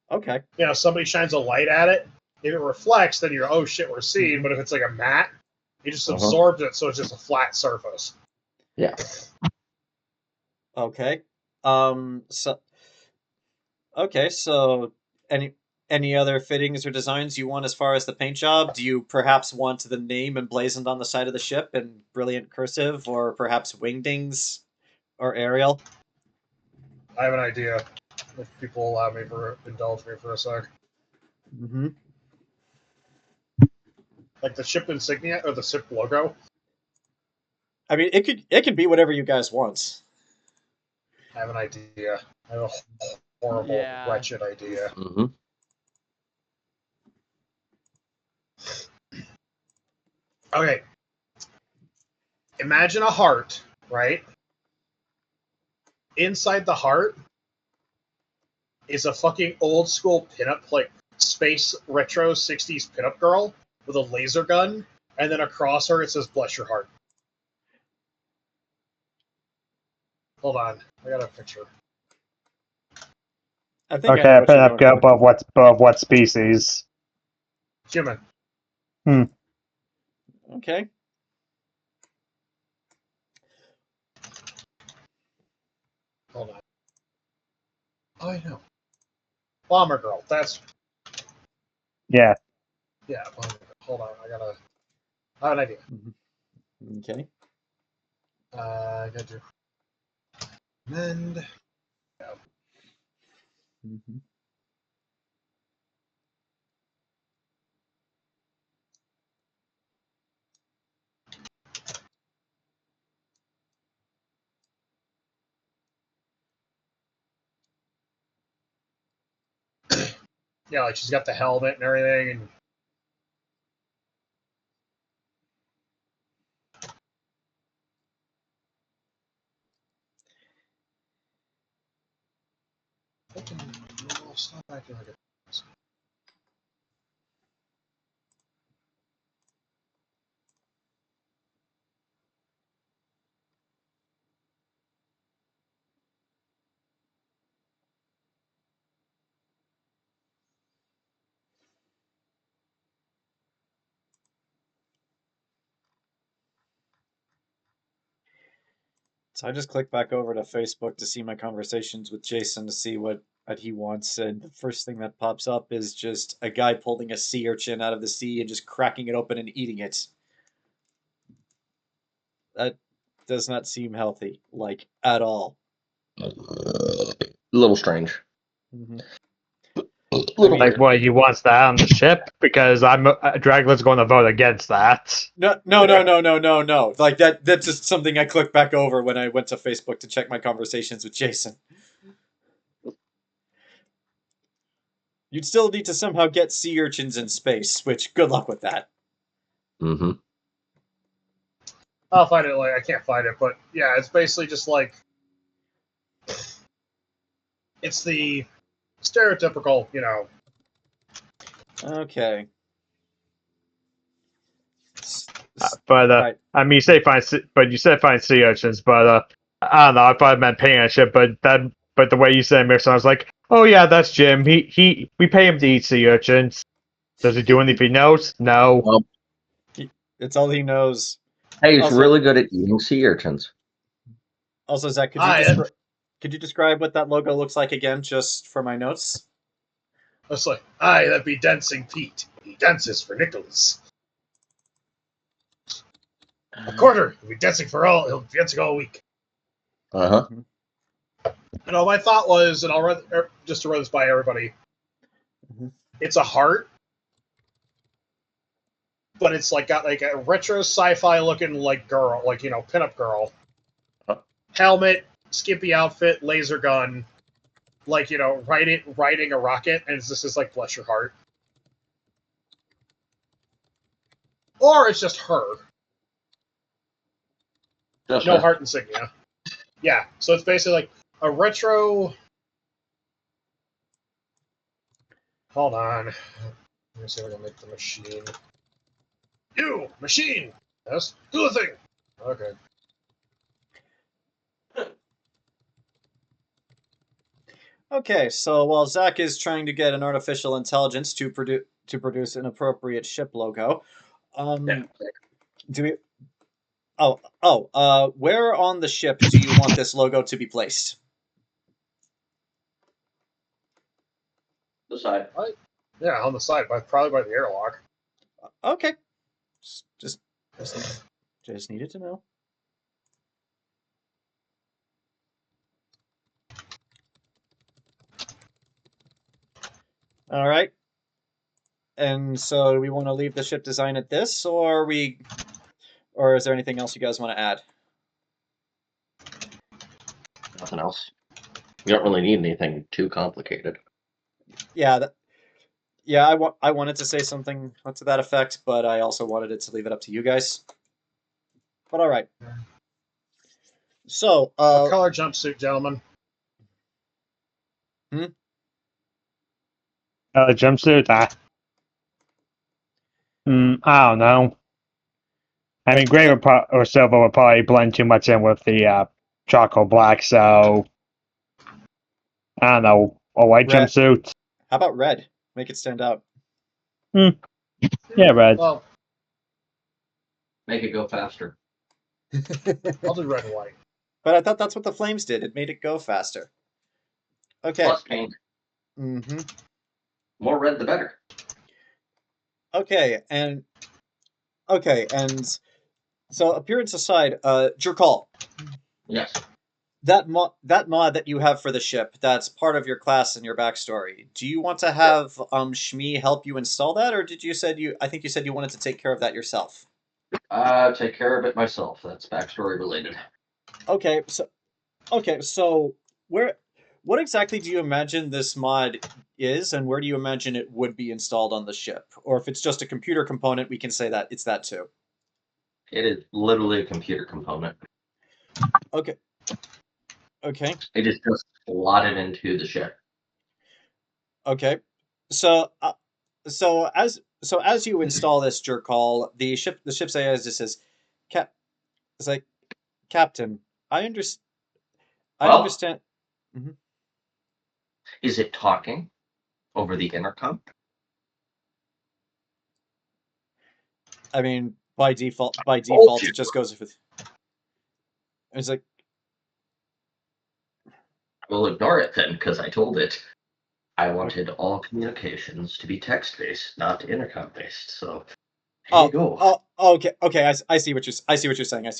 S1: Okay.
S3: You know, somebody shines a light at it. If it reflects, then you're, oh shit, we're seeing. But if it's like a matte, it just absorbs it, so it's just a flat surface.
S2: Yeah.
S1: Okay. So. Okay. So, any other fittings or designs you want as far as the paint job? Do you perhaps want the name emblazoned on the side of the ship in brilliant cursive, or perhaps wingdings or Arial?
S3: I have an idea. If people indulge me for a sec.
S1: Mm-hmm.
S3: Like the ship insignia or the ship logo.
S1: I mean, it could be whatever you guys want.
S3: I have an idea. I have a horrible, wretched idea.
S2: Mm-hmm.
S3: Okay. Imagine a heart, right? Inside the heart is a fucking old school pinup, like space retro 60s pinup girl with a laser gun, and then across her it says "Bless your heart." Hold on, I got a picture.
S1: I think I
S5: Okay,
S1: know
S5: I
S1: what
S5: put
S1: you're
S5: up
S1: going for.
S5: above what species?
S3: Human.
S1: Okay.
S3: Hold on. Oh, I know. Bomber girl. That's
S5: Yeah.
S3: yeah. Bomber girl. Hold on. I have an idea.
S1: Okay.
S3: I got to mend.
S1: Mm-hmm.
S3: Yeah, like she's got the helmet and everything, and stop acting like a.
S1: So I just click back over to Facebook to see my conversations with Jayson to see what he wants, and the first thing that pops up is just a guy pulling a sea urchin out of the sea and just cracking it open and eating it. That does not seem healthy, like, at all.
S2: A little strange.
S1: Mm-hmm.
S2: Little
S5: Like
S2: weird.
S5: what he wants that on the ship, because Dragula's going to vote against that.
S1: No. Like that's just something I clicked back over when I went to Facebook to check my conversations with Jayson. You'd still need to somehow get sea urchins in space, which good luck with that.
S2: Mm-hmm.
S3: I'll find it. Like I can't find it, but yeah, it's basically just like it's the stereotypical,
S1: Okay.
S5: But
S1: Right.
S5: I mean, you said find sea urchins, but I don't know. I thought it meant paying a ship, but the way you said Mirson, I was like, oh yeah, that's Jim. We pay him to eat sea urchins. Does he do anything else? No.
S2: Well,
S1: It's all he knows.
S2: hey, he's
S1: Also,
S2: really good at eating sea urchins.
S1: also Zach,
S3: Hi,
S1: could you describe what that logo looks like again, just for my notes?
S3: it's like, aye, that be Dancing Pete. He dances for nickels. A quarter. He'll be dancing all week.
S2: Uh-huh.
S3: My thought was, and I'll run just to run this by everybody.
S1: Mhm.
S3: It's a heart, but it's like got like a retro sci-fi looking like girl, like pinup girl, helmet, skimpy outfit, laser gun, like riding a rocket, and this is like bless your heart, or it's just her,
S2: Just
S3: no
S2: her.
S3: heart insignia. Yeah, so it's basically like a retro. Hold on, let me see if I can make the machine. You machine, yes, do the thing. Okay.
S1: Okay, so while Zach is trying to get an artificial intelligence to produce an appropriate ship logo,
S3: Yeah.
S1: do we? Where on the ship do you want this logo to be placed?
S2: The side.
S3: Yeah, on the side, probably by the airlock.
S1: Okay, just needed to know. All right. And so, do we want to leave the ship design at this, or is there anything else you guys want to add?
S2: Nothing else. You don't really need anything too complicated.
S1: Yeah, I wanted to say something to that effect, but I also wanted it to leave it up to you guys. But all right. So,
S3: What color jumpsuit, gentlemen?
S5: Jumpsuit. I don't know. I mean, gray or silver would probably blend too much in with the charcoal black, so I don't know. A white
S1: red.
S5: jumpsuit.
S1: How about red? Make it stand out.
S5: Yeah, red.
S3: Well,
S2: Make it go faster.
S3: I'll do red and white.
S1: But I thought that's what the flames did. It made it go faster. Okay.
S2: Plus paint.
S1: Mm-hmm.
S2: More red, the better.
S1: Okay, and so appearance aside, Jerkaul,
S2: Yes.
S1: that mod that you have for the ship, that's part of your class and your backstory. Do you want to have Schmee help you install that, or did you said you? I think you said you wanted to take care of that yourself.
S2: Take care of it myself. That's backstory related.
S1: Okay, so what exactly do you imagine this mod is, and where do you imagine it would be installed on the ship? Or if it's just a computer component, we can say that it's that too.
S2: It is literally a computer component.
S1: Okay. Okay.
S2: It is just slotted into the ship.
S1: Okay. So as you install this Jerkaul, the ship's AI just says, it's like, Captain, I
S2: Well,
S1: understand. Mhm.
S2: is it talking over the intercom?
S1: I mean, by default,
S2: you.
S1: it just goes with. It's like,
S2: We'll ignore it then, because I told it. I wanted all communications to be text-based, not intercom-based. So here you go.
S1: okay. I see what you're saying.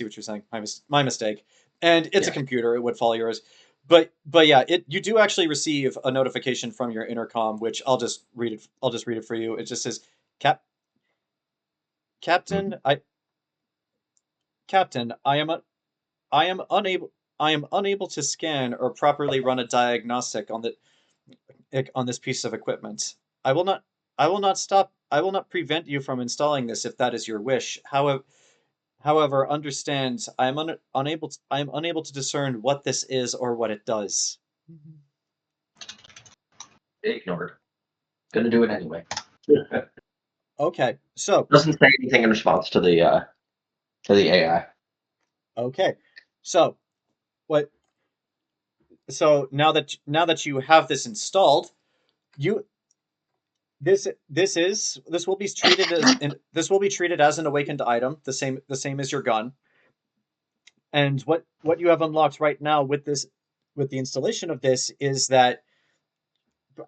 S1: My mistake. And it's a
S2: Yeah.
S1: computer. It would follow yours. But yeah, you do actually receive a notification from your intercom, which I'll just read it for you. It just says, Captain, Captain, I am unable to scan or properly run a diagnostic on this piece of equipment. I will not prevent you from installing this if that is your wish. However, understand I am unable to discern what this is or what it does.
S2: Ignored. Gonna do it anyway.
S1: Okay. So,
S2: Doesn't say anything in response to the AI.
S1: okay. So, what now that you have this installed, you this will be treated as an awakened item, the same as your gun. And what you have unlocked right now with the installation of this is that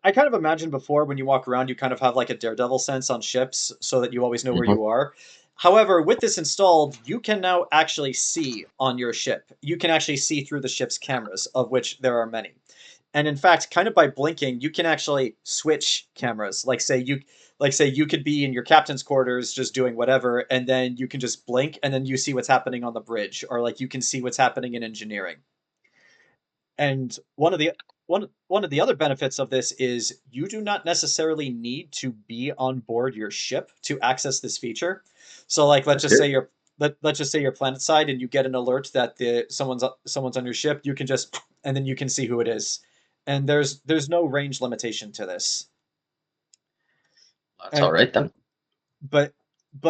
S1: I kind of imagine before when you walk around, you kind of have like a daredevil sense on ships so that you always know where
S2: Mhm.
S1: you are. However, with this installed, you can now actually see on your ship. You can actually see through the ship's cameras, of which there are many. And in fact, kind of by blinking, you can actually switch cameras. Like say you could be in your captain's quarters just doing whatever, and then you can just blink and then you see what's happening on the bridge, or like you can see what's happening in engineering. And one of the other benefits of this is you do not necessarily need to be on board your ship to access this feature. So like let's just say you're planet side and you get an alert that someone's on your ship, you can just and then you can see who it is. And there's no range limitation to this.
S2: That's all right then.
S1: But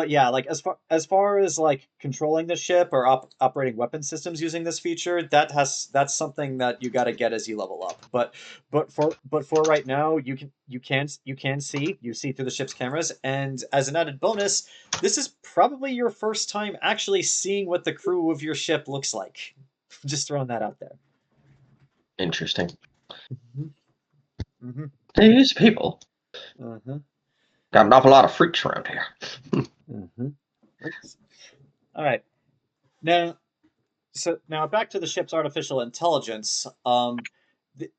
S1: yeah, like as far as like controlling the ship or operating weapon systems using this feature, that's something that you got to get as you level up. But for right now, you can see through the ship's cameras, and as an added bonus, this is probably your first time actually seeing what the crew of your ship looks like. Just throwing that out there.
S2: Interesting.
S1: Mm-hmm.
S2: These people
S1: Uh-huh.
S2: got an awful lot of freaks around here.
S1: Mm-hmm. All right. Now back to the ship's artificial intelligence. The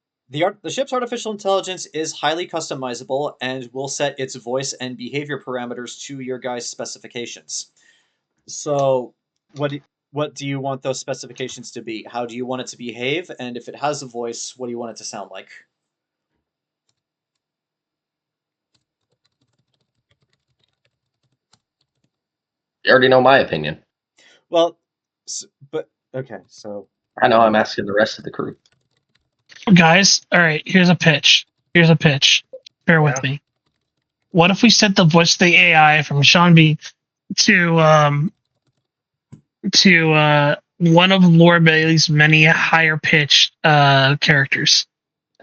S1: ship's artificial intelligence is highly customizable and will set its voice and behavior parameters to your guys' specifications. So, what do you want those specifications to be? How do you want it to behave? And if it has a voice, what do you want it to sound like?
S2: You already know my opinion.
S1: Well, but okay, so
S2: I know I'm asking the rest of the crew.
S4: Guys, all right, here's a pitch. Bear with me. What if we set the voice of the AI from Sean B to one of Laura Bailey's many higher pitched characters?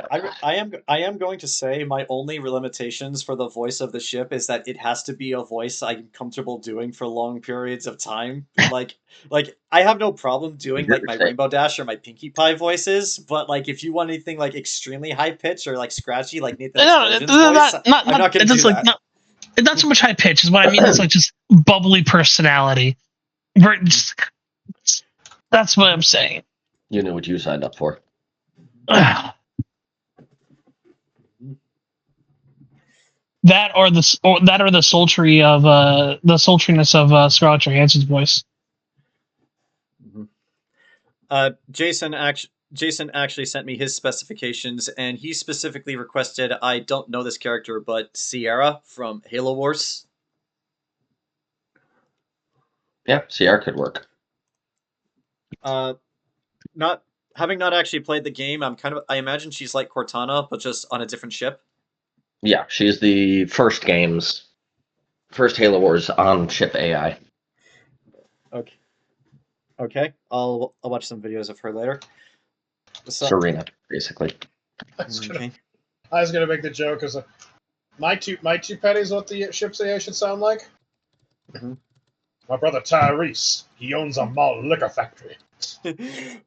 S1: I am going to say my only limitations for the voice of the ship is that it has to be a voice I'm comfortable doing for long periods of time. Like I have no problem doing like my Rainbow Dash or my Pinkie Pie voices, but like if you want anything like extremely high pitch or like scratchy like Nathan Explosion's voice, I'm not going to do that.
S4: Not so much high pitch is what I mean. It's like just bubbly personality. That's what I'm saying.
S2: You know what you signed up for.
S4: That or the sultry of the sultriness of Scarlett Johansson's voice.
S1: Jayson actually sent me his specifications, and he specifically requested I don't know this character, but Sierra from Halo Wars.
S2: Yeah, Sierra could work.
S1: Not having not actually played the game, I imagine she's like Cortana, but just on a different ship.
S2: Yeah, she's the first Halo Wars on ship AI.
S1: Okay. I'll watch some videos of her later.
S2: Serena, basically.
S3: I was gonna make the joke because my two petties what the ship's AI should sound like.
S1: Mm-hmm.
S3: My brother Tyrese, he owns a malt liquor factory.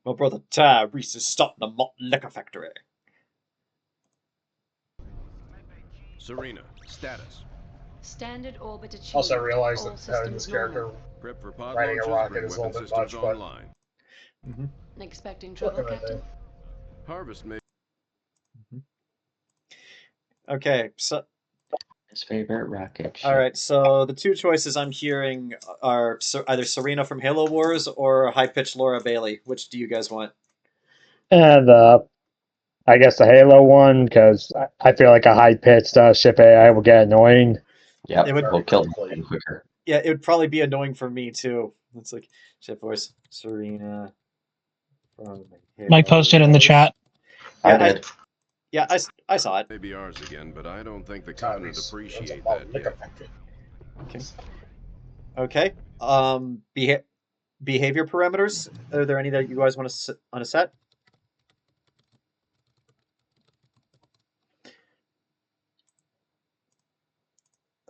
S1: My brother Tyrese is starting a malt liquor factory.
S6: Serena, status.
S7: Standard orbit achieved.
S3: Also, I realized that having this character riding a rocket is a little bit much, but
S7: expecting trouble, Captain.
S6: Harvest may.
S1: Okay, so
S2: his favorite rocket ship.
S1: All right, so the two choices I'm hearing are either Serena from Halo Wars or high-pitched Laura Bailey. Which do you guys want?
S5: And I guess the Halo one, because I feel like a high-pitched ship AI will get annoying.
S2: Yeah, it will kill them quicker.
S1: Yeah, it would probably be annoying for me too. It's like ship voice Serena from Halo
S4: Mike posted in the chat.
S1: Yeah,
S2: I did.
S1: I saw it.
S6: Maybe ours again, but I don't think the Covenant appreciate that yet.
S1: Okay. Behavior parameters. Are there any that you guys want to sit on a set?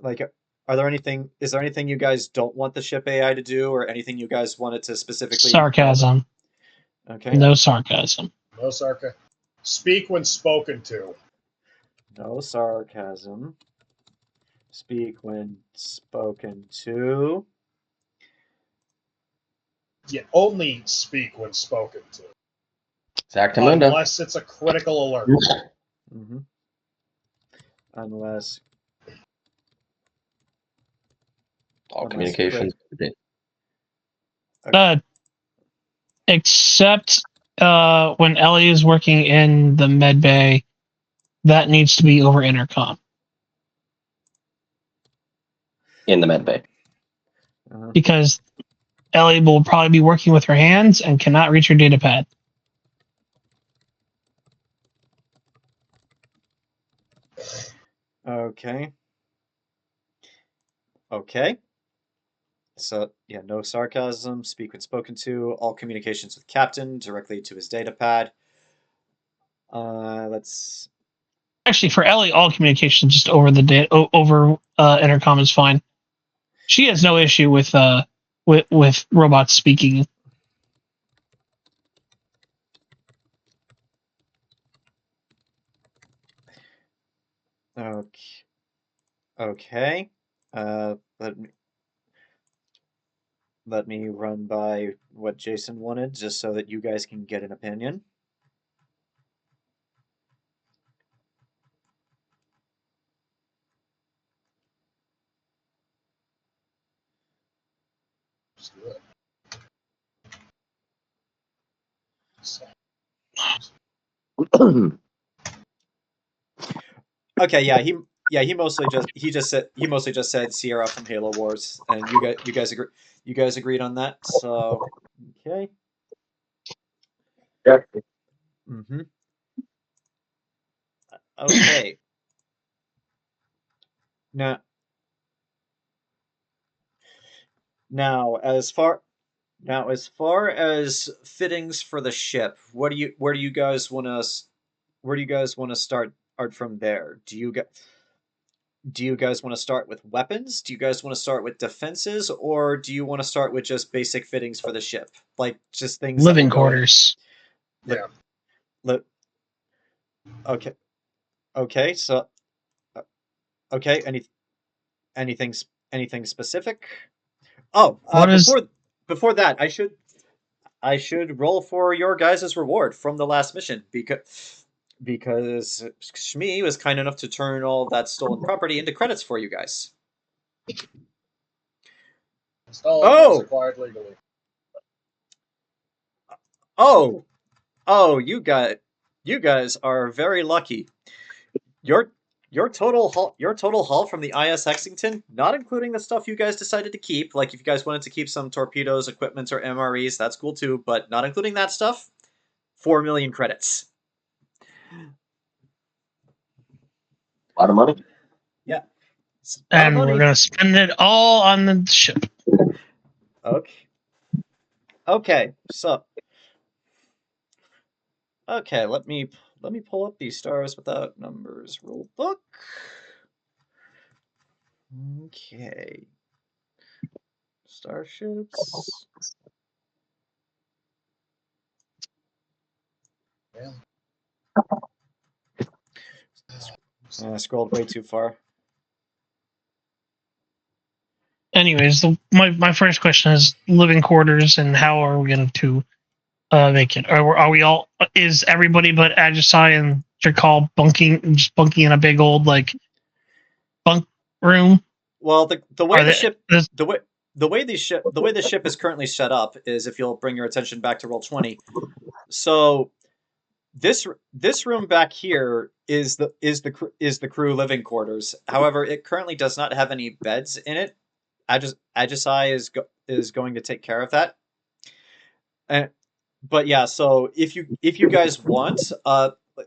S1: Like, is there anything you guys don't want the ship AI to do, or anything you guys want it to specifically?
S4: Sarcasm.
S1: Okay.
S4: No sarcasm.
S3: No sarcasm. Speak when spoken to.
S1: No sarcasm. Speak when spoken to.
S3: Yeah, only speak when spoken to.
S2: Exactamundo.
S3: Unless it's a critical alert.
S1: Mm-hmm. Unless
S2: all communications.
S4: Except when Ellie is working in the med bay, that needs to be over intercom.
S2: In the med bay.
S4: Because Ellie will probably be working with her hands and cannot reach her data pad.
S1: Okay. Okay. So, yeah, no sarcasm, speak when spoken to, all communications with Captain, directly to his data pad. Let's...
S4: Actually, for Ellie, all communications just over the over intercom is fine. She has no issue with robots speaking.
S1: Okay. Okay. Let me run by what Jayson wanted, just so that you guys can get an opinion. Okay, yeah, he mostly just said Sierra from Halo Wars, and you guys agreed on that. So okay.
S2: Yeah.
S1: Mm-hmm. Okay. Now as far as fittings for the ship, where do you guys want guys want to start from there? Do you guys want to start with weapons? Do you guys want to start with defenses, or do you want to start with just basic fittings for the ship, like just things that
S4: Living
S1: will go in?
S4: quarters.
S3: Yeah.
S1: Okay. Okay. So. Okay. Anything specific? Oh,
S4: What is
S1: before that, I should roll for your guys' reward from the last mission because Schmee was kind enough to turn all that stolen property into credits for you guys.
S3: Stolen was
S1: Oh!
S3: acquired legally.
S1: Oh, you guys are very lucky. Your total haul from the IS Hexington, not including the stuff you guys decided to keep, like if you guys wanted to keep some torpedoes, equipment, or MREs, that's cool too, but not including that stuff, 4 million credits.
S2: A lot of money.
S1: Yeah. It's a lot of
S4: and we're
S1: money.
S4: gonna spend it all on the ship.
S1: Okay. So. Okay, let me pull up these stars without numbers rule book. Okay. Starships.
S3: Yeah.
S1: I scrolled way too far.
S4: Anyways, my first question is living quarters, and how are we going to make it? Are we all? Is everybody but Ajisai and Jerkaul bunking in a big old like bunk room?
S1: Well, the way
S4: Are
S1: the
S4: they-
S1: ship
S4: this-
S1: the way the ship is currently set up is, if you'll bring your attention back to Roll20. So this room back here is the crew living quarters. However, it currently does not have any beds in it. Ajisai is going to take care of that. But yeah, so if you guys want,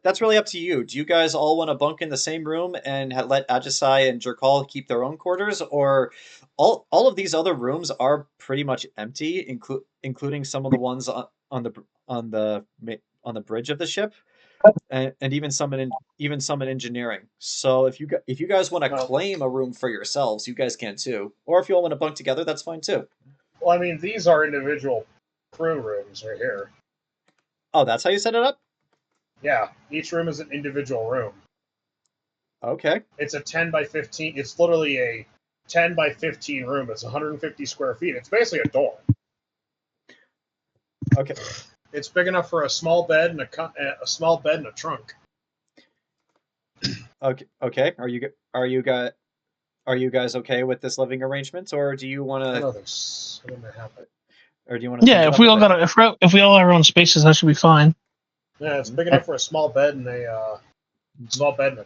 S1: that's really up to you. Do you guys all want to bunk in the same room and let Ajisai and Jerkaul keep their own quarters, or all of these other rooms are pretty much empty, including some of the ones on the bridge of the ship, and even some in engineering. So if you guys want to claim a room for yourselves, you guys can too. Or if you all want to bunk together, that's fine too.
S3: Well, I mean, these are individual crew rooms right here.
S1: Oh, that's how you set it up?
S3: Yeah, each room is an individual room.
S1: Okay.
S3: It's a 10 by 15. It's literally a 10 by 15 room. It's 150 square feet. It's basically a dorm.
S1: Okay.
S3: It's big enough for a small bed and a small bed and a trunk.
S1: Okay. Okay. Are you guys okay with this living arrangement, or do you want
S3: I know
S1: to?
S3: there's something that happened.
S1: Or do you want to?
S4: Yeah, if we all if we all have our own spaces, that should be fine.
S3: Yeah, it's big enough for a small bed and a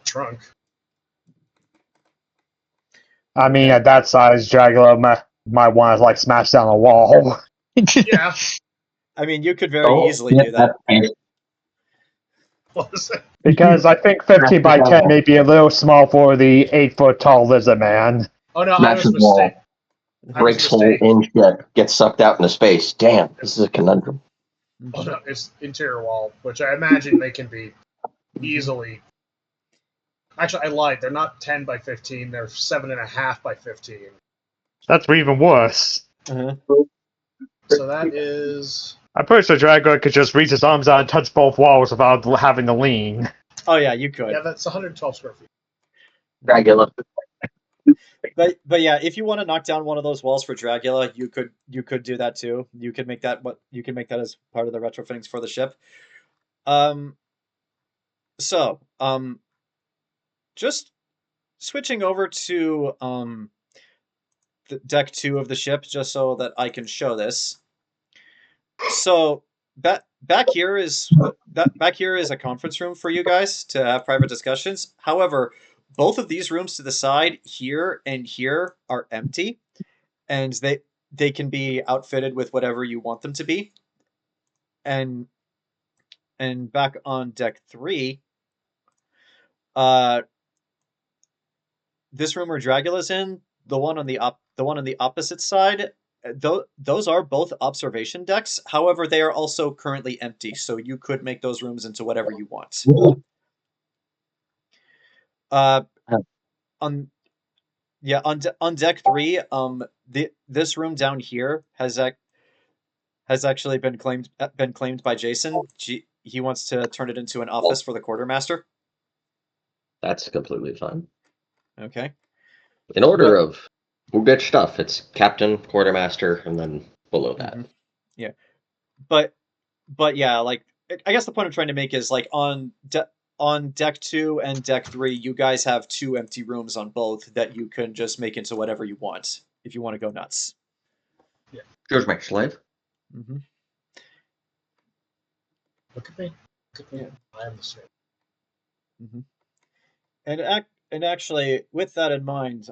S3: trunk.
S5: I mean, at that size, Dragula might want to like smash down a wall.
S3: Yeah.
S1: I mean, you could very easily do that.
S3: What was it?
S5: Because I think 15 by 10 may be a little small for the 8-foot tall lizard man.
S3: Oh no, I was mistaken.
S2: Breaks hole in shit, gets sucked out into space. Damn, this is a conundrum.
S3: Oh no, it's interior wall, which I imagine they can be easily. Actually, I lied. They're not 10 by 15. They're 7.5 by 15.
S5: That's even worse.
S1: Uh-huh.
S3: So that is.
S5: I'm pretty sure Dragula could just reach his arms out and touch both walls without having to lean.
S1: Oh yeah, you could.
S3: Yeah, that's 112 square feet.
S2: Dragula.
S1: But yeah, if you want to knock down one of those walls for Dragula, you could do that too. You could make that as part of the retrofittings for the ship. Just switching over to the deck 2 of the ship, just so that I can show this. So back here is a conference room for you guys to have private discussions. However, both of these rooms to the side here and here are empty, and they can be outfitted with whatever you want them to be. And back on deck 3, this room where Dragula's in, the one on the opposite side, those are both observation decks. However, they are also currently empty, so you could make those rooms into whatever you want. Uh,
S2: Oh.
S1: on deck 3, this room down here has actually been claimed by Jayson. He wants to turn it into an office for the quartermaster.
S2: That's completely fine.
S1: Okay.
S2: In order of good stuff, it's captain, quartermaster, and then below that.
S1: Yeah, but yeah, like I guess the point I'm trying to make is like on deck 2 and deck 3, you guys have 2 empty rooms on both that you can just make into whatever you want if you want to go nuts.
S3: Yeah.
S2: Here's my slave.
S1: Mm-hmm.
S3: Look at me.
S1: Yeah.
S3: I am the same.
S1: Mm-hmm. And actually, with that in mind,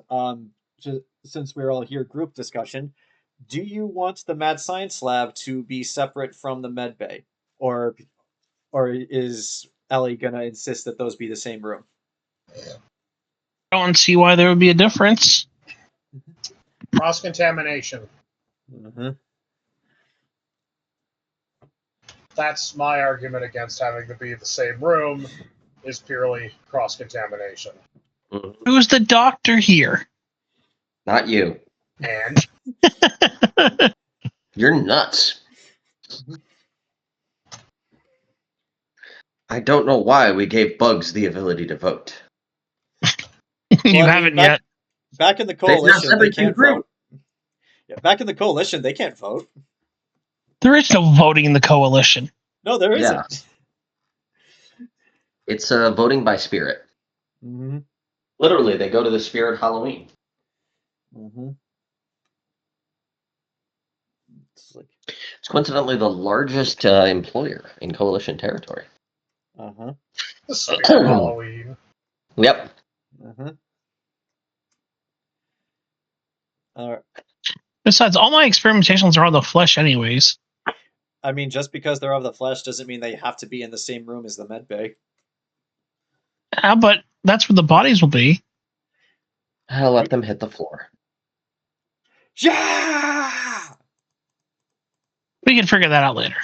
S1: since we're all here, group discussion, do you want the mad science lab to be separate from the med bay, or is Ellie gonna insist that those be the same room?
S4: I don't see why there would be a difference.
S3: Cross-contamination.
S1: Mm-hmm.
S3: That's my argument against having to be the same room, is purely cross-contamination.
S4: Who's the doctor here?
S2: Not you.
S3: And
S2: You're nuts. I don't know why we gave bugs the ability to vote.
S4: You haven't yet.
S1: Back in the coalition, they can't
S2: group.
S1: vote. Yeah, back in the coalition, they can't vote.
S4: There is no voting in the coalition.
S1: No, there isn't.
S2: Yeah. It's voting by spirit.
S1: Mm-hmm.
S2: Literally, they go to the spirit Halloween.
S1: Mm-hmm.
S2: It's coincidentally the largest employer in coalition territory.
S1: Uh-huh.
S3: the spirit of Halloween.
S2: Yep.
S1: Uh-huh.
S4: Besides, all my experimentations are on the flesh anyways.
S1: I mean, just because they're of the flesh doesn't mean they have to be in the same room as the med bay.
S4: But that's where the bodies will be.
S2: I'll let them hit the floor.
S1: Yeah!
S4: We can figure that out later.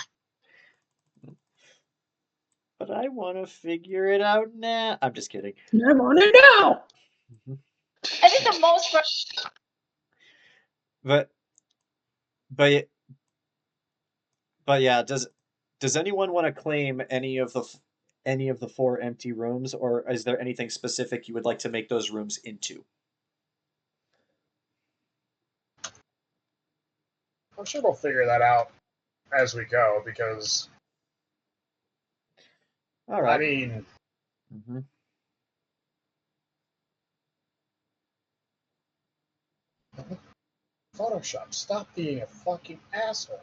S1: But I want to figure it out now. I'm just kidding.
S2: I want to know.
S8: I think the most.
S1: But yeah, does anyone want to claim any of the 4 empty rooms, or is there anything specific you would like to make those rooms into?
S3: I'm sure we'll figure that out as we go, because
S1: All right.
S3: I mean,
S1: Mm-hmm.
S3: Photoshop, stop being a fucking asshole.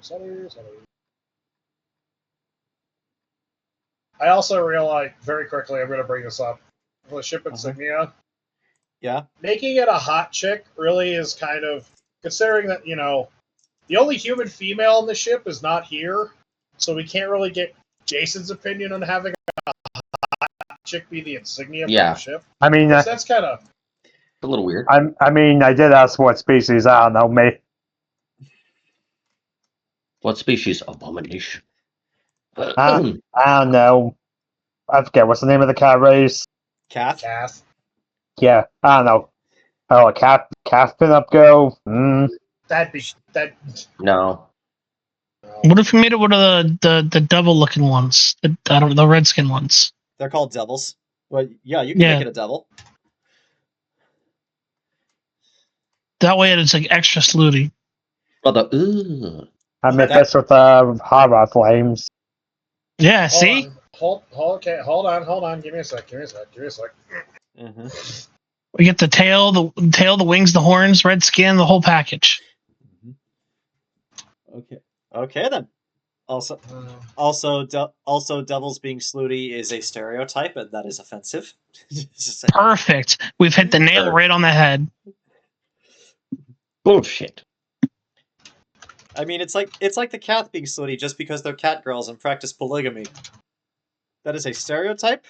S3: Sorry. I also realized very quickly, I'm going to bring this up, the ship insignia.
S1: Yeah.
S3: Making it a hot chick really is kind of, considering that, the only human female on the ship is not here, so we can't really get Jason's opinion on having a hot chick be the insignia for the ship.
S5: I mean,
S3: So that's kind of
S2: a little weird.
S5: I mean, I did ask what species. I don't know, maybe.
S2: What species? Abomination.
S5: I don't know. I forget what's the name of the cat race.
S1: Kath.
S5: Yeah, I don't know. Oh, a cat pinup girl.
S3: that.
S2: No.
S4: What if we made it one of the devil-looking ones? The redskin ones.
S1: They're called devils. Well, yeah, you can make it a devil.
S4: That way it's like extra slutty.
S2: I
S5: made this with horror flames.
S4: Yeah, see?
S3: Hold on. Give me a sec.
S1: Mm-hmm.
S4: We get the tail, the wings, the horns, red skin, the whole package.
S1: Okay then. Also, devils being slutty is a stereotype, and that is offensive.
S4: Perfect. We've hit the nail right on the head.
S2: Bullshit.
S1: I mean, it's like the Kath being slutty just because they're cat girls and practice polygamy. That is a stereotype?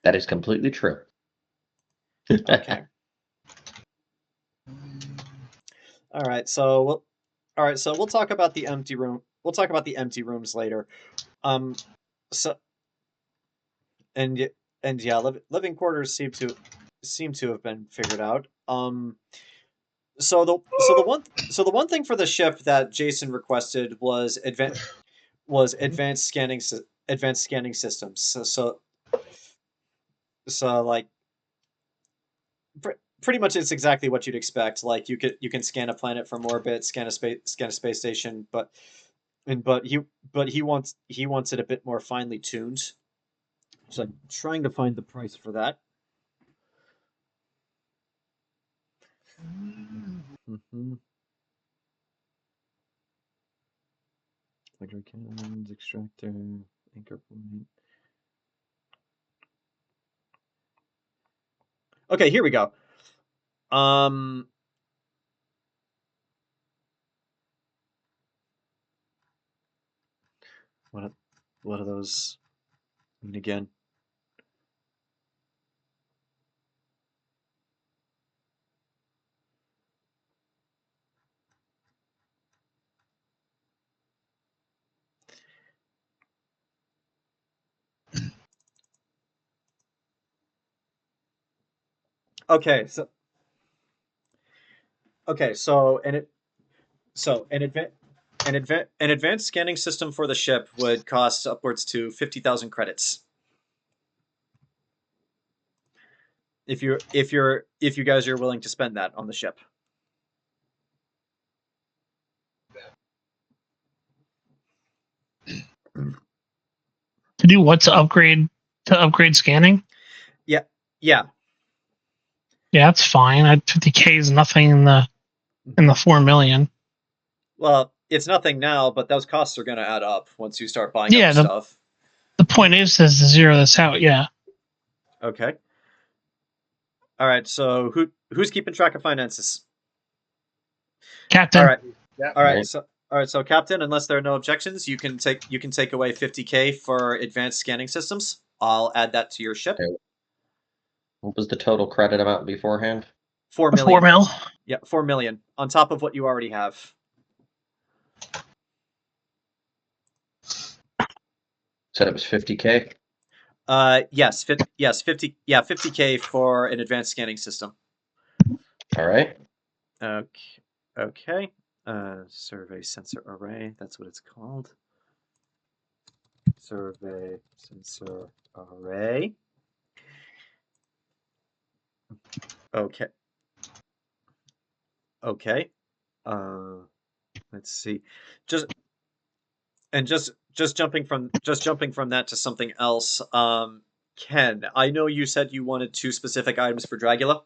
S2: That is completely true.
S1: Okay. All right, so we'll talk about the empty room. We'll talk about the empty rooms later. So and yeah, living quarters seem to have been figured out. So the one thing for the ship that Jayson requested was advanced scanning systems. So like pretty much it's exactly what you'd expect. Like you can scan a planet from orbit, scan a space station, but he wants it a bit more finely tuned. So I'm trying to find the price for that. Hydro cannons, extractor, anchor point. Okay, here we go. What are those mean again? Okay, so an advanced scanning system for the ship would cost upwards to 50,000 credits. If you guys are willing to spend that on the ship.
S4: To do what? To upgrade scanning?
S1: Yeah.
S4: Yeah, that's fine. 50K is nothing in the 4 million.
S1: Well, it's nothing now, but those costs are going to add up once you start buying
S4: Yeah,
S1: up stuff.
S4: The point is to zero this out. Yeah.
S1: Okay. All right. So who's keeping track of finances?
S4: Captain.
S1: All right.
S3: Yeah.
S1: All right. So Captain, unless there are no objections, you can take away 50K for advanced scanning systems. I'll add that to your ship.
S2: Okay. What was the total credit amount beforehand?
S1: 4 million.
S4: 4 mil.
S1: Yeah, 4 million on top of what you already have.
S2: Said it was 50K.
S1: Yes, 50K for an advanced scanning system.
S2: All right.
S1: Okay. Survey sensor array. That's what it's called. Survey sensor array. Okay. Okay. Let's see. Just jumping from that to something else. Ken, I know you said you wanted 2 specific items for Dragula.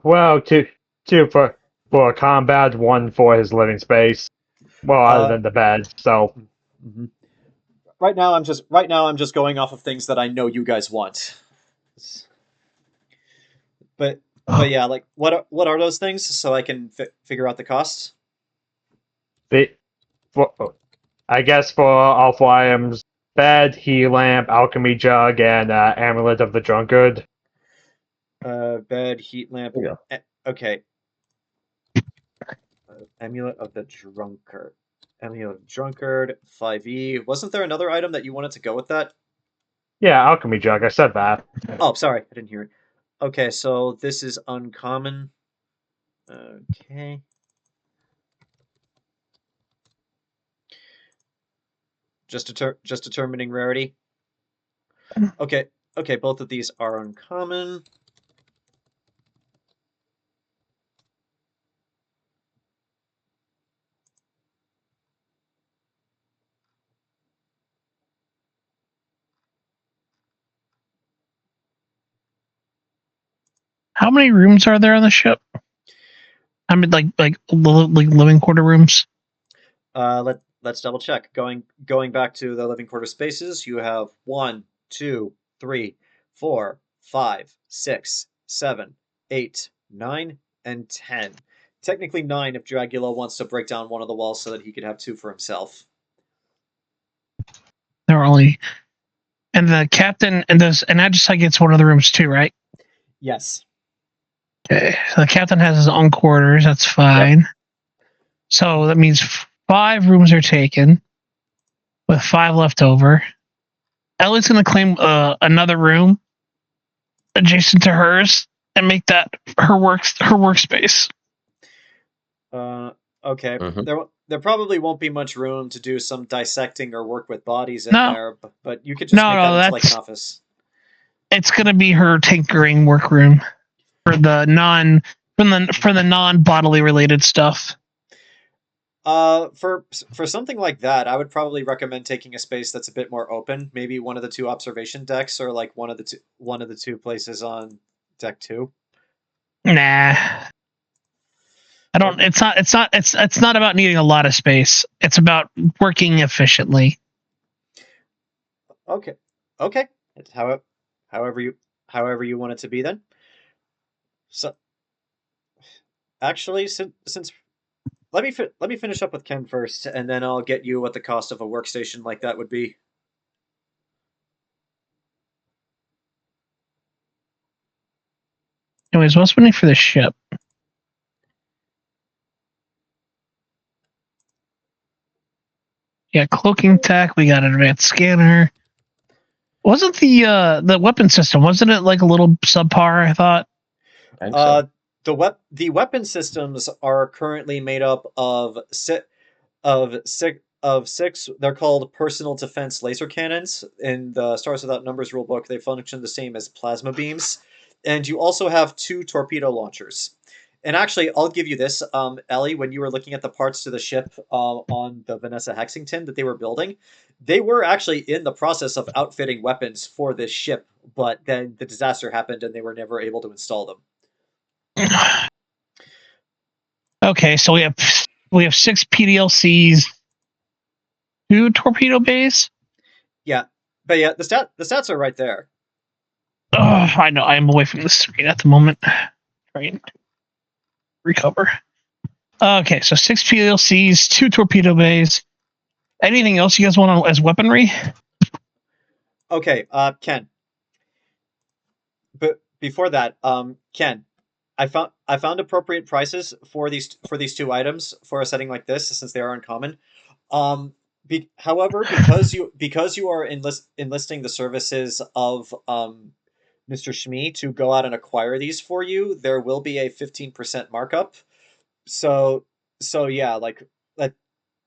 S5: Well, two for combat, one for his living space. Well, other than the bed. So
S1: Mm-hmm. Right now, I'm just going off of things that I know you guys want. But yeah, like what are those things so I can figure out the costs?
S5: I guess for all 4 items: bed, heat lamp, alchemy jug, and amulet of the drunkard.
S1: Bed, heat lamp.
S2: Yeah.
S1: Okay. Amulet of the drunkard. Amulet of drunkard. 5e. Wasn't there another item that you wanted to go with that?
S5: Yeah, alchemy jug. I said that.
S1: Oh, sorry, I didn't hear it. Okay, so this is uncommon. Okay. Just determining rarity. Okay, both of these are uncommon.
S4: How many rooms are there on the ship? I mean, like living quarter rooms.
S1: Let's double check. Going back to the living quarter spaces, you have 1, 2, 3, 4, 5, 6, 7, 8, 9, and 10. technically 9 if Dragula wants to break down one of the walls so that he could have 2 for himself.
S4: There are only, and the captain and Ajisai gets one of the rooms too, right?
S1: Yes.
S4: Okay, so the captain has his own quarters. That's fine. So that means 5 rooms are taken, with 5 left over. Ellie's going to claim another room adjacent to hers and make that her workspace.
S1: Okay.
S2: Mhm.
S1: There probably won't be much room to do some dissecting or work with bodies in there, but you could just make that into like an office.
S4: It's going to be her tinkering workroom for the non bodily related stuff.
S1: For something like that, I would probably recommend taking a space that's a bit more open. Maybe one of the 2 observation decks, or like one of the two places on deck 2.
S4: Nah, I don't. It's not about needing a lot of space. It's about working efficiently.
S1: Okay. However you want it to be then. So, actually, since let me finish up with Ken first, and then I'll get you what the cost of a workstation like that would be.
S4: Anyways, what's waiting for the ship? Yeah, cloaking tech. We got an advanced scanner. Wasn't the weapon system? Wasn't it like a little subpar? I thought.
S2: I think so.
S1: The weapon systems are currently made up of six. They're called personal defense laser cannons. In the Stars Without Numbers rulebook, they function the same as plasma beams, and you also have 2 torpedo launchers. And actually, I'll give you this, Ellie. When you were looking at the parts to the ship on the Vanessa Hexington that they were building, they were actually in the process of outfitting weapons for this ship, but then the disaster happened and they were never able to install them.
S4: Okay, so we have 6 PDLCs, 2 torpedo bays.
S1: Yeah, but yeah, the stats are right there.
S4: Oh, I know. I'm away from the screen at the moment. Right. Recover. Okay, so 6 PDLCs, 2 torpedo bays. Anything else you guys want as weaponry?
S1: Okay, Ken. But before that, Ken, I found appropriate prices for these 2 items for a setting like this, since they are uncommon. However, because you are enlisting the services of Mr. Schmee to go out and acquire these for you, there will be a 15% markup. So yeah, like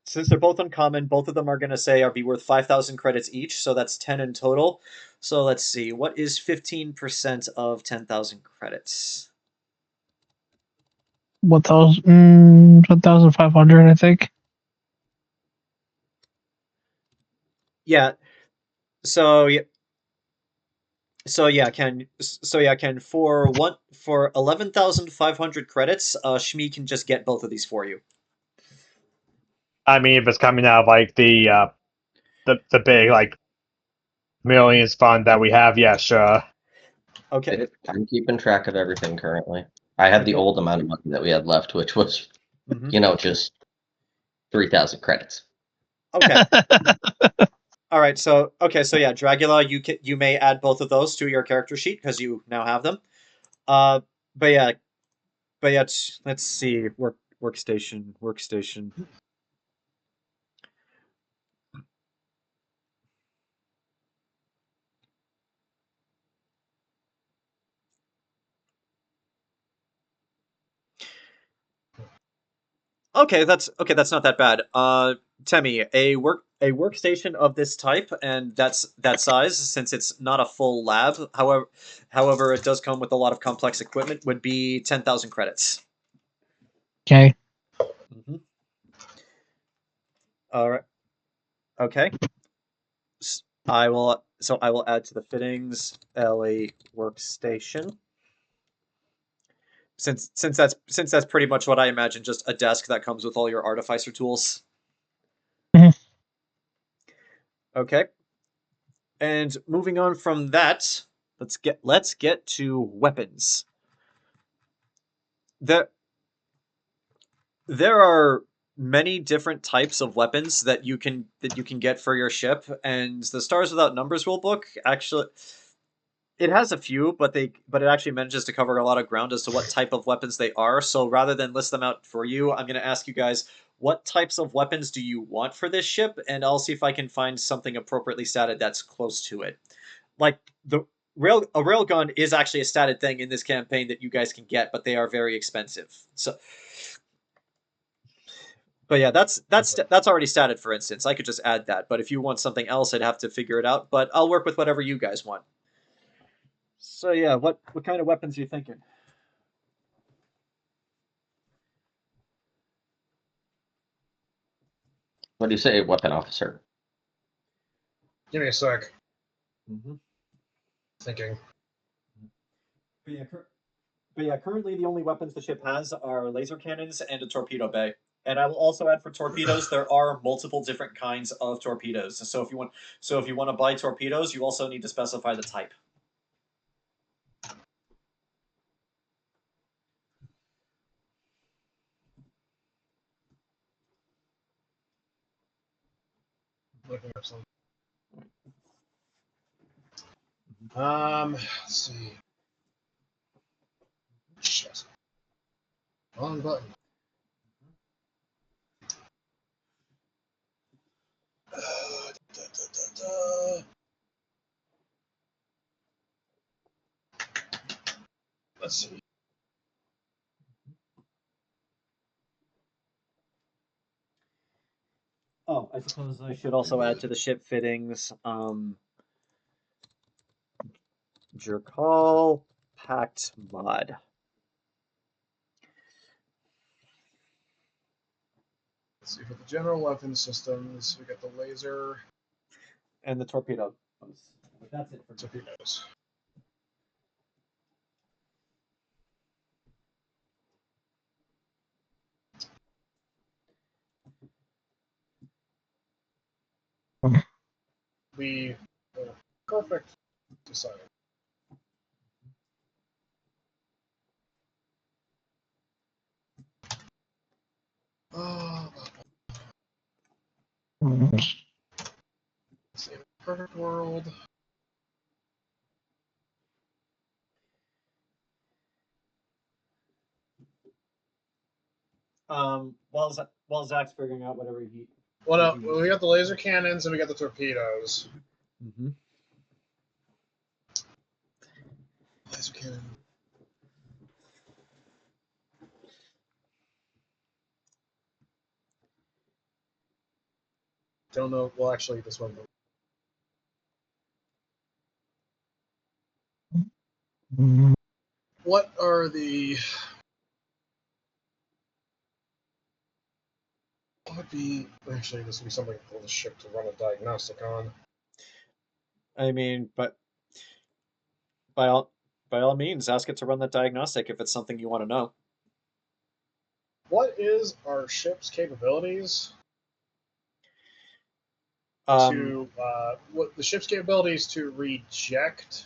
S1: since they're both uncommon, both of them are going to say be worth 5,000 credits each, so that's 10 in total. So let's see, what is 15% of 10,000 credits?
S4: 1,500, I think.
S1: Yeah. So Ken. For 11,500 credits, Shmi can just get both of these for you.
S5: I mean, if it's coming out of like the big like millions fund that we have, yeah, sure.
S1: Okay.
S2: I'm keeping track of everything currently. I had the old amount of money that we had left, which was, just 3,000 credits.
S1: Okay. All right. So yeah, Dragula, you may add both of those to your character sheet because you now have them. But yeah, let's see. Workstation. Okay, that's not that bad. Temme, a workstation of this type and that size, since it's not a full lab, however it does come with a lot of complex equipment, would be 10,000 credits.
S4: Okay.
S1: Mm-hmm. All right. Okay. I will add to the fittings Ellie workstation. Since that's pretty much what I imagine, just a desk that comes with all your Artificer tools.
S4: Mm-hmm.
S1: Okay. And moving on from that, let's get to weapons. there are many different types of weapons that you can get for your ship, and the Stars Without Numbers rulebook actually it has a few, but it actually manages to cover a lot of ground as to what type of weapons they are. So rather than list them out for you, I'm going to ask you guys, what types of weapons do you want for this ship, and I'll see if I can find something appropriately statted that's close to it. Like a railgun is actually a statted thing in this campaign that you guys can get, but they are very expensive. So, but yeah, that's already statted. For instance, I could just add that. But if you want something else, I'd have to figure it out. But I'll work with whatever you guys want. So yeah, what kind of weapons are you thinking?
S2: What do you say, weapon officer?
S3: Give me a sec.
S1: Mm-hmm.
S3: Thinking.
S1: But yeah, currently the only weapons the ship has are laser cannons and a torpedo bay. And I will also add for torpedoes, there are multiple different kinds of torpedoes. So if you want to buy torpedoes, you also need to specify the type.
S3: Looking up something. Let's see. Shit. Wrong button. Let's see.
S1: Oh, I suppose I should also add to the ship fittings, Jerkaul packed mod.
S3: Let's see, for the general weapon systems, we got the laser
S1: and the torpedo. But that's it for
S3: torpedoes. We perfect decided. Let's see, perfect world.
S1: While Zach's figuring out whatever he.
S3: Well, no, we got the laser cannons and we got the torpedoes.
S1: Mm-hmm.
S3: Laser cannon. Don't know. Well, actually, this one. What are the? What would be? Actually, this would be something for the ship to run a diagnostic on.
S1: I mean, but by all means, ask it to run that diagnostic if it's something you want to know.
S3: What is our ship's capabilities? What the ship's capabilities to reject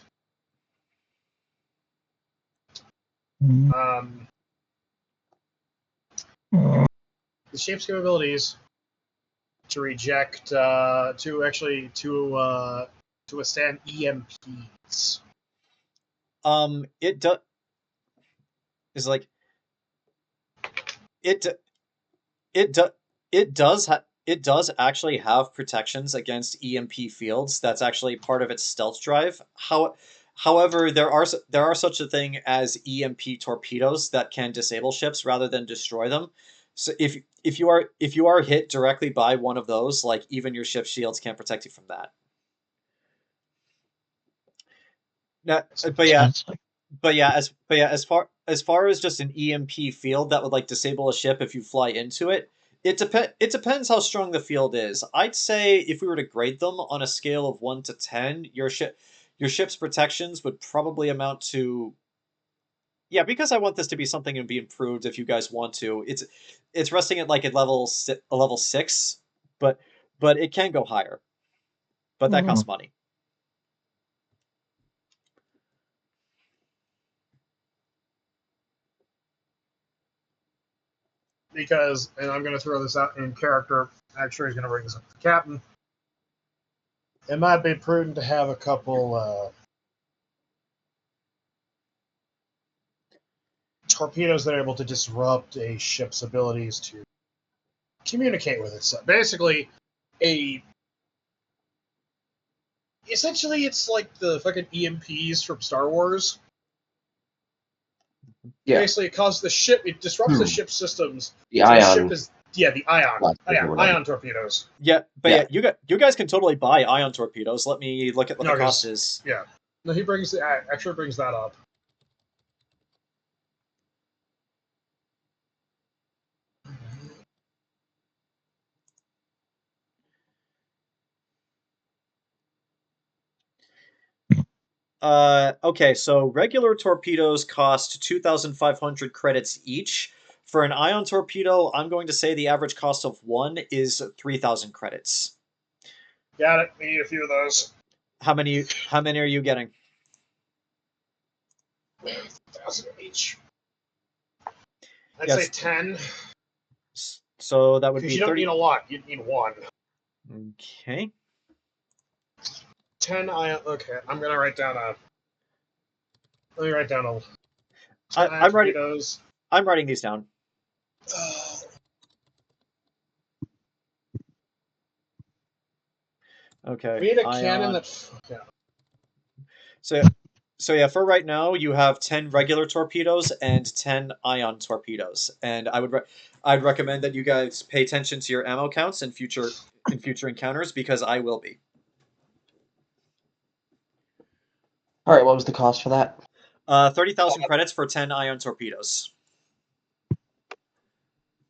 S3: the ship's capabilities to reject to withstand EMPs.
S1: It does is like it does actually have protections against EMP fields. That's actually part of its stealth drive. However, there are such a thing as EMP torpedoes that can disable ships rather than destroy them. So if you are hit directly by one of those, like even your ship's shields can't protect you from that. Now, but yeah, as far as just an EMP field that would like disable a ship if you fly into it, it depends how strong the field is. I'd say if we were to grade them on a scale of 1 to 10, your ship's protections would probably amount to, yeah, because I want this to be something to be improved if you guys want to. It's resting at like a level 6, but it can go higher. But that costs money.
S3: because, and I'm going to throw this out in character, Actuary is going to bring this up to the captain. It might be prudent to have a couple torpedoes that are able to disrupt a ship's abilities to communicate with itself. Basically, essentially, it's like the fucking EMPs from Star Wars.
S2: Yeah.
S3: Basically, it causes the ship. It disrupts the ship's systems.
S2: The
S3: So
S2: ion.
S3: the ship is the ion.
S2: Like,
S3: Ion torpedoes.
S1: Yeah, but
S2: Yeah.
S1: you guys can totally buy ion torpedoes. Let me look at what
S3: No,
S1: the cost
S3: 'cause-
S1: is.
S3: Yeah. No, he brings actually brings that up.
S1: Okay, so regular torpedoes cost 2,500 credits each. For an ion torpedo, I'm going to say the average cost of one is 3,000 credits.
S3: Got it. We need a few of those.
S1: How many are you getting?
S3: 1,000 each. I'd
S1: Yes.
S3: say 10.
S1: So that would
S3: Because
S1: be
S3: you don't
S1: 30.
S3: need a lot. You need one.
S1: Okay.
S3: 10 ion. Okay, I'm gonna write down a. Let me write down a. 10
S1: I'm writing.
S3: torpedoes.
S1: I'm writing these down. Okay.
S3: We need a
S1: ion.
S3: cannon that. Yeah.
S1: So yeah, for right now, you have 10 regular torpedoes and 10 ion torpedoes, and I'd recommend that you guys pay attention to your ammo counts in future encounters because I will be.
S2: All right, what was the cost for that?
S1: 30,000 credits for 10 ion torpedoes.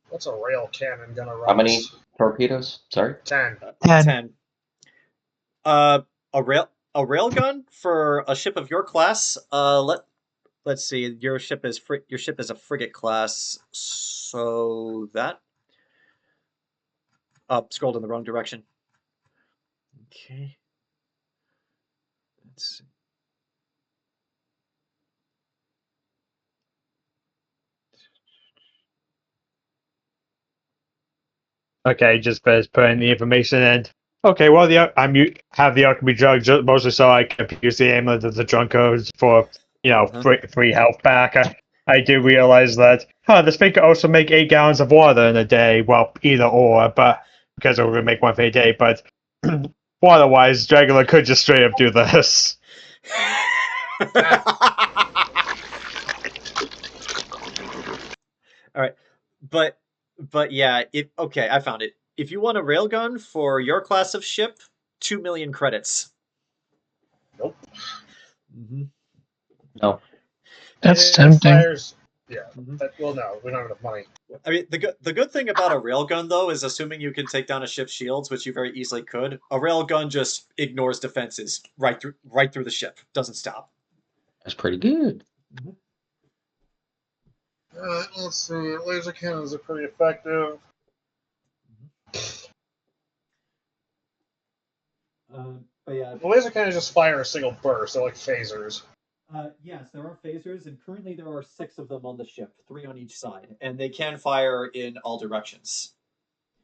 S3: What's a rail cannon gonna run?
S2: How many
S3: us?
S2: torpedoes? Sorry.
S3: 10.
S1: 10. A railgun for a ship of your class. Let's see. Your ship is a frigate class, so that. Scrolled in the wrong direction. Okay. Let's see.
S5: Okay, just first putting the information in. Okay, well, have the alchemy drug mostly so I can use the amulet of the drunkards for free health back. I do realize that this thing could also make 8 gallons of water in a day. Well, either or, but because we're gonna make one for a day. But water-wise, Dragula could just straight up do this.
S1: All right, but yeah, okay, I found it. If you want a railgun for your class of ship, 2 million credits.
S3: Nope.
S1: Mm-hmm.
S2: No.
S4: That's tempting.
S3: Fires, yeah.
S1: Mm-hmm.
S3: Well, no, we don't have enough money.
S1: I mean, the good thing about a railgun though is assuming you can take down a ship's shields, which you very easily could. A railgun just ignores defenses right through the ship. Doesn't stop.
S2: That's pretty good.
S1: Mm-hmm.
S3: Let's see. Laser cannons are pretty effective.
S1: But yeah,
S3: The laser cannons just fire a single burst. They're like phasers.
S1: yes, there are phasers, and currently there are 6 of them on the ship, 3 on each side, and they can fire in all directions.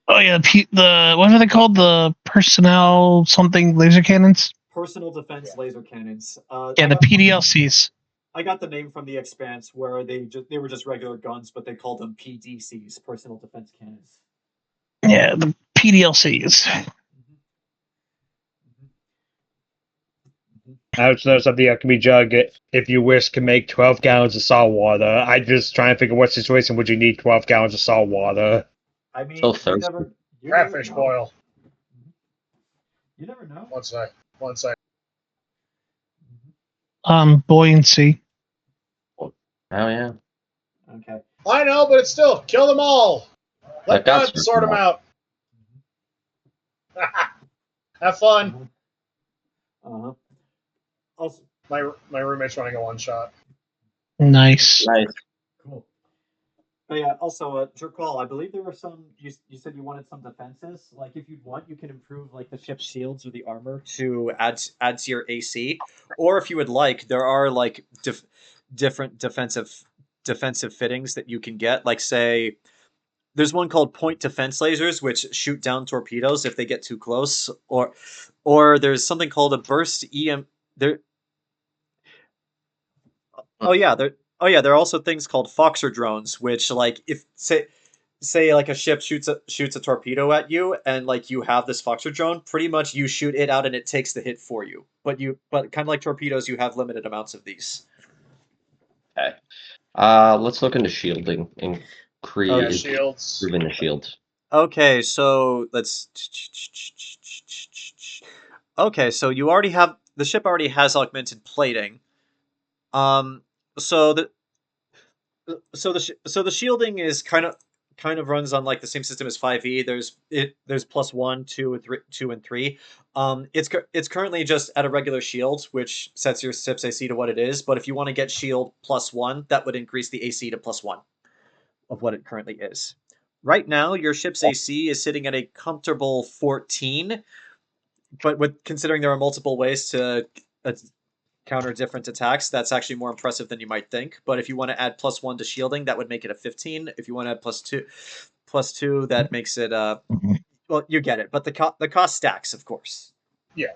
S4: Oh yeah, the what are they called? The personnel something laser cannons.
S1: Personal defense laser cannons.
S4: Yeah, the PDLCs.
S1: I got the name from the Expanse, where they were just regular guns, but they called them PDCs, personal defense cannons.
S4: Yeah, the PDLCs.
S5: I also noticed that the alchemy jug, if you wish, can make 12 gallons of salt water. I just trying to figure what situation would you need 12 gallons of salt water.
S1: I mean,
S2: So thirsty.
S1: you
S3: Catfish
S1: know.
S3: boil.
S1: You never know.
S3: One sec. One sec.
S4: Buoyancy.
S2: Oh yeah.
S1: Okay.
S3: I know, but it's still kill them all. Let
S2: I've got
S3: God sort them out. Have fun.
S1: Uh-huh. Also,
S3: My roommate's running a one shot.
S4: Nice.
S2: Nice.
S1: cool. But yeah, also, Jerkaul, I believe there were some. You said you wanted some defenses. Like, if you'd want, you can improve like the ship's shields or the armor to add to your AC. Or if you would like, there are like different defensive fittings that you can get. Like, say, there's one called point defense lasers, which shoot down torpedoes if they get too close, or there's something called a burst EM. There. Oh yeah, there. Oh yeah, there are also things called Foxer drones, which like if say like a ship shoots a torpedo at you, and like you have this Foxer drone, pretty much you shoot it out and it takes the hit for you. But kind of like torpedoes, you have limited amounts of these.
S2: Okay. Let's look into shielding and
S3: Yeah, shields.
S2: improving the shields.
S1: Okay, so let's. Okay, so you already have the ship already has augmented plating. So the shielding is kind of runs on like the same system as 5e. There's +1, 2 and 3. It's currently just at a regular shield, which sets your ship's AC to what it is. But if you want to get shield +1, that would increase the AC to +1 of what it currently is. Right now, your ship's AC is sitting at a comfortable 14, but with considering there are multiple ways to counter different attacks, that's actually more impressive than you might think. But if you want to add +1 to shielding, that would make it a 15. If you want to add +2, that makes it well, you get it. But the cost stacks, of course.
S3: Yeah.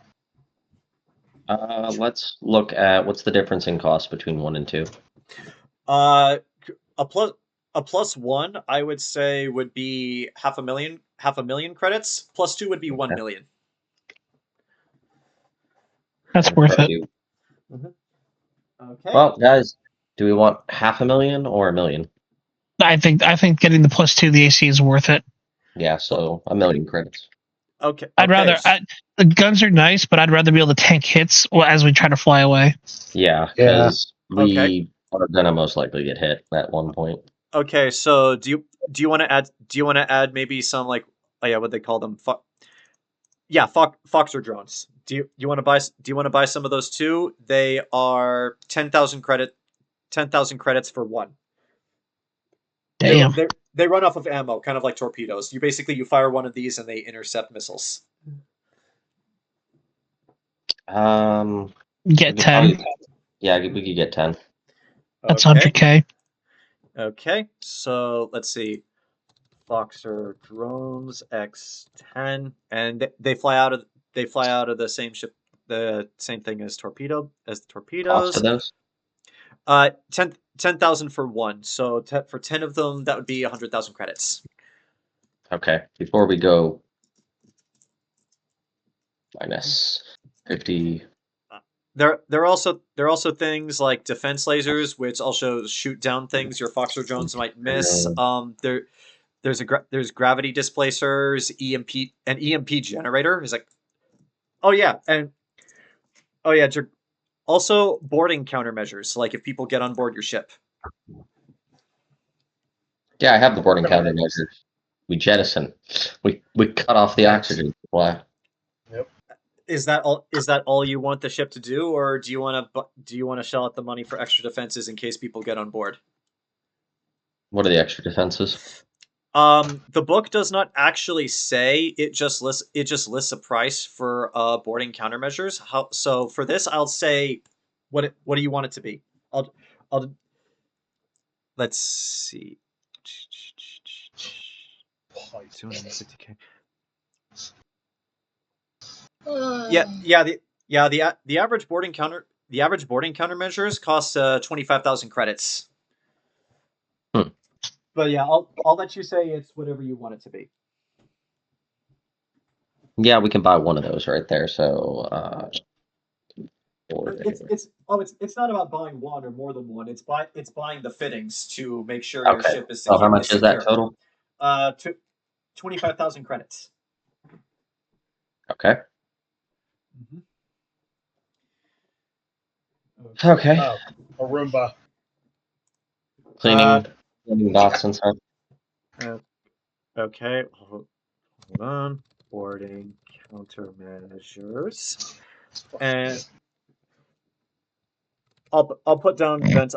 S2: Let's look at what's the difference in cost between 1 and 2.
S1: A +1, I would say, would be half a million credits. +2 would be 1 million.
S4: That's worth it.
S1: Okay.
S2: Well, guys, do we want 500,000 or 1 million?
S4: I think getting the +2 the AC is worth it.
S2: Yeah, so 1 million credits.
S1: Okay.
S4: I'd rather the guns are nice, but I'd rather be able to tank hits as we try to fly away.
S2: Yeah, because we are gonna most likely get hit at one point.
S1: Okay, so do you want to add maybe some like what they call them? Foxer drones. Do you want to buy some of those too? They are 10,000 credits for one.
S4: Damn.
S1: They run off of ammo, kind of like torpedoes. You fire one of these and they intercept missiles.
S4: Get 10.
S2: Yeah, we could get 10.
S4: That's 100K.
S1: Okay, so let's see. Foxer drones X10, and they fly out of the same ship, the same thing as the torpedoes.
S2: Cost of those?
S1: 10,000 for one. So for 10 of them, that would be 100,000 credits.
S2: Okay, before we go minus 50.
S1: There are also things like defense lasers, which also shoot down things your Foxer drones might miss. There's gravity displacers, EMP generator is like, also boarding countermeasures, like if people get on board your ship.
S2: Yeah, I have the boarding countermeasures. We jettison. We cut off the oxygen supply.
S3: Yep.
S1: Is that all you want the ship to do, or do you want to shell out the money for extra defenses in case people get on board?
S2: What are the extra defenses?
S1: The book does not actually say. It just lists a price for boarding countermeasures. So for this, I'll say, what do you want it to be? Let's see. 260K. The average boarding countermeasures cost 25,000 credits. But yeah, I'll let you say it's whatever you want it to be.
S2: Yeah, we can buy one of those right there. So
S1: it's not about buying one or more than one. It's buying the fittings to make sure your ship is secure.
S2: So how much is that total?
S1: 25,000 credits.
S2: Okay. Okay.
S3: Oh, a Roomba.
S2: Cleaning dots and stuff.
S1: Okay, hold on. Boarding countermeasures, and I'll put down vent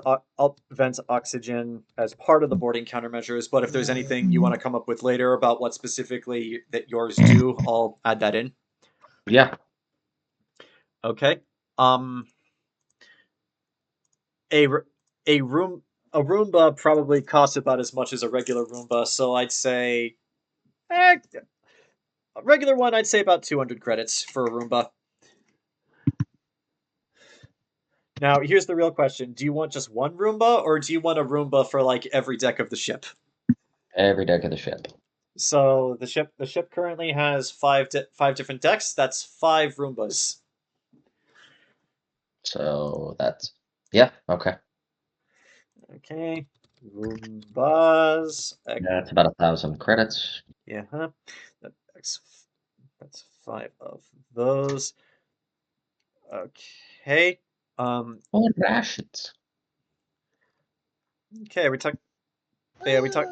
S1: oxygen as part of the boarding countermeasures. But if there's anything you want to come up with later about what specifically that yours do, I'll add that in.
S2: Yeah.
S1: Okay. A room a Roomba probably costs about as much as a regular Roomba, so I'd say a regular one. I'd say about 200 credits for a Roomba. Now, here's the real question: do you want just one Roomba, or do you want a Roomba for like every deck of the ship?
S2: Every deck of the ship.
S1: So the ship currently has five different decks. That's 5 Roombas.
S2: So that's okay.
S1: Okay, Roombas.
S2: That's about 1,000 credits.
S1: Yeah, that's 5 of those. Okay.
S2: Oh, rations.
S1: Okay, we talk. Yeah, we talk.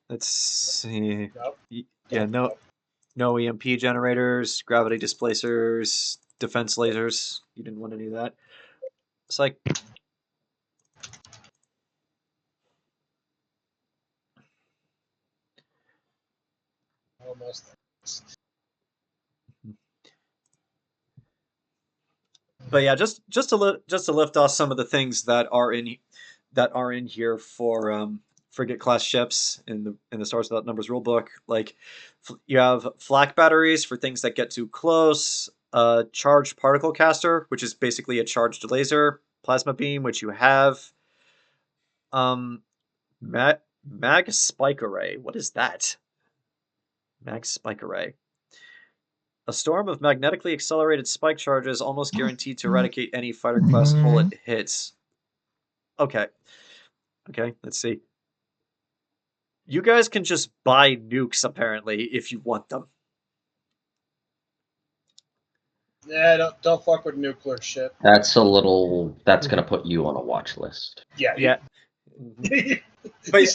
S1: Let's see. Yeah, no EMP generators, gravity displacers, defense lasers. You didn't want any of that. It's like
S3: Almost.
S1: but yeah, just to lift off some of the things that are in here for frigate class ships in the Stars Without Numbers rulebook. Like you have flak batteries for things that get too close, charged particle caster, which is basically a charged laser, plasma beam, which you have, mag spike array. What is that? Mag spike array. A storm of magnetically accelerated spike charges almost guaranteed to eradicate any fighter class hull it hits. Okay, let's see. You guys can just buy nukes, apparently, if you want them.
S3: Yeah, don't fuck with nuclear shit.
S2: That's gonna put you on a watch list.
S3: Yeah.
S1: But
S3: you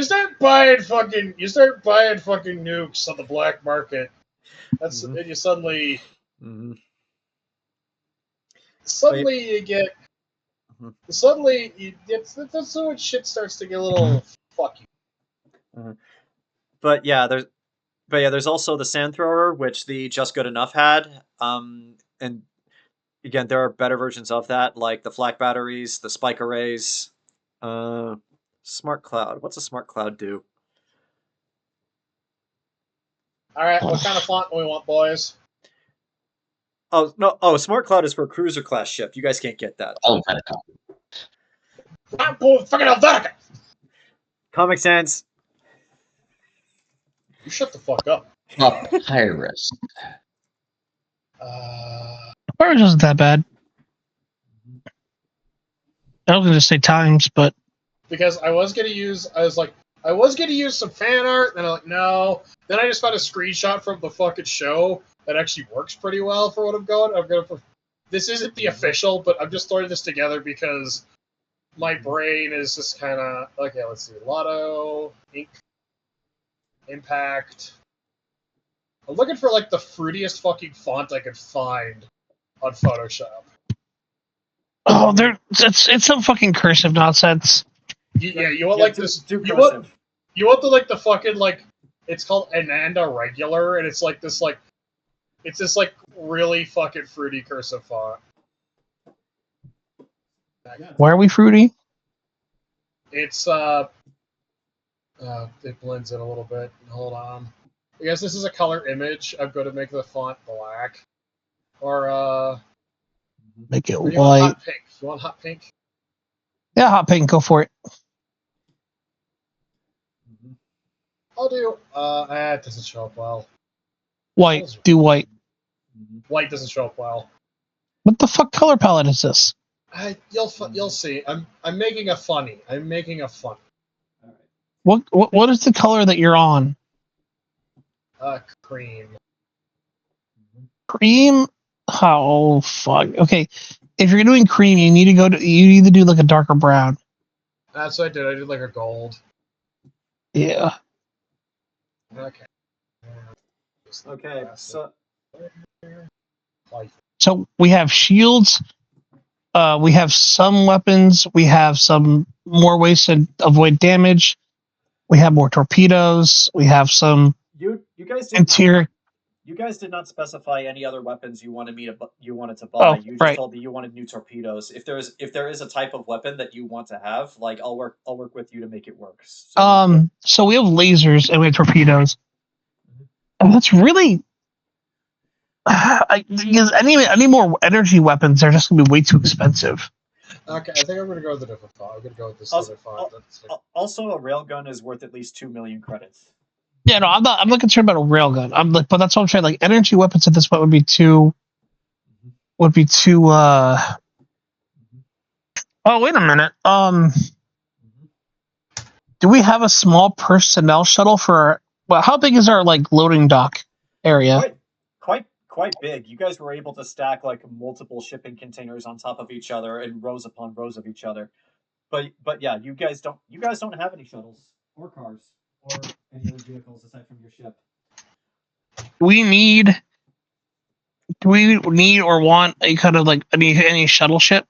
S3: start buying fucking nukes on the black market. That's and you suddenly you get that's when shit starts to get a little fucky.
S1: But yeah, there's also the sand thrower, which the Just Good Enough had. And again, there are better versions of that, like the flak batteries, the spike arrays, smart cloud. What's a smart cloud do?
S3: All right, what kind of font do we want, boys?
S1: Oh no! Oh, smart cloud is for a cruiser class ship. You guys can't get that.
S2: Helvetica.
S3: I'm going fucking Helvetica.
S1: Comic Sans.
S3: You shut the fuck up.
S2: Papyrus.
S4: Papyrus wasn't that bad. I was gonna just say times, but
S3: because I was gonna use some fan art, and I'm like, no. Then I just found a screenshot from the fucking show that actually works pretty well for what I'm going. This isn't the official, but I'm just throwing this together because my brain is just kind of okay. Let's see, Lotto, Ink, Impact. I'm looking for like the fruitiest fucking font I could find on Photoshop.
S4: oh, it's some fucking cursive nonsense.
S3: Yeah, you want like this? You want the fucking like? It's called Ananda Regular, and it's like this like, it's this like really fucking fruity cursive font.
S4: Why are we fruity?
S3: It's it blends in a little bit. Hold on. I guess this is a color image. I'm going to make the font black, or
S4: make it
S3: white. Hot pink. You want hot pink?
S4: Yeah, hot pink. Go for it.
S3: I'll do. It doesn't show up well.
S4: White. Do white.
S3: White doesn't show up well.
S4: What the fuck color palette is this?
S3: You'll see. I'm making a funny.
S4: What is the color that you're on?
S3: Cream.
S4: Cream? Oh fuck. Okay. If you're doing cream, you need to do like a darker brown.
S3: That's what I did. I did like a gold.
S4: Yeah.
S3: Okay.
S1: Okay.
S4: So we have shields. We have some weapons. We have some more ways to avoid damage. We have more torpedoes. We have some
S1: You guys you guys did not specify any other weapons you wanted to buy.
S4: Oh,
S1: You just
S4: right.
S1: told me you wanted new torpedoes. If there is a type of weapon that you want to have, like I'll work with you to make it work.
S4: So we have lasers and we have torpedoes. And that's really because any more energy weapons are just gonna be way too expensive.
S3: Okay, I think I'm gonna go with a different thought. I'm gonna go with this
S1: Also,
S3: other thought.
S1: also, a railgun is worth at least 2 million credits.
S4: Yeah, no, I'm not concerned about a railgun. But that's what I'm saying. Like energy weapons at this point would be too. Oh, wait a minute. Do we have a small personnel shuttle for? Well, how big is our like loading dock area?
S1: Quite big. You guys were able to stack like multiple shipping containers on top of each other and rows upon rows of each other. But yeah, you guys don't have any shuttles or cars or any other vehicles aside from your ship.
S4: Do we need or want a kind of like any shuttle ship?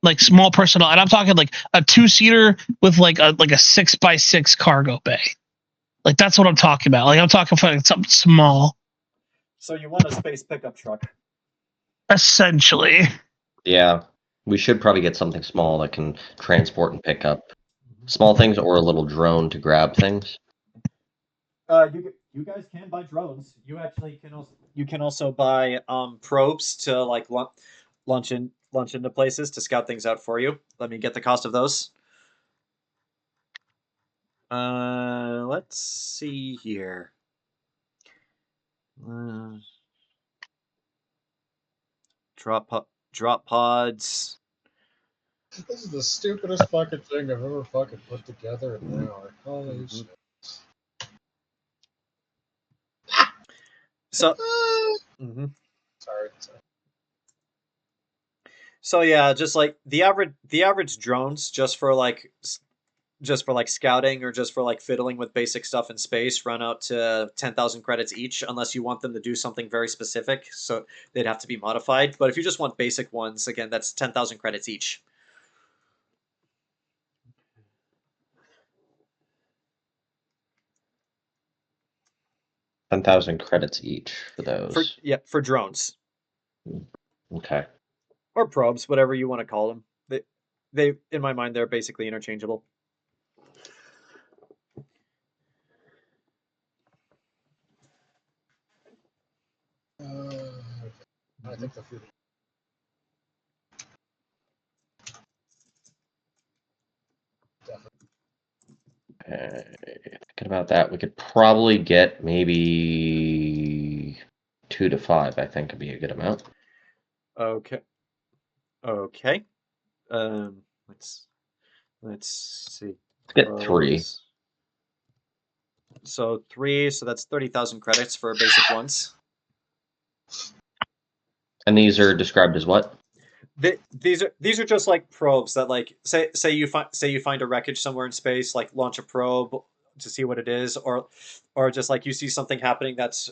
S4: Like small personnel, and I'm talking like a 2-seater with like a 6x6 cargo bay. Like that's what I'm talking about. Like I'm talking for like something small.
S1: So you want a space pickup truck?
S4: Essentially.
S2: Yeah, we should probably get something small that can transport and pick up small things, or a little drone to grab things.
S1: You guys can buy drones. You actually can also buy probes to like launch into places to scout things out for you. Let me get the cost of those. Let's see here. Drop pods.
S3: This is the stupidest fucking thing I've ever fucking put together in an hour. Holy shit.
S1: So,
S3: Sorry.
S1: So yeah, just like the average drones, just for like scouting or just for like fiddling with basic stuff in space, run out to 10,000 credits each, unless you want them to do something very specific. So they'd have to be modified. But if you just want basic ones, again, that's 10,000 credits each.
S2: $10,000 credits each for those.
S1: For drones.
S2: Okay.
S1: Or probes, whatever you want to call them. They in my mind, they're basically interchangeable.
S3: I think the food.
S2: Thinking about that, we could probably get maybe 2 to 5. I think would be a good amount.
S1: Okay. Let's see.
S2: Let's get 3.
S1: So 3, so that's 30,000 credits for basic ones.
S2: And these are described as what?
S1: These are just like probes that like say you find a wreckage somewhere in space, like launch a probe to see what it is, or just like you see something happening that's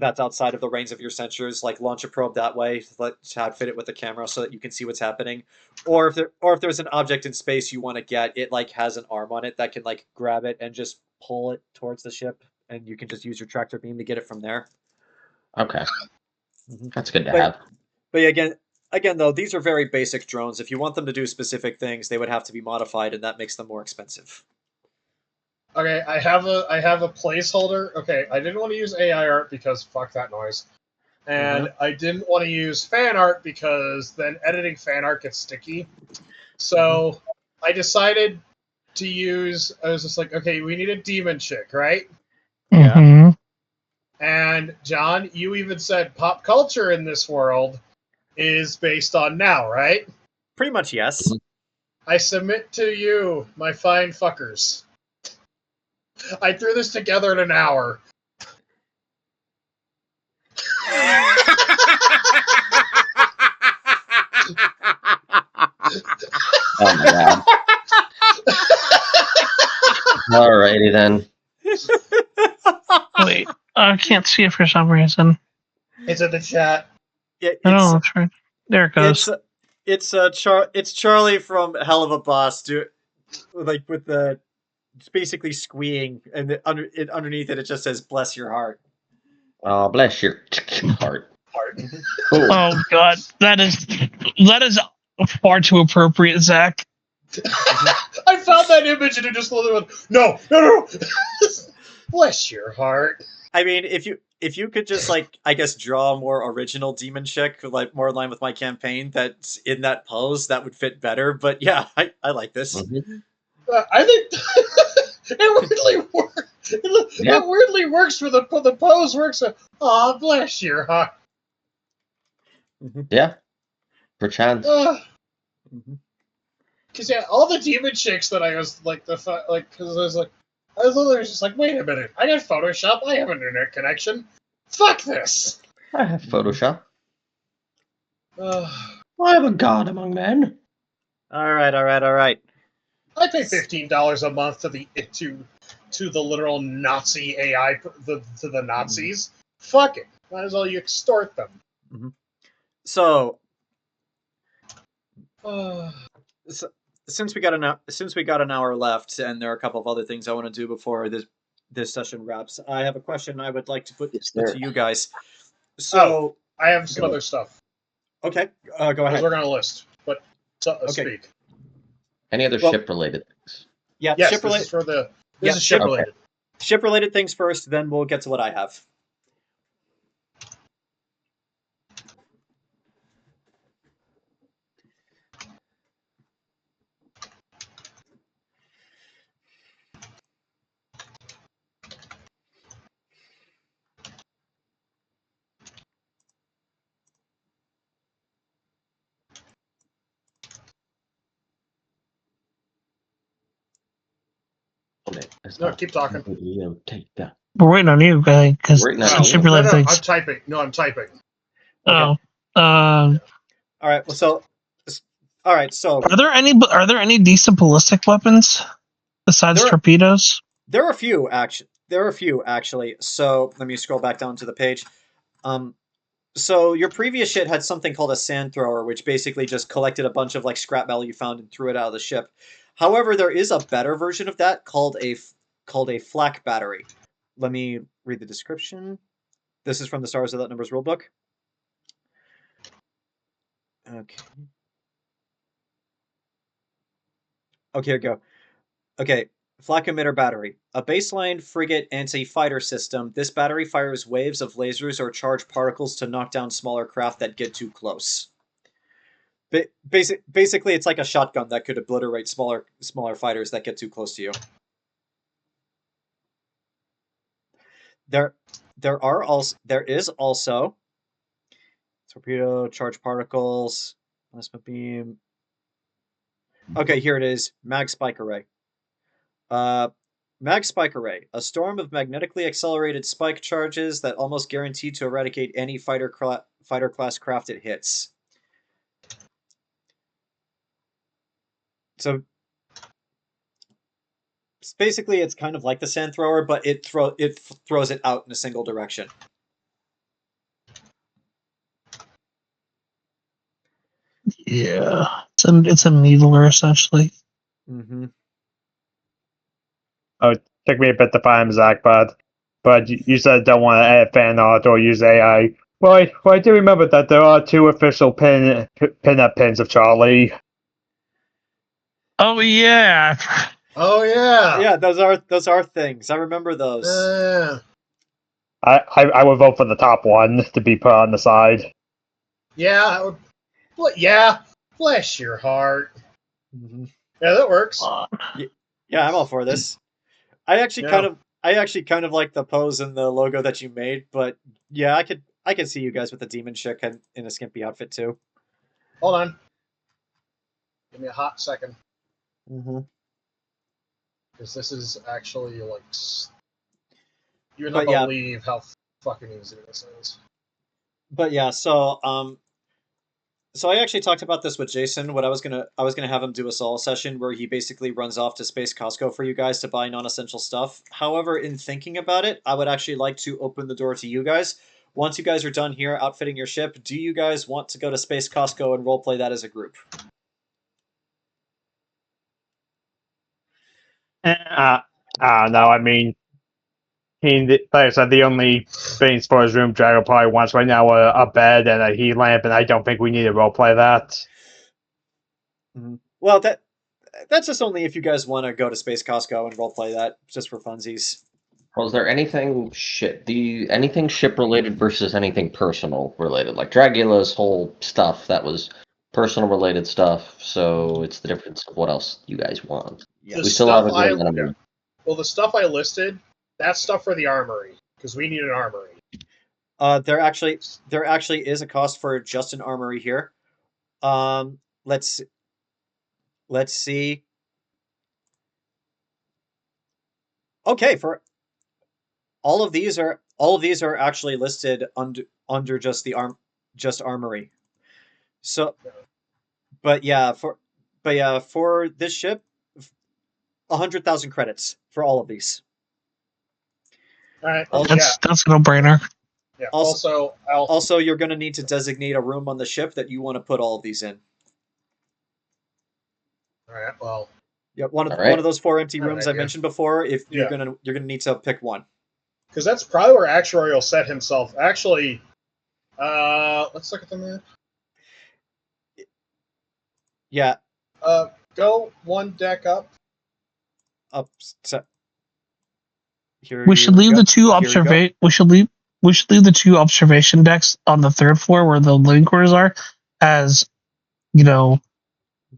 S1: outside of the range of your sensors, like launch a probe that way, to outfit it with a camera so that you can see what's happening. Or if there's an object in space you want to get, it like has an arm on it that can like grab it and just pull it towards the ship, and you can just use your tractor beam to get it from there.
S2: Okay. That's good to have.
S1: But yeah, again though, these are very basic drones. If you want them to do specific things, they would have to be modified, and that makes them more expensive.
S3: Okay, I have a placeholder. Okay, I didn't want to use AI art because fuck that noise. And I didn't want to use fan art because then editing fan art gets sticky. So I decided to use, I was just like, okay, we need a demon chick, right?
S4: Yeah.
S3: And John, you even said pop culture in this world is based on now, right?
S1: Pretty much, yes.
S3: I submit to you, my fine fuckers. I threw this together in an hour.
S2: Oh my god. Alrighty then.
S4: Wait, I can't see it for some reason.
S3: It's in the chat.
S1: Yeah,
S4: Oh, that's right. There it goes.
S1: It's Charlie from Hell of a Boss, dude. Like with the, it's basically squeeing, and underneath it just says "Bless your heart."
S2: Oh, bless your heart.
S4: Oh God, that is far too appropriate, Zach.
S3: I found that image and it just literally went, no. Bless your heart.
S1: I mean, if you could just like, I guess, draw a more original demon chick, like more in line with my campaign, that's in that pose, that would fit better. But yeah, I like this.
S2: Mhm.
S3: I think it weirdly works.
S2: Yeah.
S3: It weirdly works for the pose works. Oh, bless your heart.
S2: Yeah. Perchance.
S3: Because yeah, all the demon chicks that I was like because I was literally just like, wait a minute, I got Photoshop, I have an internet connection. Fuck this.
S2: I have Photoshop.
S3: I
S2: I am a god among men.
S1: All right.
S3: pay $15 a month to the literal Nazi AI to the Nazis. Fuck it. Might as well you extort them.
S1: So,
S3: Uh,
S1: since we got an hour left, and there are a couple of other things I want to do before this session wraps, I have a question I would like to put to you guys. So
S3: I have some other stuff.
S1: Okay, go ahead.
S3: We're gonna list, but speak.
S2: Any other ship-related things?
S1: Yeah,
S3: yes,
S1: ship related.
S3: This is ship related.
S1: Ship related things first, then we'll get to what I have.
S3: No, keep talking.
S2: Take that.
S4: We're waiting on you, guy, because ship related things.
S3: I'm typing. No, I'm typing.
S4: Oh.
S1: All right. Well, so. All right. So.
S4: Are there any decent ballistic weapons besides torpedoes?
S1: There are a few actually. So let me scroll back down to the page. So your previous shit had something called a sand thrower, which basically just collected a bunch of like scrap metal you found and threw it out of the ship. However, there is a better version of that called a flak battery. Let me read the description. This is from the Stars Without Numbers rulebook. Okay. Okay, here we go. Okay, flak emitter battery. A baseline frigate anti-fighter system. This battery fires waves of lasers or charged particles to knock down smaller craft that get too close. Basically, it's like a shotgun that could obliterate smaller fighters that get too close to you. There is also torpedo, charged particles, plasma beam. Okay, here it is. Mag spike array. Mag spike array, a storm of magnetically accelerated spike charges that almost guarantee to eradicate any fighter class craft it hits. So basically, it's kind of like the sand thrower, but it throws it out in a single direction.
S4: Yeah, it's a needler essentially.
S1: Mm-hmm.
S5: Oh, it took me a bit to find Zach, but you said don't want to add fan art or use AI. Well, I do remember that there are 2 official pin-up pins of Charlie.
S4: Oh yeah.
S3: Oh yeah.
S1: Yeah, those are things. I remember those.
S5: I would vote for the top one to be put on the side.
S3: Yeah. Yeah. Bless your heart.
S1: Mm-hmm.
S3: Yeah, that works.
S1: Yeah, I'm all for this. I actually kind of like the pose and the logo that you made, but yeah, I could see you guys with a demon chick in a skimpy outfit too.
S3: Hold on. Give me a hot second.
S1: Mm-hmm.
S3: Because this is actually like you would not believe how fucking easy this is.
S1: But yeah, so I actually talked about this with Jayson. What I was gonna have him do a solo session where he basically runs off to Space Costco for you guys to buy non-essential stuff. However, in thinking about it, I would actually like to open the door to you guys. Once you guys are done here outfitting your ship, do you guys want to go to Space Costco and roleplay that as a group?
S5: No, I mean, like I said, the only things for his room Drago probably wants right now are a bed and a heat lamp, and I don't think we need to roleplay that.
S1: Well, that's just only if you guys want to go to Space Costco and roleplay that just for funsies.
S2: Was there anything ship related versus anything personal related? Like Dragula's whole stuff, that was personal related stuff, so it's the difference of what else you guys want.
S3: The
S2: We still have a
S3: stuff
S2: good amount of
S3: Well, the stuff I listed, that's stuff for the armory, because we need an armory.
S1: There actually is a cost for just an armory here. Let's see. Okay, for all of these are actually listed under just just armory. So, but yeah, for this ship, 100,000 credits for all of these.
S3: All right.
S4: That's a no-brainer.
S3: Yeah.
S1: Also, you're going to need to designate a room on the ship that you want to put all of these in.
S3: All right. Well.
S1: Yeah, one of those 4 empty rooms I mentioned before. If
S3: Yeah.
S1: you're gonna need to pick one.
S3: Because that's probably where Actuary will set himself. Actually, let's look at the map.
S1: Yeah.
S3: Go one deck up.
S1: Up. Here
S4: We should leave the two We should leave the 2 observation decks on the 3rd floor where the living quarters are, as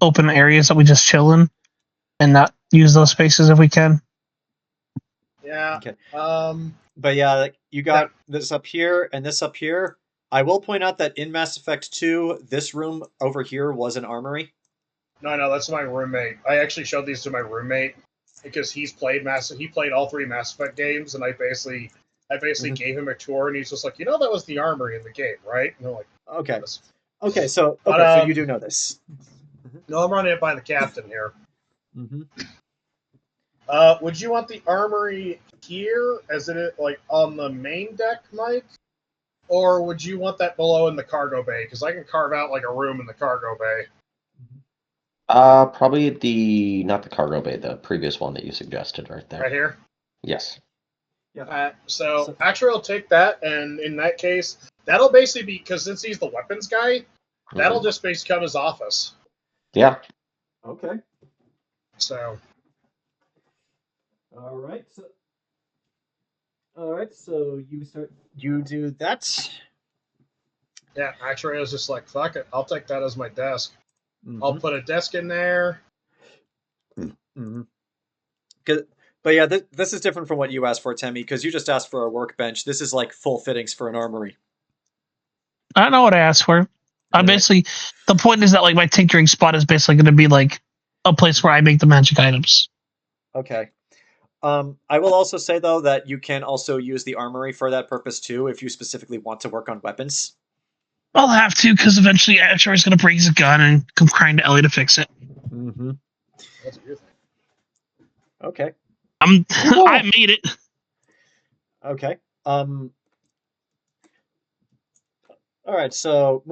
S4: open areas that we just chill in, and not use those spaces if we can.
S3: Yeah.
S1: Okay. But yeah, like, you got this up here and this up here. I will point out that in Mass Effect 2, this room over here was an armory.
S3: No, that's my roommate. I actually showed these to my roommate because he played all 3 Mass Effect games, and I basically gave him a tour, and he's just like, that was the armory in the game, right? And I'm like,
S1: okay.
S3: Yes.
S1: Okay, so so you do know this.
S3: No, I'm running it by the captain here.
S1: Mm-hmm.
S3: Would you want the armory here, as it is, like, on the main deck, Mike? Or would you want that below in the cargo bay? Because I can carve out, like, a room in the cargo bay.
S2: Probably not the cargo bay, the previous one that you suggested right there.
S3: Right here?
S2: Yes.
S1: Yeah.
S3: So Actuary will take that, and in that case, that'll basically be, because since he's the weapons guy, that'll just basically come his office.
S2: Yeah.
S1: Okay.
S3: So.
S1: All right. So you do that.
S3: Yeah, Actuary was just like, fuck it, I'll take that as my desk.
S1: Mm-hmm.
S3: I'll put a desk in there.
S1: Mm-hmm. But yeah, this is different from what you asked for, Temme, because you just asked for a workbench. This is like full fittings for an armory.
S4: I know what I asked for. I'm basically, the point is that like my tinkering spot is basically going to be like a place where I make the magic items.
S1: Okay. I will also say though that you can also use the armory for that purpose too, if you specifically want to work on weapons.
S4: I'll have to, because eventually Actuary's going to bring his gun and come crying to Ellie to fix it.
S1: Mm-hmm.
S3: That's a good thing.
S1: Okay.
S4: I made it.
S1: Okay. All right. So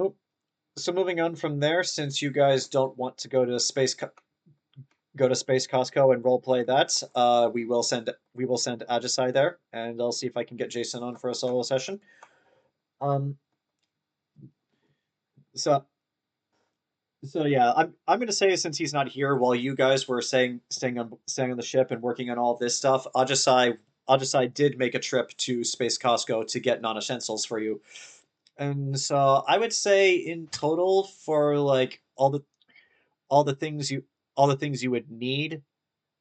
S1: moving on from there, since you guys don't want to go to Space Costco and roleplay that, we will send Ajisai there, and I'll see if I can get Jayson on for a solo session. So yeah, I'm gonna say, since he's not here, while you guys were staying on the ship and working on all this stuff, Ajisai did make a trip to Space Costco to get non-essentials for you, and so I would say in total for like all the things you would need,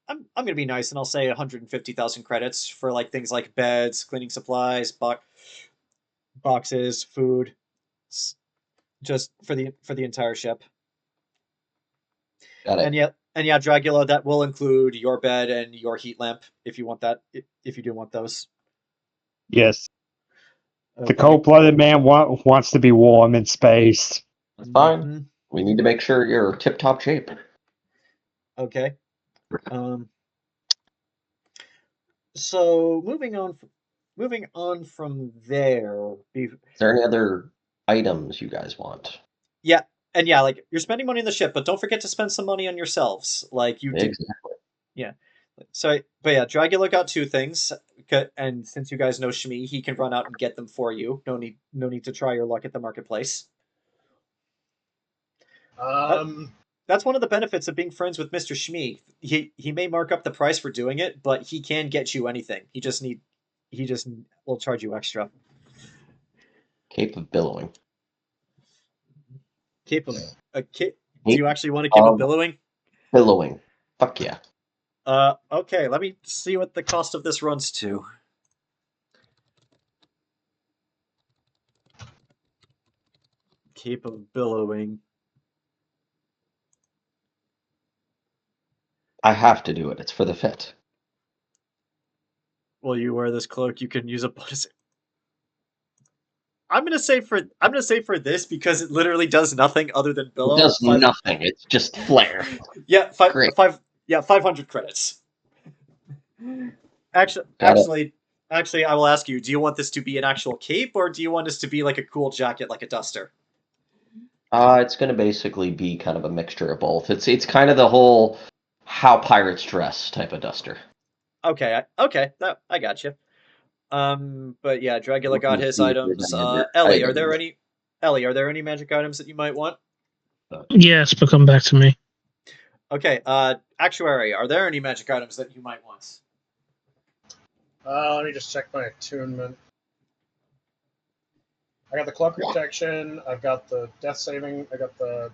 S1: I'm gonna be nice and I'll say 150,000 credits for like things like beds, cleaning supplies, boxes, food, just for the entire ship.
S2: Got it.
S1: And yeah, Dragula, that will include your bed and your heat lamp if you want that. If you do want those.
S5: Yes.
S1: Okay.
S5: The cold-blooded man wants to be warm in space.
S2: That's fine. We need to make sure you're tip-top shape.
S1: Okay. So moving on from there.
S2: Is there any other items you guys want?
S1: Yeah, and yeah, like, you're spending money on the ship, but don't forget to spend some money on yourselves. Like you do.
S2: Exactly.
S1: Yeah, So, but yeah, Dragula got 2 things, and since you guys know Schmee, he can run out and get them for you. No need to try your luck at the marketplace. That's one of the benefits of being friends with Mr. Schmee. He may mark up the price for doing it, but he can get you anything. He just will charge you extra.
S2: Cape of Billowing.
S1: Do you actually want to keep billowing?
S2: Billowing. Fuck yeah.
S1: Okay, let me see what the cost of this runs to. Cape of Billowing.
S2: I have to do it. It's for the fit.
S1: Well, you wear this cloak, you can use a bonus. I'm gonna say for this because it literally does nothing other than billow.
S2: It does nothing. It's just flare.
S1: Yeah,
S2: Great.
S1: 500 credits. Actually, I will ask you: do you want this to be an actual cape, or do you want this to be like a cool jacket, like a duster?
S2: It's going to basically be kind of a mixture of both. It's kind of the whole how pirates dress type of duster.
S1: Okay, I got you. But yeah, Dragula got his items. Ellie, are there any magic items that you might want?
S4: Yes, but come back to me.
S1: Okay, Actuary, are there any magic items that you might want?
S3: Let me just check my attunement. I got the cloak protection. I've got the death saving. I got the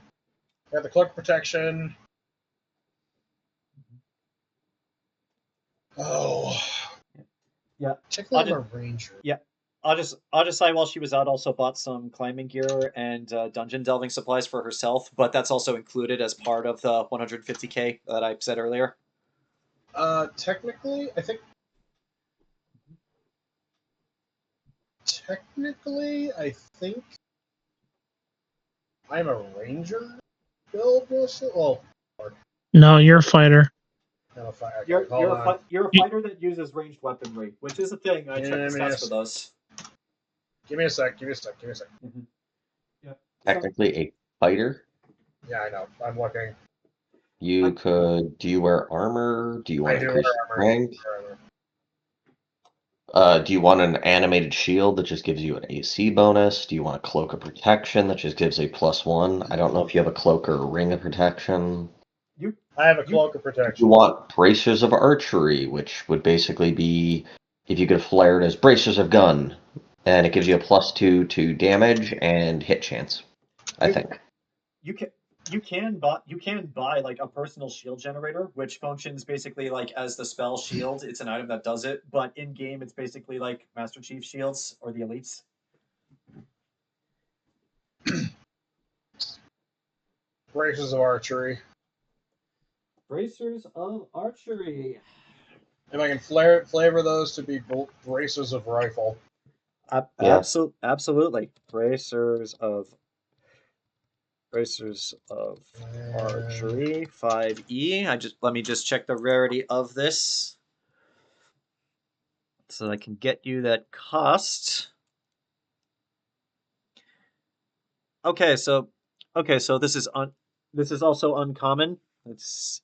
S3: cloak protection. Oh.
S1: Yeah.
S3: Technically, I'm a ranger.
S1: Yeah. Ajisai, while she was out, also bought some climbing gear and dungeon delving supplies for herself, but that's also included as part of the 150k that I said earlier.
S3: Technically, I think I'm a ranger build mostly. Well,
S4: no, you're a fighter.
S3: No, okay,
S1: you're a fighter that uses ranged weaponry, which is a thing. I checked the stats for those.
S3: Give me a sec.
S1: Mm-hmm. Yeah.
S2: Technically a fighter.
S3: Yeah, I know. I'm looking.
S2: Do you wear armor? Do you want to increase strength? Do you want an animated shield that just gives you an AC bonus? Do you want a cloak of protection that just gives a +1? I don't know if you have a cloak or a ring of protection.
S3: I have a cloak of protection.
S2: You want bracers of archery, which would basically be if you could flare it as bracers of gun, and it gives you a +2 to damage and hit chance. I think.
S1: You can buy like a personal shield generator, which functions basically like as the spell shield. It's an item that does it, but in game it's basically like Master Chief shields or the elites.
S3: Bracers of archery.
S1: Bracers of archery.
S3: If I can flavor those to be bracers of rifle.
S1: Absolutely. Bracers of archery 5e. Let me just check the rarity of this so I can get you that cost. Okay, so this is also uncommon. It's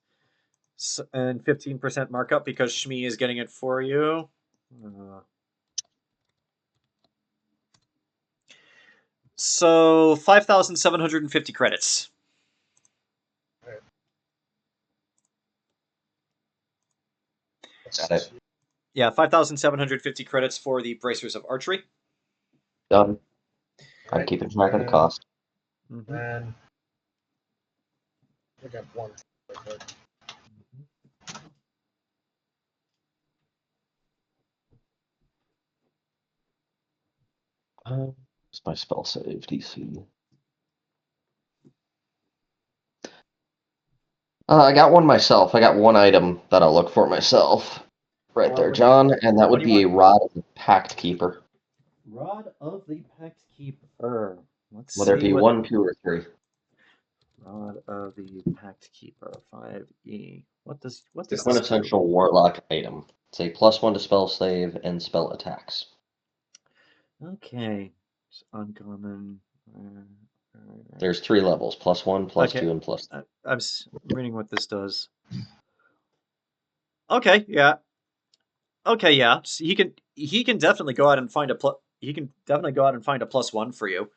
S1: and 15% markup because Schmee is getting it for you. So 5,750 credits.
S2: Got it.
S1: Yeah, 5,750 credits for the bracers of archery.
S2: Done. I'm keeping track of the cost.
S1: Mm-hmm.
S3: And I got one.
S2: What's my spell save DC? I got one myself. I got one item that I'll look for myself. Right there, John, and that would be a Rod of the Pact Keeper.
S1: Rod of the Pact Keeper.
S2: Whether it be 1, 2, or 3.
S1: Rod of the Pact Keeper 5e. What does
S2: It's an essential warlock item. It's a +1 to spell save and spell attacks.
S1: Okay, it's uncommon.
S2: There's 3 levels: +1, +2, and +3.
S1: I'm reading what this does. Okay, yeah. Okay, yeah. So he can definitely go out and find a +1 for you.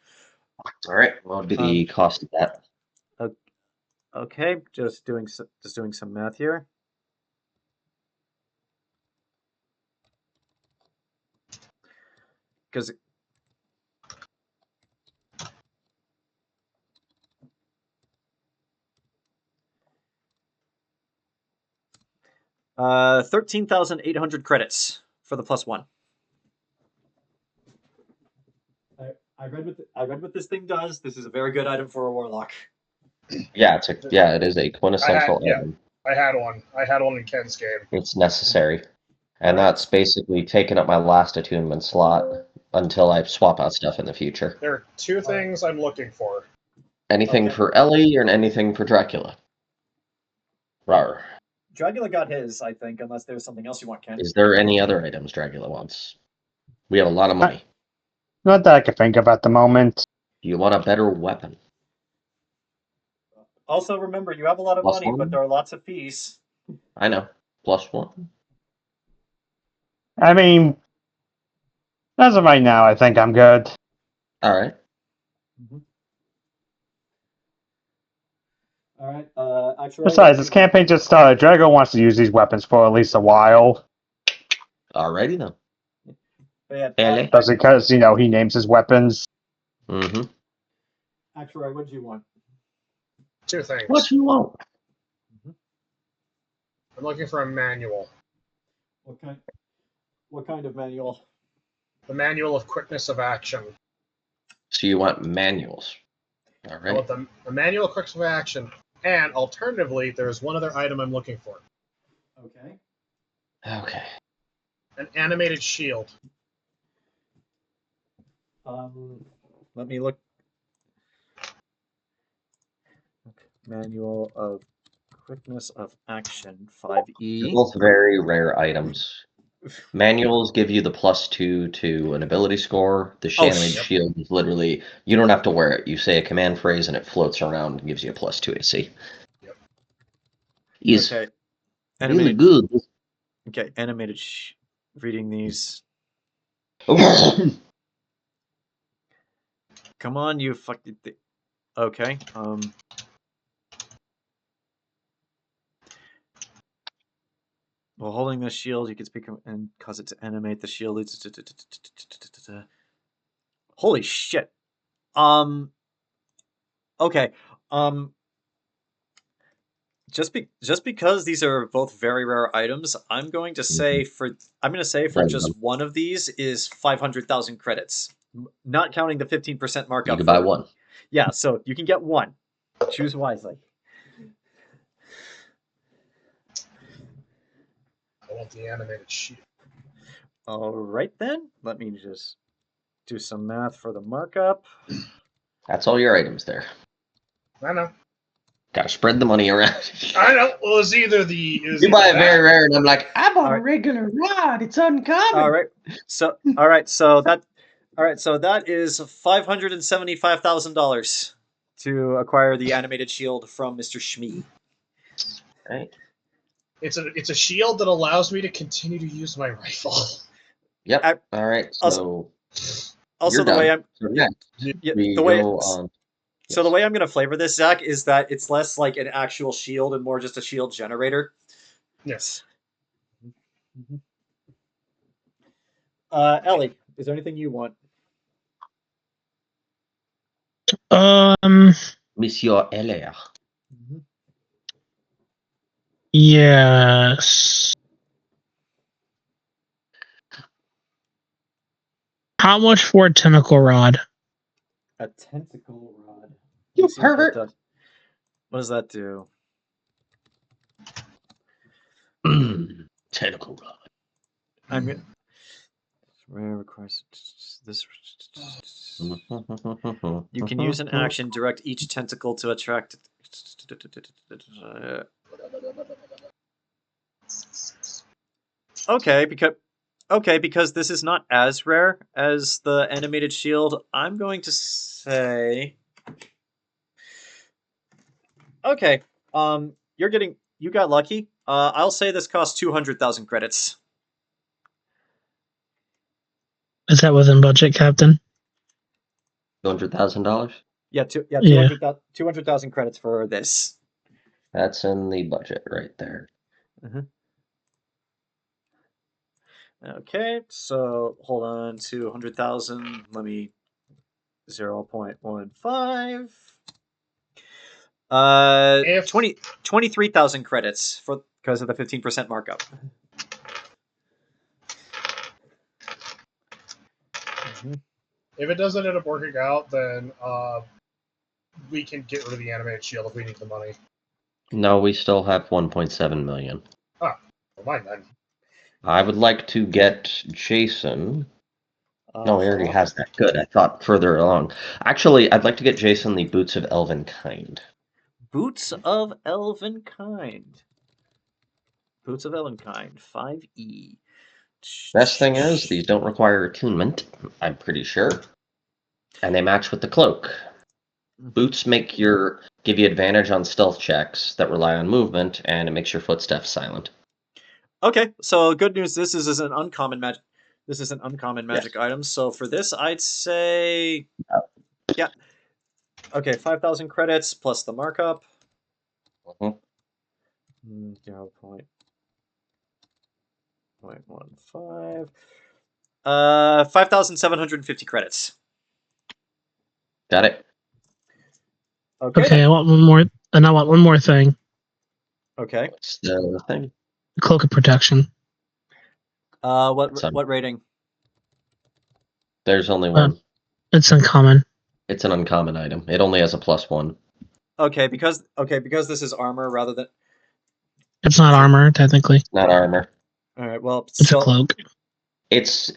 S2: All right. What would be the cost of that?
S1: Okay, just doing some math here. Because uh, 13,800 credits for the +1. I read what this thing does. This is a very good item for a warlock.
S2: Yeah, it is a quintessential item.
S3: I had one. I had one in Ken's game.
S2: It's necessary. And that's basically taking up my last attunement slot until I swap out stuff in the future.
S3: There are two things I'm looking for.
S2: Anything for Ellie or anything for Dragula? Rawr.
S1: Dragula got his, I think, unless there's something else you want, Ken.
S2: Is there any other items Dragula wants? We have a lot of money.
S5: Not that I can think of at the moment.
S2: Do you want a better weapon?
S1: Also, remember, you have a lot of money,
S2: +1?
S1: but there are lots of fees.
S2: I know. +1?
S5: I mean, as of right now, I think I'm good.
S2: All right.
S1: All right. Actually,
S5: Besides, this campaign just started. Drago wants to use these weapons for at least a while.
S2: Alrighty then.
S1: Ellie?
S5: Does it because, he names his weapons.
S2: Mm-hmm.
S1: Actuary, what do you want?
S3: Two things.
S2: What do you want?
S3: I'm looking for a manual.
S1: What kind of manual?
S3: The manual of quickness of action.
S2: So you want manuals. All
S3: I
S2: right.
S3: want the manual of quickness of action, and alternatively, there's one other item I'm looking for.
S1: Okay.
S2: Okay.
S3: An animated shield.
S1: Let me look. Manual of quickness of action 5E.
S2: They're both very rare items. Manuals give you the +2 to an ability score. The animated shield is literally, you don't have to wear it. You say a command phrase and it floats around and gives you a +2 AC.
S3: Yep.
S2: Easy.
S1: Okay.
S2: Really good.
S1: Okay, animated. Reading these. Come on, you fucking. Okay. While holding the shield, you can speak and cause it to animate. The shield leads to. Holy shit. Okay. Just because these are both very rare items, I'm going to say for just one of these is 500,000 credits, not counting the 15% markup.
S2: You can buy one.
S1: Yeah, so you can get one. Choose wisely.
S3: I want the animated shield.
S1: All right then. Let me just do some math for the markup.
S2: That's all your items there.
S3: I know.
S2: Gotta spread the money around.
S3: I know. Well, it's either the.
S2: You buy a very rare, and I'm like, I bought a regular rod. It's uncommon.
S1: All right. So that is $575,000 to acquire the animated shield from Mr. Schmee.
S2: Right.
S3: It's a shield that allows me to continue to use my rifle.
S2: Yep. All right. So
S1: also the way I'm the way I'm going to flavor this, Zach, is that it's less like an actual shield and more just a shield generator.
S3: Yes.
S1: Ellie, is there anything you want?
S2: Monsieur Ellie.
S4: Yes. How much for a tentacle rod?
S1: A tentacle rod.
S2: You pervert.
S1: What does that do?
S2: Tentacle rod.
S1: I'm gonna. Rare requires this. You can use an action, direct each tentacle to attract. Okay, because this is not as rare as the animated shield, I'm going to say. Okay, you got lucky. I'll say this costs 200,000 credits.
S4: Is that within budget, Captain?
S2: $200,000?
S1: Yeah,
S4: Yeah.
S1: 200,000 credits for this.
S2: That's in the budget right there.
S1: Okay, so hold on to 100,000. Let me 0.15.
S3: If-
S1: 23,000 credits for because of the 15% markup.
S3: If it doesn't end up working out, then we can get rid of the animated shield if we need the money.
S2: No, we still have 1.7 million.
S3: Well, mind then.
S2: I would like to get Jayson. No, he already has that. Good. I thought further along. Actually, I'd like to get Jayson the Boots of Elvenkind.
S1: Boots of Elvenkind. Boots of Elvenkind, 5E.
S2: Best thing is, these don't require attunement, I'm pretty sure. And they match with the cloak. Boots give you advantage on stealth checks that rely on movement, and it makes your footsteps silent.
S1: Okay, so good news. This is an uncommon magic. This is an uncommon magic item. So for this, I'd say, yeah. Okay, 5,000 credits plus the markup. 0.15. 5,750 credits.
S2: Got it.
S4: Okay, I want one more, and I want one more thing.
S1: Okay.
S2: What's the thing?
S4: Cloak of Protection.
S1: What rating?
S2: There's only one.
S4: It's uncommon.
S2: It's an uncommon item. It only has a +1.
S1: Okay, because this is armor rather than.
S4: It's not armor, technically.
S2: Not armor.
S1: All right. Well,
S4: it's a cloak.
S2: There's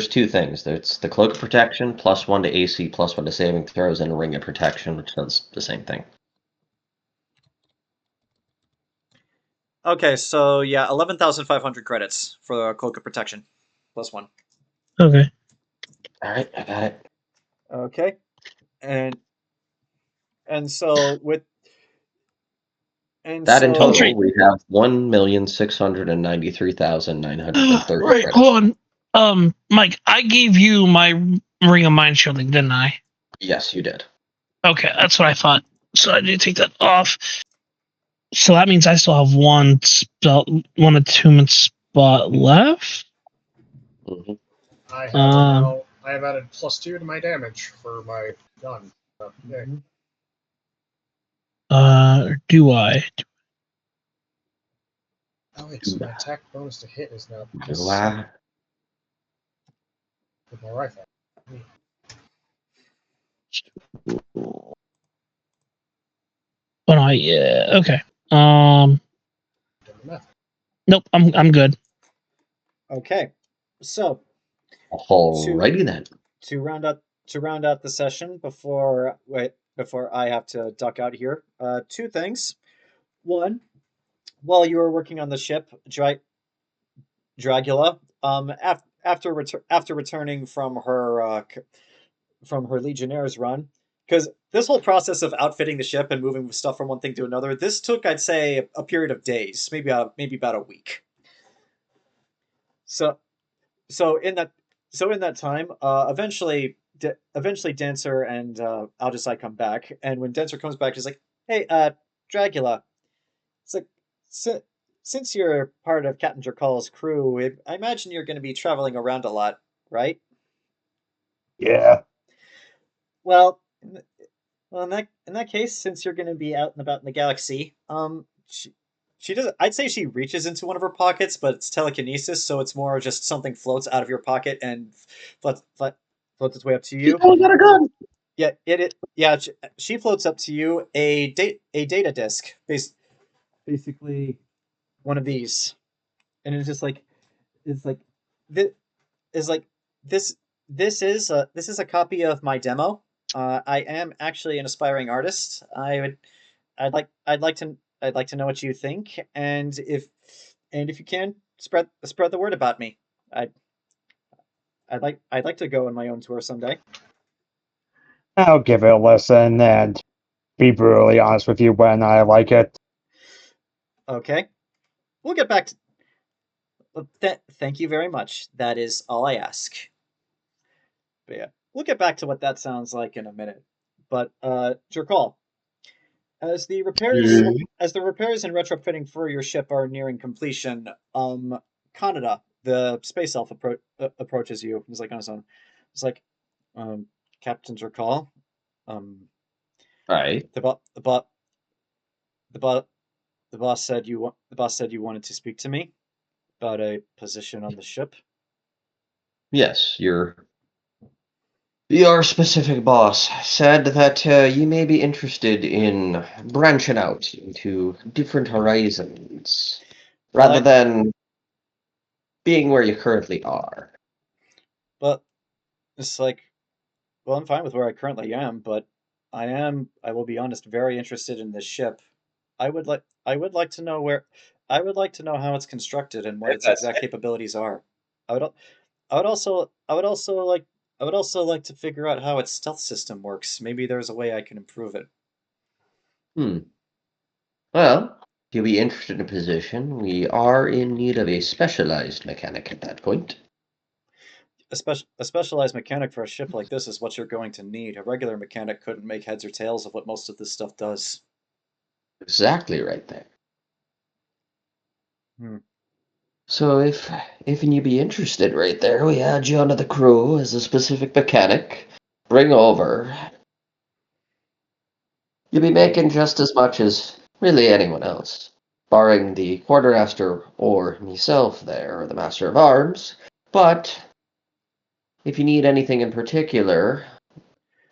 S2: two things. There's the Cloak of Protection, +1 to AC, +1 to saving throws, and a Ring of Protection, which does the same thing.
S1: Okay, so yeah, 11,500 credits for the Cloak of Protection, +1.
S4: Okay.
S2: All right, I got it.
S1: Okay, and so with
S2: that in total, we have 1,693,930.
S4: Right, hold on. Mike, I gave you my Ring of Mind Shielding, didn't I?
S2: Yes, you did.
S4: Okay, that's what I thought. So I need to take that off. So that means I still have one attunement spot left.
S2: Mm-hmm.
S3: I have added +2 to my damage for my gun. Okay.
S4: Do I?
S3: Oh wait, so my attack bonus to hit is now
S2: Do I?
S3: with my rifle.
S4: Oh no, yeah, okay. Nope, I'm good.
S1: Okay, so.
S2: Alrighty then.
S1: To round out the session before I have to duck out here, two things. One, while you were working on the ship, Dragula, after returning from her Legionnaire's run, because this whole process of outfitting the ship and moving stuff from one thing to another, this took, I'd say, a period of days, maybe about a week. So in that time, eventually Dancer and Ajisai come back, and when Dancer comes back, he's like, "Hey, Dragula, it's like since you're part of Captain Jerkaul's crew, I imagine you're going to be traveling around a lot, right?"
S5: Yeah.
S1: Well, in that case, since you're going to be out and about in the galaxy, she does. I'd say she reaches into one of her pockets, but it's telekinesis, so it's more just something floats out of your pocket and floats its way up to you.
S2: Oh, got a gun.
S1: Yeah, she floats up to you a data disk, basically one of these, and it's just like this is a copy of my demo. I am actually an aspiring artist. I'd like to know what you think, and if you can spread the word about me. I'd like to go on my own tour someday.
S5: I'll give it a listen and be brutally honest with you when I like it.
S1: Okay. we'll get back to. Thank you very much. That is all I ask. But yeah, we'll get back to what that sounds like in a minute. But Jerkaul, as the repairs and retrofitting for your ship are nearing completion, Kaneda, the space elf, approaches you. He's like on his own. He's like, Captain Jerkaul,
S2: Right.
S1: the boss said you wanted to speak to me about a position on the ship.
S2: Yes, your specific boss said that you may be interested in branching out into different horizons
S1: Well,
S2: rather than being where you currently are.
S1: But it's like, well, I'm fine with where I currently am, but I will be honest, very interested in this ship. I would like to know how it's constructed and what its exact capabilities are. I would al- I would also like to figure out how its stealth system works. Maybe there's a way I can improve it.
S2: Well, if you'll be interested in a position, we are in need of a specialized mechanic at that point.
S1: A specialized mechanic for a ship like this is what you're going to need. A regular mechanic couldn't make heads or tails of what most of this stuff does.
S2: Exactly right there.
S1: Hmm.
S2: So if you be interested right there, we add you onto the crew as a specific mechanic. Bring over. You'll be making just as much as really anyone else, barring the quartermaster or myself there, or the master of arms. But if you need anything in particular,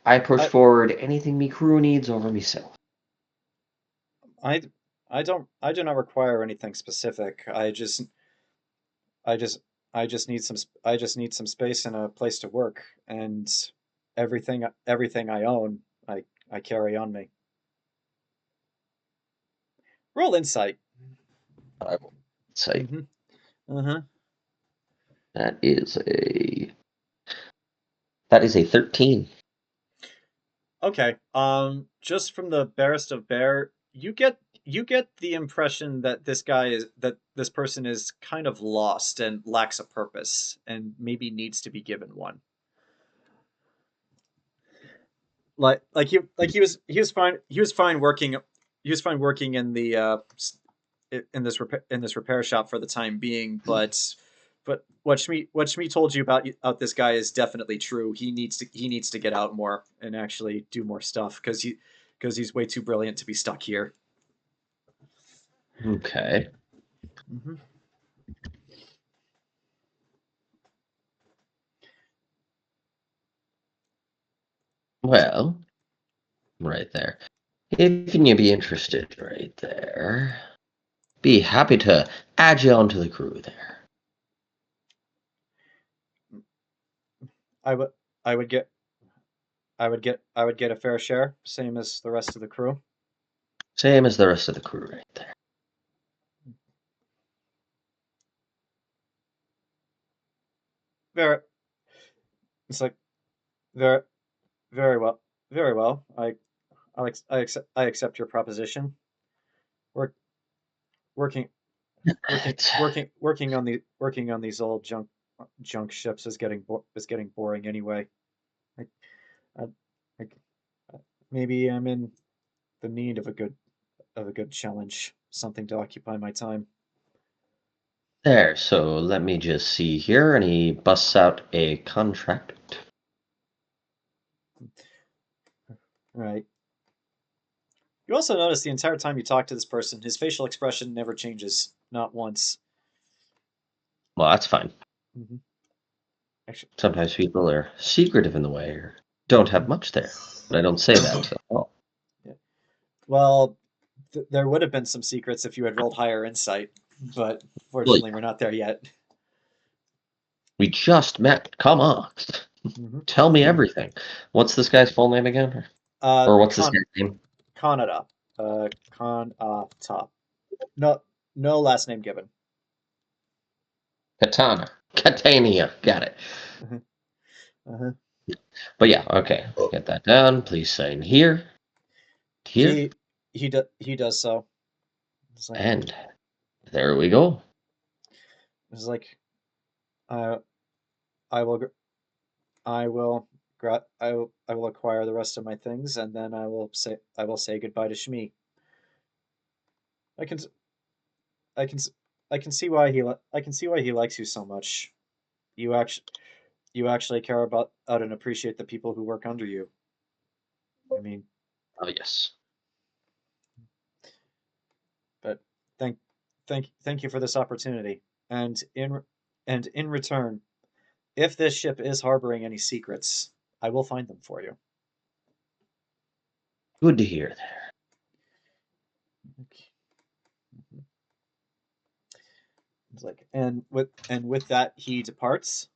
S2: I push
S1: I-
S2: forward anything me crew needs over myself.
S1: I I do not require anything specific. I just I just need some space and a place to work, and everything I own I carry on me. Roll insight.
S2: I will say
S1: Uh-huh.
S2: that is a 13.
S1: Okay. Just from the barest of bare, you get the impression that this person is kind of lost and lacks a purpose and maybe needs to be given one. He was fine working in the in this repair shop for the time being, but what Schmee told you about this guy is definitely true. He needs to get out more and actually do more stuff because he's way too brilliant to be stuck here.
S2: Okay.
S1: Mm-hmm.
S2: Well, right there. If you be interested right there, be happy to add you onto the crew there.
S1: I would I would get I would get a fair share, same as the rest of the crew.
S2: Same as the rest of the crew right there.
S1: Very it's like very very well very well. I accept your proposition. Work working working on these old junk ships is getting boring anyway. I, I, I, maybe I'm in the need of a good challenge, something to occupy my time.
S2: There, so let me just see here, and he busts out a contract.
S1: Right. You also notice the entire time you talk to this person, his facial expression never changes, not once.
S2: Well, that's fine.
S1: Mm-hmm. Actually,
S2: Sometimes people are secretive in the way, or don't have much there. But I don't say that at all.
S1: yeah. Well, there would have been some secrets if you had rolled higher insight, but fortunately, we're not there yet.
S2: We just met. Come on.
S1: Mm-hmm.
S2: Tell me everything. What's this guy's full name again? Or what's this guy's name?
S1: Kaneda. Kanata. No last name given.
S2: Katana. Catania. Got it.
S1: Uh-huh.
S2: But yeah, okay. Get that down. Please sign here. Here.
S1: He does so. It's like,
S2: And There we go.
S1: It's like, I will, I will, I will acquire the rest of my things, and then I will say goodbye to Schmee. I can, I can, I can see why I can see why he likes you so much. You actually care about and appreciate the people who work under you. I mean,
S2: Oh, yes.
S1: but thank you for this opportunity. And in return, if this ship is harboring any secrets, I will find them for you.
S2: Good to hear there.
S1: It's like, and with that, he departs.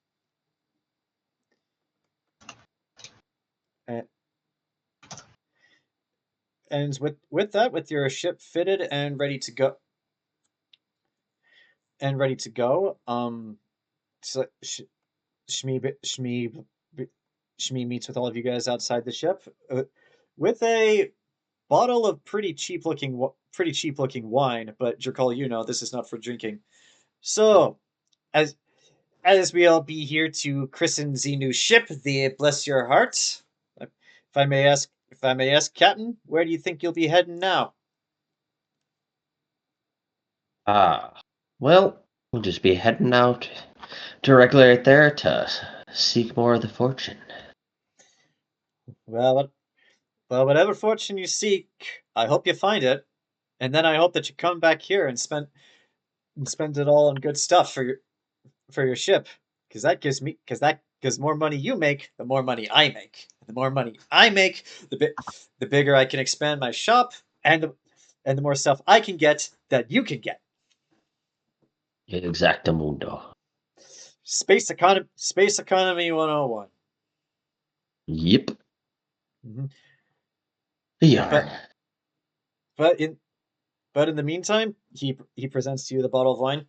S1: And with that, with your ship fitted and ready to go, so Shmee meets with all of you guys outside the ship with a bottle of pretty cheap looking wine. But Jerkaul, you know this is not for drinking. So, as we'll be here to christen the new ship, the Bless Your Heart. If I may ask, Captain, where do you think you'll be heading now?
S2: Well, we'll just be heading out directly right there to seek more of the fortune.
S1: Well, whatever fortune you seek, I hope you find it, and then I hope that you come back here and spend it all on good stuff for your ship, because more money you make, the more money I make. The more money I make, the bigger I can expand my shop, and the more stuff I can get that you can get.
S2: Exactamundo.
S1: Space economy 101.
S2: Yep.
S1: Mm-hmm.
S2: Yeah.
S1: But in the meantime, he presents to you the bottle of wine.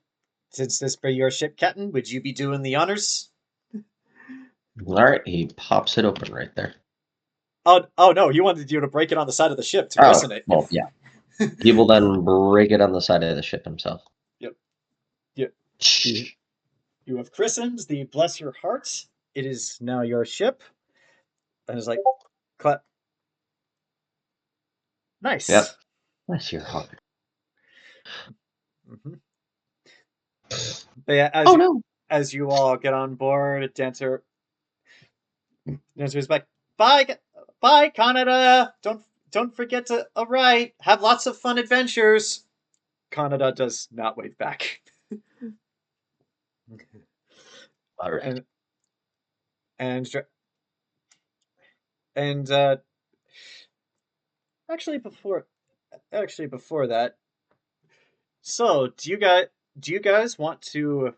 S1: Since this be your ship, Captain, would you be doing the honors?
S2: All right, he pops it open right there.
S1: Oh no, you wanted you to break it on the side of the ship to christen it.
S2: Well, yeah. He will then break it on the side of the ship himself.
S1: Yep. You have christened the Bless Your Heart. It is now your ship. And it's like, clap. Nice.
S2: Yep. Bless your heart.
S1: Mm-hmm. But yeah, as you all get on board, Dancer's back. Bye, Canada. Don't forget to have lots of fun adventures. Canada does not wave back.
S2: All right.
S1: And actually before that, so do you guys want to?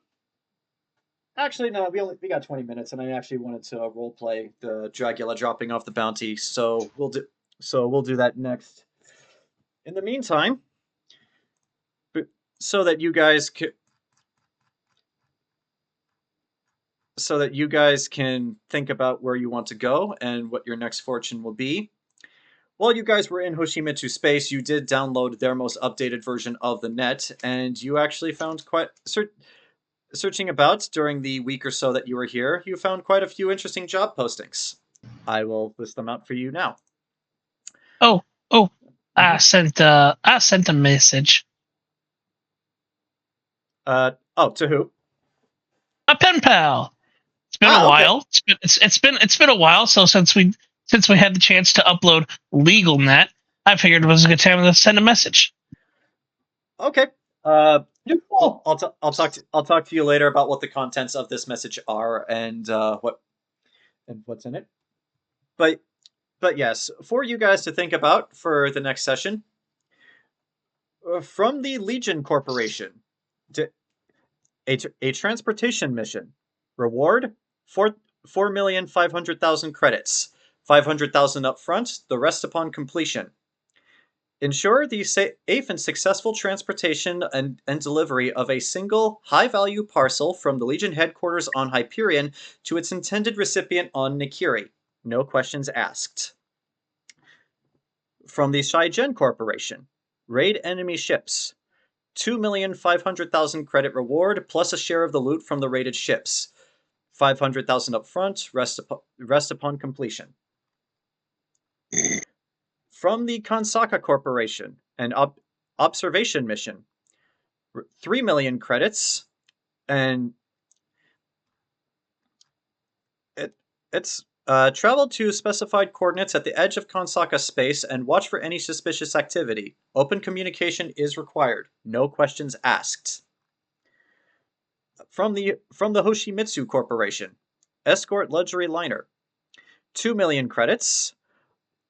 S1: Actually, no. We got 20 minutes, and I actually wanted to role play the Dragula dropping off the bounty. So we'll do that next. In the meantime, so that you guys can think about where you want to go and what your next fortune will be. While you guys were in Hoshimitsu space, you did download their most updated version of the net, and you actually found searching about during the week or so that you were here, you found quite a few interesting job postings. I will list them out for you now.
S4: I sent a message.
S1: To who?
S4: A pen pal. It's been a while.
S1: Okay.
S4: It's been a while. So since we had the chance to upload LegalNet, I figured it was a good time to send a message.
S1: Okay. I'll talk to you later about what the contents of this message are and what's in it. But yes, for you guys to think about for the next session, from the Legion Corporation, a transportation mission, reward 4,500,000 credits, 500,000 up front, the rest upon completion. Ensure the safe and successful transportation and delivery of a single high-value parcel from the Legion headquarters on Hyperion to its intended recipient on Nikiri. No questions asked. From the Shigen Corporation, raid enemy ships. 2,500,000 credit reward plus a share of the loot from the raided ships. 500,000 up front, rest upon completion. From the Kansaka Corporation, an observation mission. 3 million credits, and it's travel to specified coordinates at the edge of Kansaka space and watch for any suspicious activity. Open communication is required. No questions asked. From the Hoshimitsu Corporation, escort luxury liner. 2 million credits.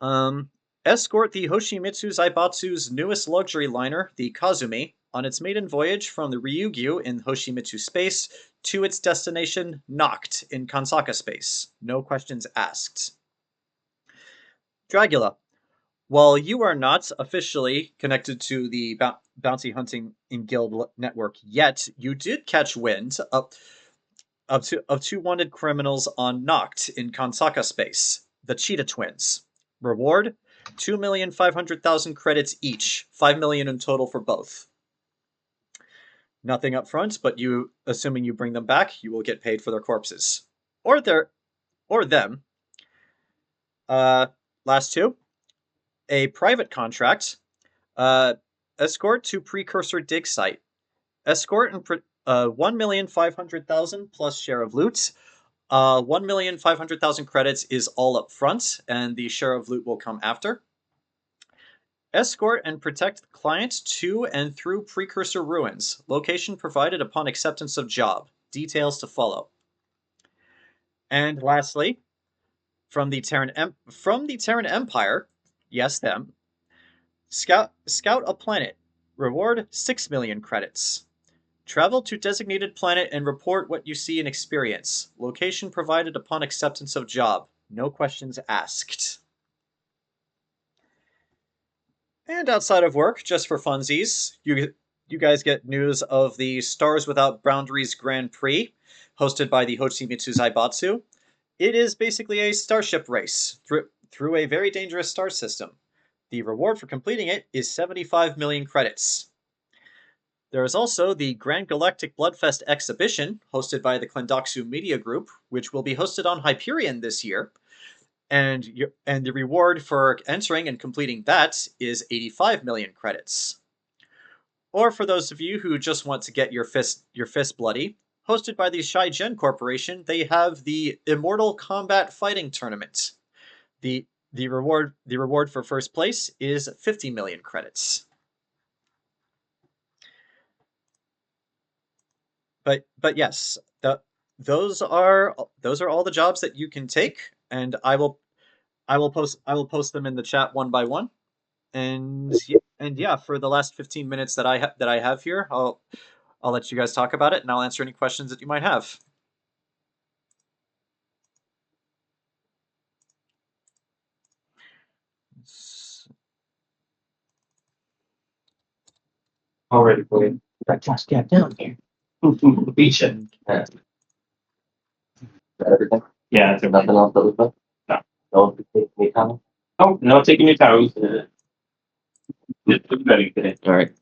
S1: Escort the Hoshimitsu Zaibatsu's newest luxury liner, the Kazumi, on its maiden voyage from the Ryugyu in Hoshimitsu space to its destination, Noct, in Kansaka space. No questions asked. Dragula. While you are not officially connected to the bounty hunting in guild network yet, you did catch wind of two wanted criminals on Noct in Kansaka space, the Cheetah Twins. Reward: 2,500,000 credits each, 5 million in total for both. Nothing up front, but you, assuming you bring them back, you will get paid for their corpses. Or them. Last two. A private contract. Escort to precursor dig site. Escort and 1,500,000 plus share of loot. 1,500,000 credits is all up front, and the share of loot will come after. Escort and protect the client to and through precursor ruins. Location provided upon acceptance of job. Details to follow. And lastly, from the Terran Empire, yes, them. Scout a planet. Reward: 6 million credits. Travel to designated planet and report what you see and experience. Location provided upon acceptance of job. No questions asked. And outside of work, just for funsies, you guys get news of the Stars Without Boundaries Grand Prix, hosted by the Hoshimitsu Zaibatsu. It is basically a starship race through a very dangerous star system. The reward for completing it is 75 million credits. There is also the Grand Galactic Bloodfest exhibition, hosted by the Klendoxu Media Group, which will be hosted on Hyperion this year. And the reward for entering and completing that is 85 million credits. Or for those of you who just want to get your fist bloody, hosted by the Shai-Gen Corporation, they have the Immortal Combat Fighting Tournament. The reward for first place is 50 million credits. But yes, those are all the jobs that you can take, and I will post them in the chat one by one. And yeah, for the last 15 minutes that I have here, I'll let you guys talk about it, and I'll answer any questions that you might have.
S2: Already played. I just got down here. Beach it. Yeah. Is that everything? Yeah, that's nothing else that was left? No. No, any comments? Oh, no, taking your time. It's better today. All right.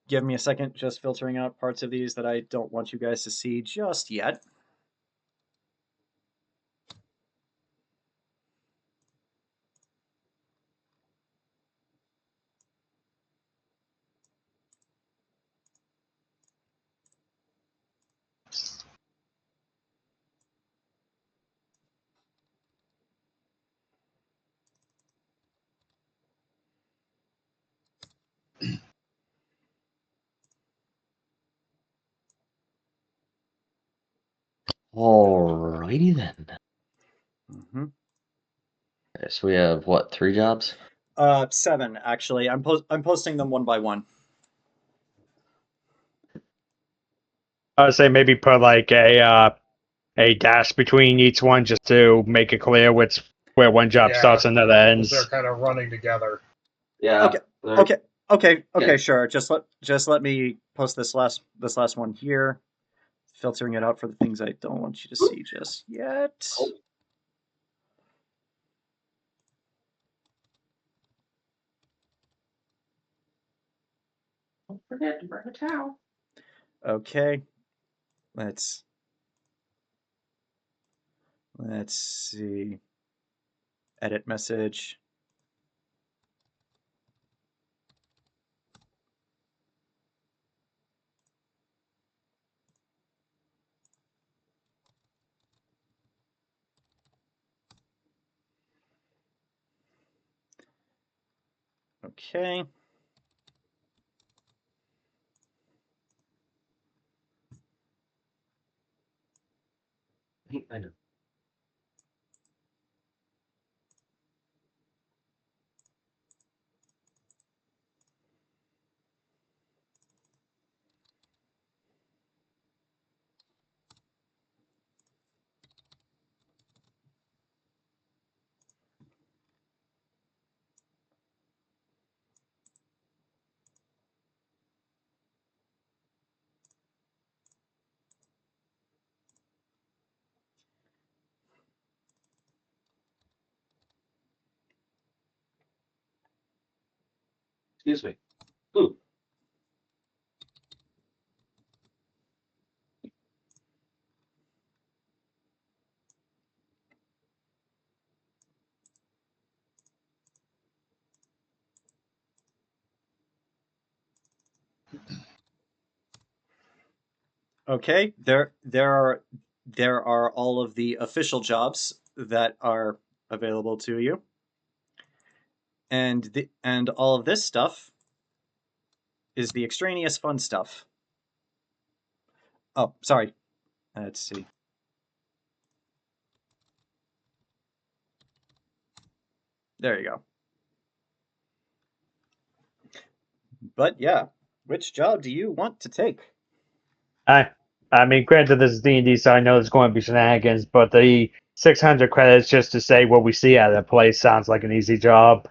S1: Give me a second, just filtering out parts of these that I don't want you guys to see just yet.
S2: Alrighty then.
S1: Mm-hmm.
S2: Okay, so we have what, 3 jobs?
S1: 7 actually. I'm posting them one by one.
S5: I would say maybe put like a dash between each one just to make it clear where one job starts and another ends.
S3: They're kind of running together.
S2: Yeah.
S1: Okay,
S2: Yeah.
S1: sure. Just let me post this last one here. Filtering it out for the things I don't want you to see just yet.
S2: Don't forget to bring a towel.
S1: Okay. Let's see. Edit message. Okay.
S2: I know. Excuse me. Ooh.
S1: Okay. There are all of the official jobs that are available to you. And all of this stuff is the extraneous fun stuff. Oh, sorry. Let's see. There you go. But yeah, which job do you want to take?
S5: I mean, granted, this is D&D, so I know there's going to be shenanigans, but the 600 credits just to say what we see at a place sounds like an easy job.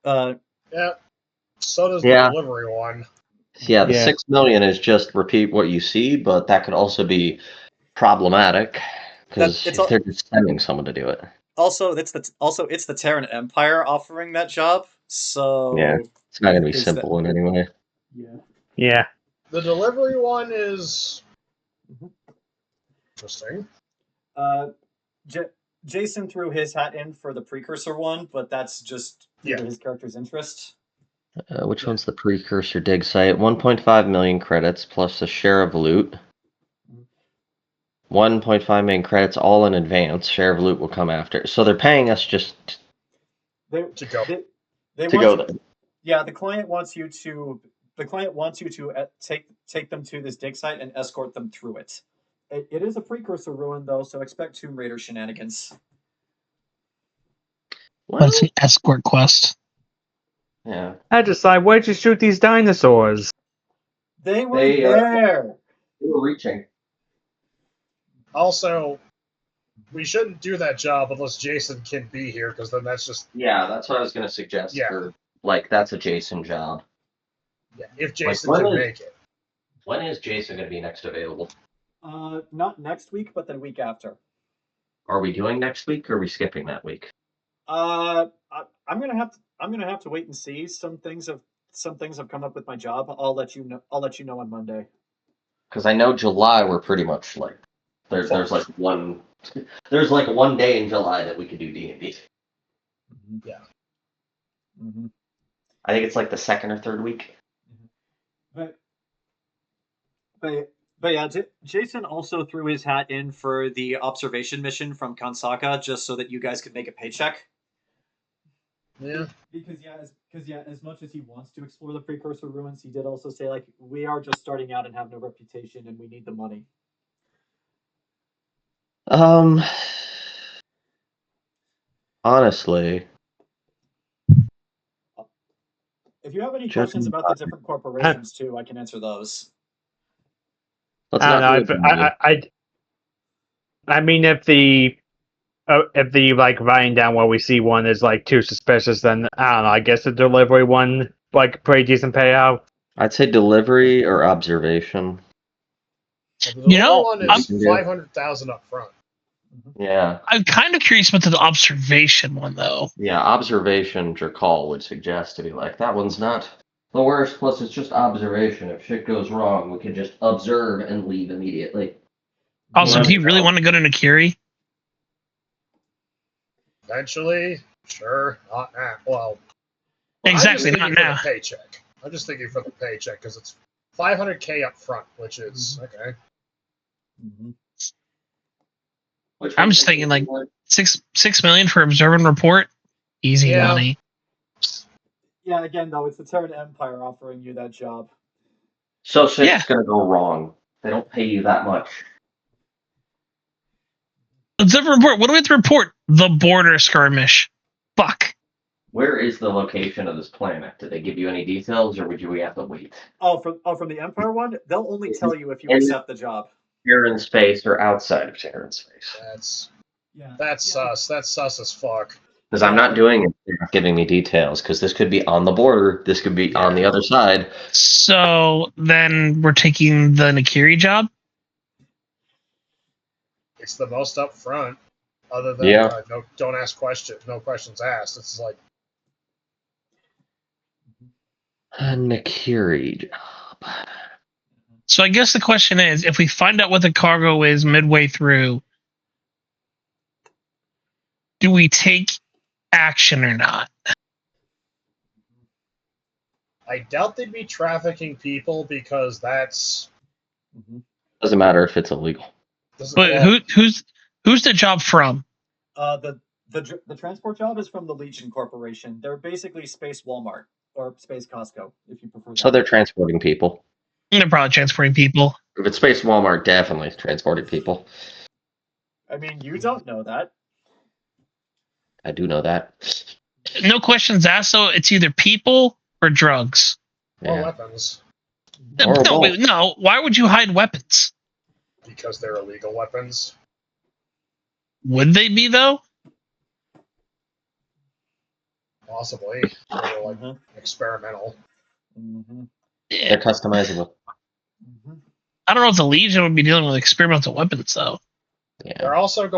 S1: Uh,
S3: Yeah. So does
S2: Yeah.
S3: the delivery one.
S2: Yeah, the
S5: Yeah.
S2: 6 million is just repeat what you see, but that could also be problematic because
S1: it's
S2: if they're just sending someone to do it.
S1: also it's the Terran Empire offering that job. So
S2: Yeah. It's not going to be
S1: is that-
S2: simple in any way.
S1: yeah.
S5: Yeah.
S3: The delivery one is
S1: Mhm.
S3: interesting.
S1: Jayson threw his hat in for the precursor one, but that's just due to his character's interest.
S2: Which one's the precursor dig site? 1.5 million credits plus a share of loot. 1.5 million credits all in advance. Share of loot will come after. So they're paying us just
S3: To go.
S1: They
S2: to
S1: want
S2: go
S1: you-
S2: there.
S1: Yeah, the client wants you to take them to this dig site and escort them through it. It is a precursor ruin though, so expect Tomb Raider shenanigans.
S2: Well,
S4: But it's an escort quest.
S2: yeah.
S5: Ajisai, where'd you shoot these dinosaurs?
S1: They were
S2: They
S1: there.
S2: were reaching.
S3: Also, we shouldn't do that job unless Jayson can be here, because then that's just
S2: Yeah, that's what I was going to suggest.
S3: Yeah.
S2: For that's a Jayson job.
S3: if Jayson
S2: when
S3: can
S2: is-
S3: make it.
S2: When is Jayson going to be next available?
S1: Not next week, but the week after.
S2: Are we doing next week, or are we skipping that week?
S1: I'm gonna have to wait and see. Some things have come up with my job. I'll let you know on Monday.
S2: Because I know July we're pretty much like there's like one day in July that we could do D&D.
S3: Yeah.
S1: Mm-hmm.
S2: I think it's like the second or third week.
S1: But yeah, Jayson also threw his hat in for the observation mission from Kansaka just so that you guys could make a paycheck.
S3: Yeah.
S1: Because as much as he wants to explore the precursor ruins, he did also say like we are just starting out and have no reputation and we need the money.
S2: Honestly,
S1: If you have any
S2: Judging
S1: questions about the different corporations too, I can answer those.
S2: let's
S5: I
S2: not do
S5: don't
S2: it.
S5: know. I mean, if the if the like writing down what we see one is like too suspicious, then I don't know. I guess the delivery one like pretty decent payout.
S2: I'd say delivery or observation.
S3: Well, the
S4: You know,
S3: one
S2: I'm-
S3: is 500,000 up front.
S2: Yeah.
S4: I'm kind of curious about the observation one, though.
S2: Yeah, observation, Jerkaul would suggest to be like, that one's not the worst, plus it's just observation. If shit goes wrong, we can just observe and leave immediately.
S4: Also,
S2: Well,
S4: do you really want to go to Nakiri?
S3: Eventually, sure, not now. Well,
S4: Exactly,
S3: I'm just
S4: not
S3: thinking
S4: now.
S3: for the paycheck. I'm just thinking for the paycheck because it's 500K up front, which is okay.
S4: I'm just thinking like 6 million for observe and report. Easy
S3: Yeah.
S4: money.
S1: Yeah, again, though, it's the Terran Empire offering you that job.
S2: So shit's
S4: Yeah.
S2: gonna go wrong. They don't pay you that much.
S4: Observe and report. What do we have to report? The border skirmish. Fuck.
S2: Where is the location of this planet? Did they give you any details, or we have to wait?
S1: From the Empire one, they'll only tell you if you
S2: In
S1: accept the job.
S2: Terran space or outside of Terran space?
S3: That's sus. That's sus as fuck.
S2: Because I'm not doing it. They're not giving me details. Because this could be on the border. This could be on the other side.
S4: So then we're taking the Nakiri job?
S3: It's the most up front. Other than
S2: Yeah.
S3: no, don't ask questions. No questions asked. It's like
S2: Nakiri job.
S4: So I guess the question is, if we find out what the cargo is midway through, do we take action or not?
S3: I doubt they'd be trafficking people because that's
S2: Doesn't matter if it's illegal.
S4: But who's the job from?
S1: The transport job is from the Legion Corporation. They're basically Space Walmart or Space Costco, if you prefer.
S2: So they're transporting people.
S4: They're probably transporting people.
S2: If it's Space Walmart, definitely transporting people.
S1: I mean, you don't know that.
S2: I do know that.
S4: No questions asked, so it's either people or drugs.
S3: or weapons
S4: No, why would you hide weapons?
S3: because they're illegal weapons.
S4: Would they be, though?
S3: Possibly. They're like experimental.
S2: They're customizable.
S4: I don't know if the Legion would be dealing with experimental weapons, though.
S2: Yeah.
S3: They're also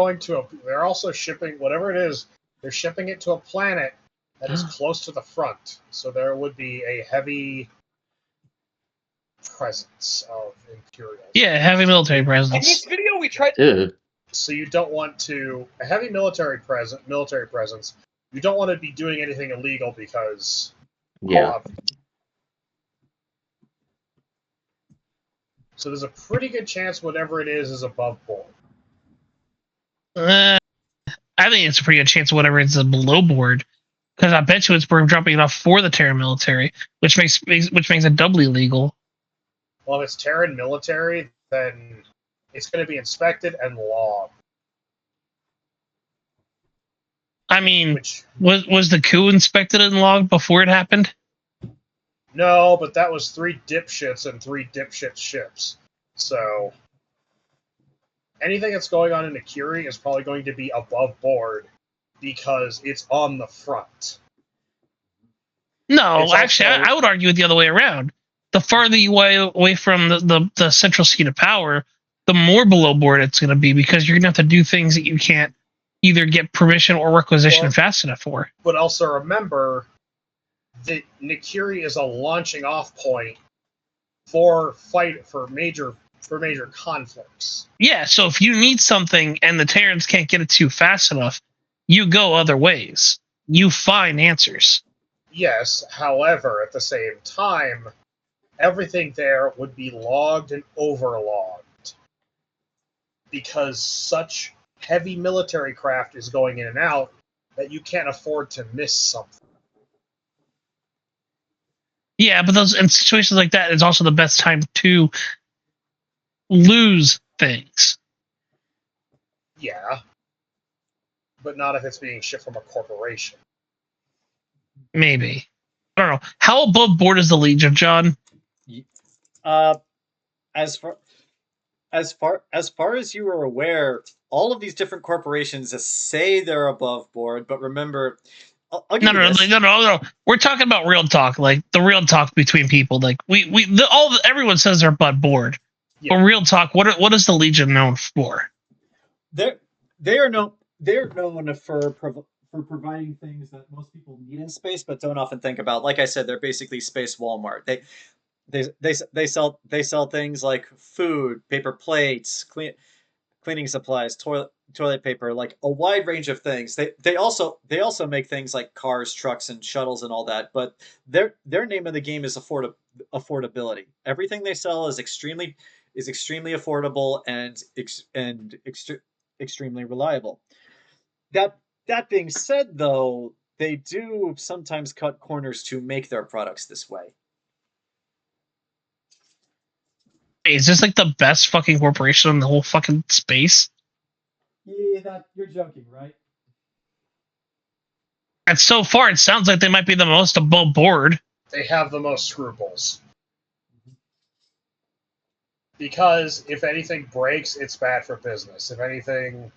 S3: they're also shipping whatever it is. They're shipping it to a planet that is close to the front, so there would be a heavy presence of Imperials.
S4: Yeah, heavy military
S9: In
S4: presence.
S9: this video, we tried.
S3: So you don't want to a heavy military presence. You don't want to be doing anything illegal because so there's a pretty good chance whatever it is above board.
S4: I think it's a pretty good chance of whatever it's below board, because I bet you it's we're dropping it off for the Terran military, which makes it doubly legal.
S3: Well, if it's Terran military, then it's going to be inspected and logged.
S4: I mean, was the coup inspected and logged before it happened?
S3: No, but that was 3 dipshits and 3 dipshit ships. So anything that's going on in Akiri is probably going to be above board because it's on the front.
S4: No, actually, I would argue it the other way around. The farther you away from the central seat of power, the more below board it's going to be, because you're going to have to do things that you can't either get permission or requisition fast enough for.
S3: But also remember that Nakiri is a launching off point for major conflicts.
S4: Yeah, so if you need something and the Terrans can't get it to you fast enough, you go other ways. You find answers.
S3: Yes, however, at the same time, everything there would be logged and overlogged because such heavy military craft is going in and out that you can't afford to miss something.
S4: Yeah, but in situations like that, it's also the best time to lose things.
S3: Yeah, but not if it's being shipped from a corporation.
S4: Maybe. I don't know. How above board is the Legion, John?
S1: As far as you are aware, all of these different corporations say they're above board, but remember, I'll give
S4: No,
S1: you
S4: no,
S1: this.
S4: no. We're talking about real talk, like the real talk between people. Like everyone says they're above board,
S3: Yeah.
S4: but real talk. What is the Legion known for?
S1: They're known for providing things that most people need in space, but don't often think about. Like I said, they're basically space Walmart. They sell things like food, paper plates, cleaning supplies, toilet paper, like a wide range of things. They also make things like cars, trucks, and shuttles and all that. But their name of the game is affordability. Everything they sell is extremely affordable and extremely reliable. That being said, though, they do sometimes cut corners to make their products this way.
S4: Hey, is this like the best fucking corporation in the whole fucking space?
S1: Yeah, you're joking, right?
S4: And so far, it sounds like they might be the most above board.
S3: They have the most scruples. Because if anything breaks, it's bad for business. If anything...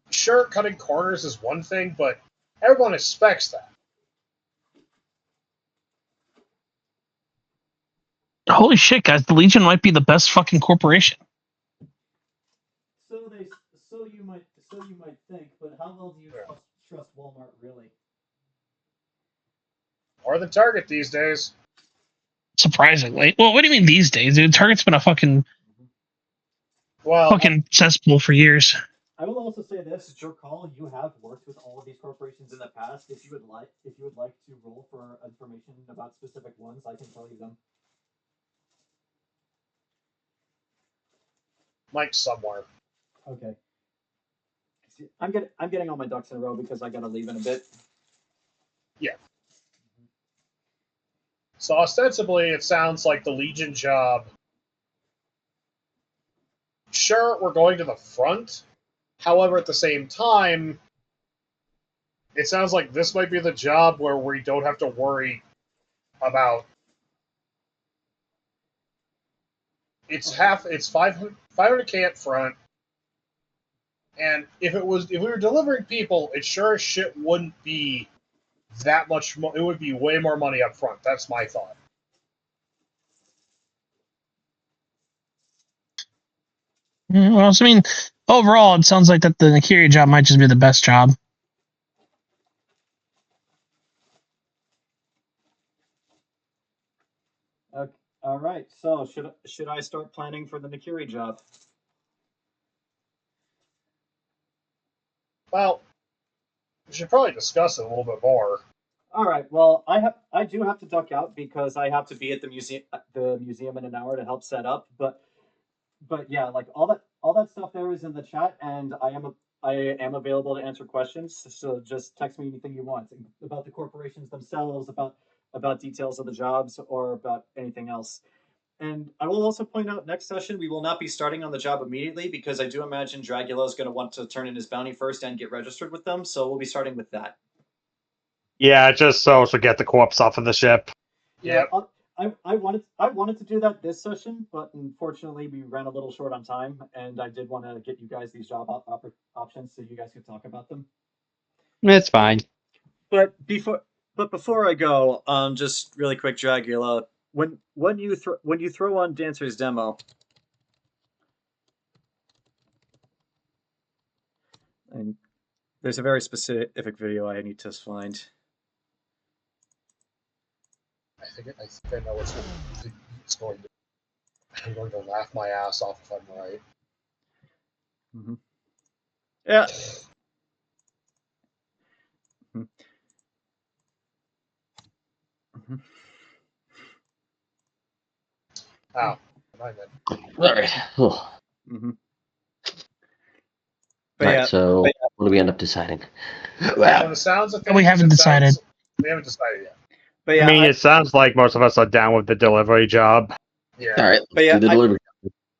S3: Sure, cutting corners is one thing, but everyone expects that.
S4: Holy shit, guys! The Legion might be the best fucking corporation.
S1: So you might think, but how well do you trust Walmart really?
S3: More than Target these days.
S4: Surprisingly, well, what do you mean these days, dude? Target's been a fucking cesspool for years.
S1: I will also say this, Jerkaul, you have worked with all of these corporations in the past. If you would like to roll for information about specific ones, I can tell you them.
S3: Mike's somewhere.
S1: Okay. I'm getting all my ducks in a row because I gotta leave in a bit.
S3: Yeah. So ostensibly, it sounds like the Legion job. Sure, we're going to the front. However, at the same time, it sounds like this might be the job where we don't have to worry about. It's 500K up front, and if we were delivering people, it sure as shit wouldn't be that much. It would be way more money up front. That's my thought.
S4: Well, I mean, overall, it sounds like that the Nakiri job might just be the best job.
S1: Okay. All right. So should I start planning for the Nakiri job?
S3: Well, we should probably discuss it a little bit more.
S1: All right. Well, I do have to duck out because I have to be at the museum in an hour to help set up. But yeah, like all that stuff there is in the chat, and I am available to answer questions. So just text me anything you want about the corporations themselves, about details of the jobs, or about anything else. And I will also point out, next session we will not be starting on the job immediately because I do imagine Dragula is going to want to turn in his bounty first and get registered with them. So we'll be starting with that.
S5: Yeah, just so to get the corpse off of the ship.
S1: Yeah, I wanted to do that this session, but unfortunately we ran a little short on time, and I did want to get you guys these job options so you guys could talk about them.
S5: It's fine.
S1: But before I go, just really quick, Dragula, when you throw on Dancer's demo, and there's a very specific video I need to find.
S3: I think I know what's going to. I'm going to laugh my ass off if I'm right.
S1: Mm-hmm. Yeah. Mm-hmm.
S3: Ow.
S2: All right.
S1: Mm-hmm.
S2: All right, so what do we end up deciding?
S3: Well, the sounds of things,
S4: we haven't decided.
S3: We haven't decided yet.
S1: But yeah,
S5: I mean, it sounds like most of us are down with the delivery job.
S3: Yeah.
S2: All right.
S1: But yeah,
S2: do the delivery.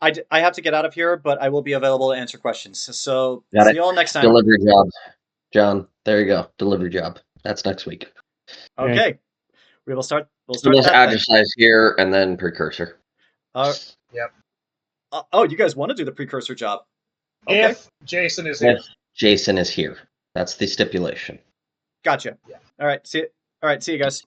S1: I have to get out of here, but I will be available to answer questions. So see you all next time.
S2: Delivery job, John. There you go. Delivery job. That's next week.
S1: Okay. We'll start
S2: There's
S1: that
S2: Ajisai here, and then precursor.
S3: Yep.
S1: Oh, you guys want to do the precursor job? Okay.
S3: If Jayson is here.
S2: If Jayson is here. That's the stipulation.
S1: Gotcha.
S3: Yeah.
S1: All right. See you guys.